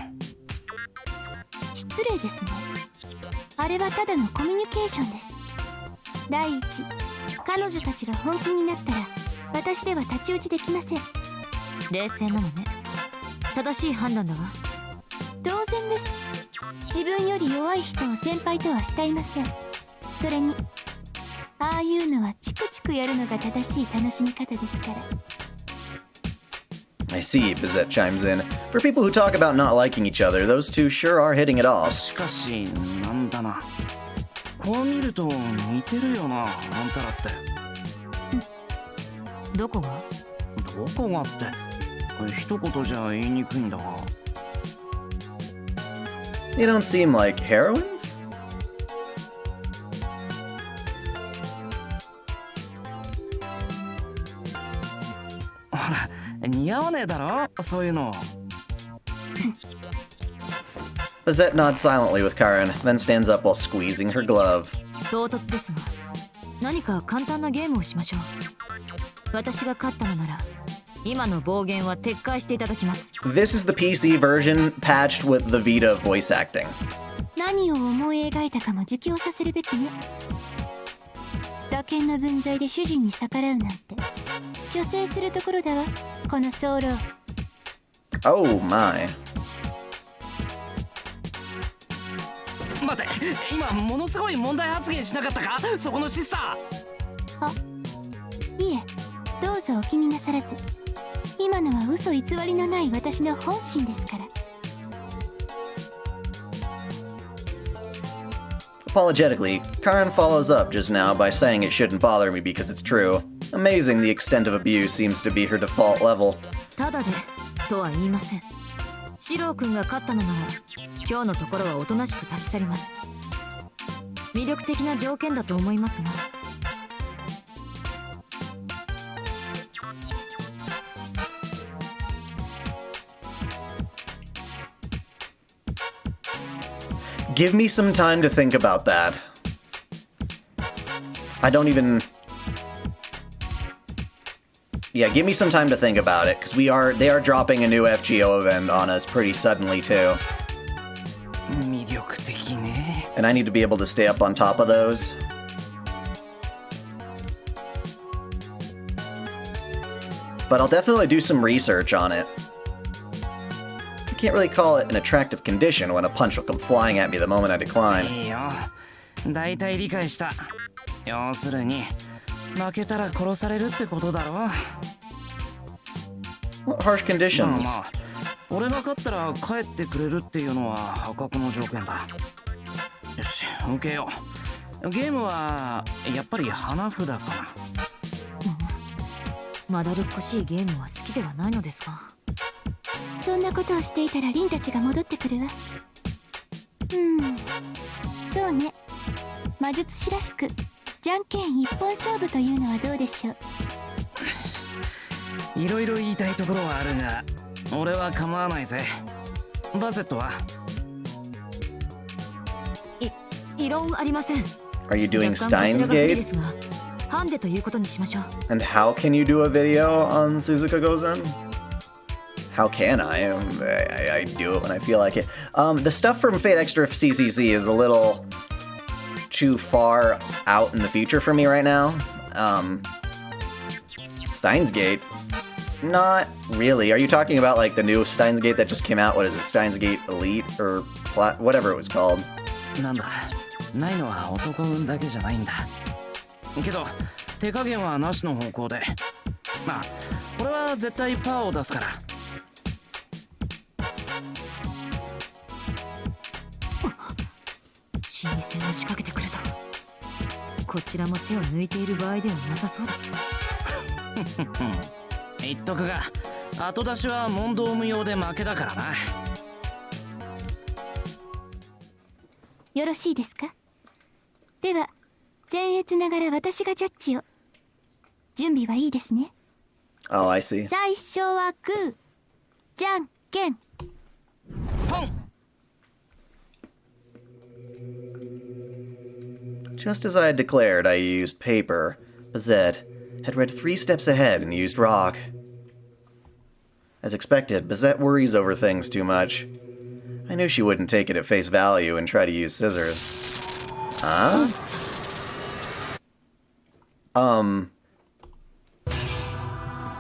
失礼ですね。あれはただのコミュニケーションです。第一、彼女たちが本気になったら私では太刀打ちできません。冷静なのね。正しい判断だわ。当然です。自分より弱い人を先輩とは慕いません。それにああいうのはチクチクやるのが正しい楽しみ方ですから。 I see, Bizette chimes in. For people who talk about not liking each other, those two sure are hitting it off. しかしなんだな、こう見ると似てるよな、あんたらって。どこが？どこがって一言じゃ言いにくいんだが。 They don't seem like heroines? ほら似合わねえだろそういうの。Bizette nods silently with Karen, then stands up while squeezing her glove. 唐突ですが、何か簡単なゲームをしましょう。私が勝ったのなら今の暴言は撤回していただきます。 This is the PC version patched with the Vita voice acting. 何を思い描いたかも自供させるべきね。打剣の分際で主人に逆らうなんて虚勢するところだわ、この早漏。 Oh my. 待て、今ものすごい問題発言しなかったか、そこのシスター。あ、いえ、どうぞお気になさらず。今のは嘘偽りのない私の本心ですから。 Apologetically, Karen follows up just now by saying it shouldn't bother me because it's true. Amazing the extent of abuse seems to be her default level. ただでとは言いません。シロー君が勝ったのなら今日のところはおとなしく立ち去ります。魅力的な条件だと思いますが。 Give me some time to think about that. I don't even... Yeah, give me some time to think about it, because they are dropping a new FGO event on us pretty suddenly too. 魅力的ね。 And I need to be able to stay up on top of those. But I'll definitely do some research on it. I can't really call it an attractive condition when a punch will come flying at me the moment I decline. いいよ、だいたい理解した。要するに負けたら殺されるってことだろ。 What harsh conditions? まあ、俺が勝ったら帰ってくれるっていうのは破格の条件だ。よし、受けよう。ゲームはやっぱり花札かな。まだるっこしいゲームは好きではないのですが。そんなことをしていたらリンたちが戻ってくるわ。そうね。魔術師らしくじゃんけん一本勝負というのはどうでしょう。いろいろ言いたいところはあるが、俺は構わないぜ。バセットは？異論ありません。 Are you doing 若干こちらが不利 Steins で Gate? すが、ハンデということにしましょう。 And how can you do a video on Suzuka Gozen? How can I? I do it when I feel like it. The stuff from Fate Extra CCC is a little too far out in the future for me right now. Steins Gate? Not really. Are you talking about like the new Steins Gate that just came out? What is it? Steins Gate Elite or whatever it was called? なんだ、ないのは男運だけじゃないんだ。けど手加減はなしの方向で。まあ、俺は絶対パーを出すから。心理戦を仕掛けてくれた。こちらも手を抜いている場合ではなさそうだ。言っとくが、後出しは問答無用で負けだからな。喜よろしいですか？では僭越ながら私がジャッジを。準備はいいですね。 Oh, I see. 最初はグー、じゃんけんポン。 Just as I had declared, I used paper. Bazette had read 3 steps ahead and used rock. As expected, Bazette worries over things too much. I knew she wouldn't take it at face value and try to use scissors. Huh?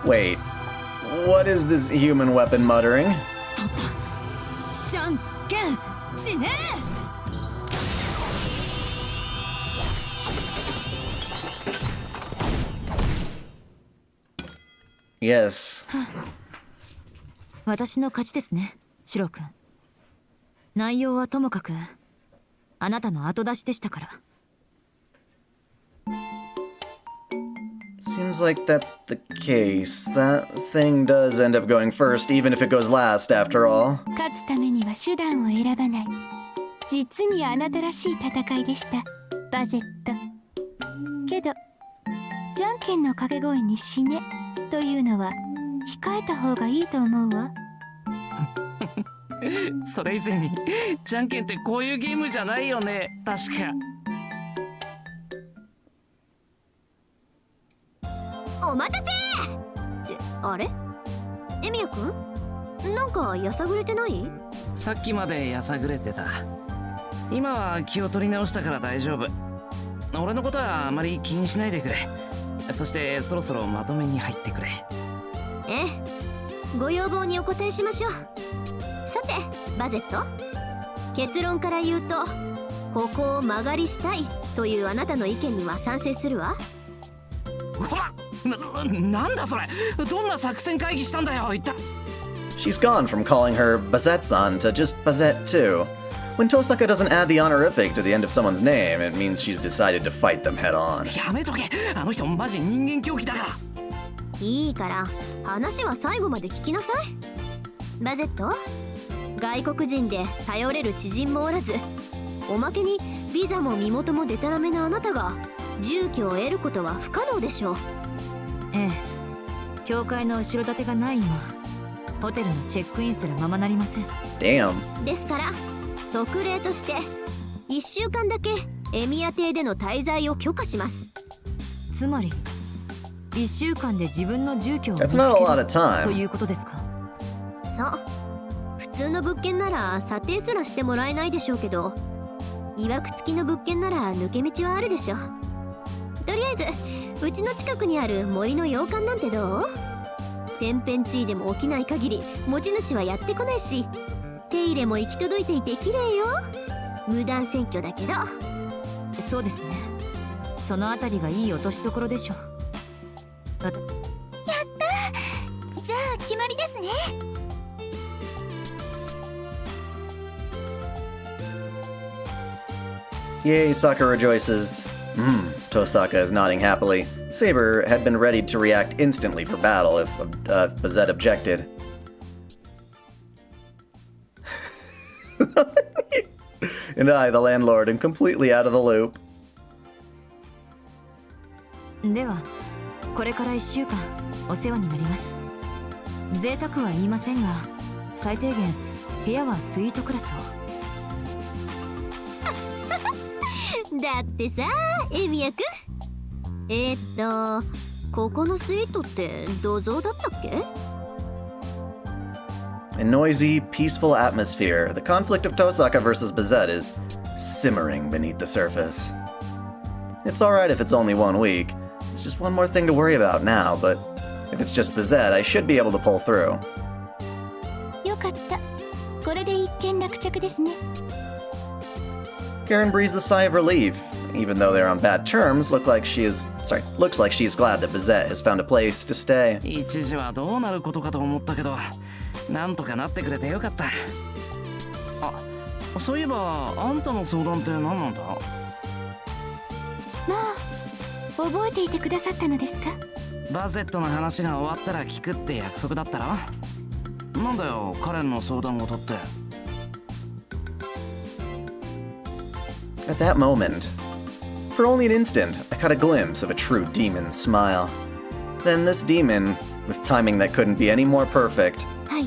Wait. What is this human weapon muttering? じゃんけんしね Yes. 私の勝ちですね、シロ君。内容はともかく、あなたの後出しでしたから。Seems like that's the case. That thing does end up going first, even if it goes last, after all. 勝つためには手段を選ばない。実にあなたらしい戦いでした、バゼット。けどじゃんけんの掛け声に死ねというのは控えた方がいいと思うわ。それ以前にじゃんけんってこういうゲームじゃないよね、確か。お待たせってあれ？エミヤくんなんかやさぐれてない？さっきまでやさぐれてた。今は気を取り直したから大丈夫。俺のことはあまり気にしないでくれ。そしてそろそろまとめに入ってくれ。ええ、ご要望にお答えしましょう。さてバゼット、結論から言うとここを間借りしたいというあなたの意見には賛成するわ。こら、なんだそれ。どんな作戦会議したんだよ、一体。 She's gone from calling her Bazette-san to just Bazette too. When Tosaka doesn't add the honorific to the end of someone's name, it means she's decided to fight them head on. やめとけ、あの人マジ人間狂気だから。いいから話は最後まで聞きなさい。バゼット、外国人で頼れる知人もおらず、おまけにビザも身元もデタラメなあなたが住居を得ることは不可能でしょう。ええ、教会の後ろ盾がない今、ホテルのチェックインすらままなりません。 Damn. ですから特例として1週間だけエミヤ邸での滞在を許可します。つまり1週間で自分の住居を見つ That's け not a lot of ると time. いうことですか？そう、普通の物件なら査定すらしてもらえないでしょうけど、いわくつきの物件なら抜け道はあるでしょ。とりあえずうちの近くにある森の洋館なんてどう？天変地異でも起きない限り持ち主はやってこないし、手入れも行き届いていて綺麗よ。無断占拠だけど。そうですね、そのあたりがいい落としどころでしょう。やったー、じゃあ決まりですね。Yay, Saka rejoices. Tosaka is nodding happily. Saber had been ready to react instantly for battle if Bazette objected. And I, the landlord, am completely out of the loop. ではこれから1週間お世話になります。贅沢は言いませんが、最低限部屋はスイートクラスを。だってさ、エミヤくん、ここのスイートって土蔵だったっけ？ A noisy, peaceful atmosphere, the conflict of Tosaka versus Bazette is simmering beneath the surface. It's alright if it's only 1 week. It's just one more thing to worry about now, but if it's just Bazette, I should be able to pull through. よかった。これで一件落着ですね。Karen breathes a sigh of relief. Even though they're on bad terms, looks like she's glad that Bazette has found a place to stay. 一時はどうなることかと思ったけど、なんとかなってくれてよかった。あ、そういえばあんたの相談って何なんだ？もう覚えていてくださったのですか？バゼットの話が終わったら聞くって約束だったら？なんだよ、カレンの相談事って。At that moment, for only an instant, I caught a glimpse of a true demon's smile. Then this demon, with timing that couldn't be any more perfect. はい。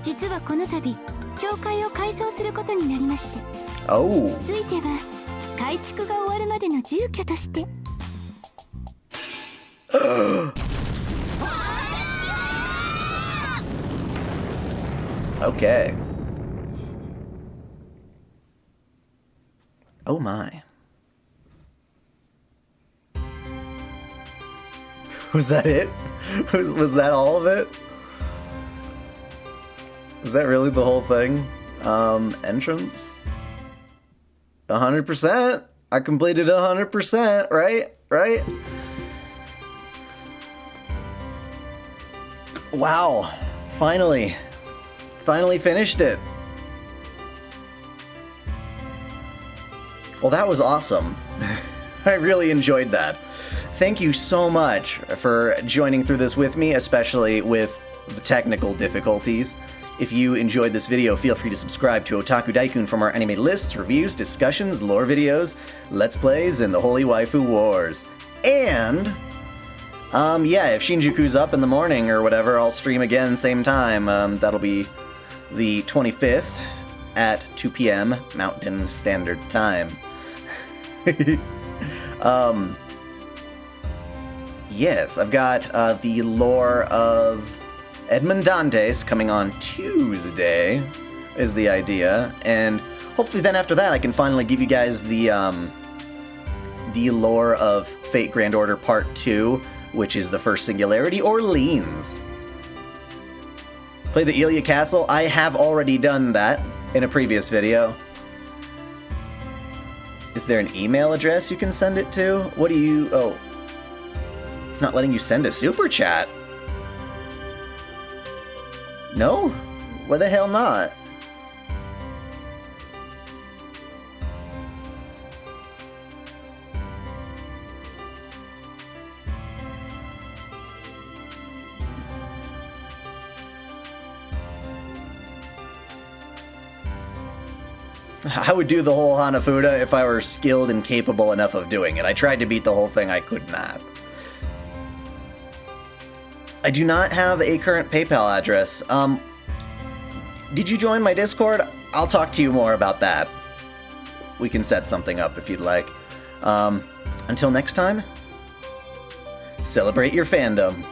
実はこの度、教会を改装することになりまして。Oh. ついては改築が終わるまでの住居として。Okay. Oh my. Was that it? Was that all of it? Was that really the whole thing? Entrance? 100%. I completed 100%, right? Right? Wow. Finally finished it. Well, that was awesome. I really enjoyed that. Thank you so much for joining through this with me, especially with the technical difficulties. If you enjoyed this video, feel free to subscribe to OtakuDaiKun for more anime lists, reviews, discussions, lore videos, let's plays, and the Holy Waifu Wars. And, yeah, if Shinjuku's up in the morning or whatever, I'll stream again same time. That'll be the 25th at 2 p.m. Mountain Standard Time. Yes, I've got the lore of Edmond Dantes coming on Tuesday, is the idea, and hopefully then after that I can finally give you guys the lore of Fate Grand Order Part 2, which is the first Singularity Orleans. Play the Emiya Castle. I have already done that in a previous video. Is there an email address you can send it to? What do you... Oh. It's not letting you send a super chat. No? Why the hell not? I would do the whole Hanafuda if I were skilled and capable enough of doing it. I tried to beat the whole thing, I could not. I do not have a current PayPal address. Did you join my Discord? I'll talk to you more about that. We can set something up if you'd like. Until next time, celebrate your fandom.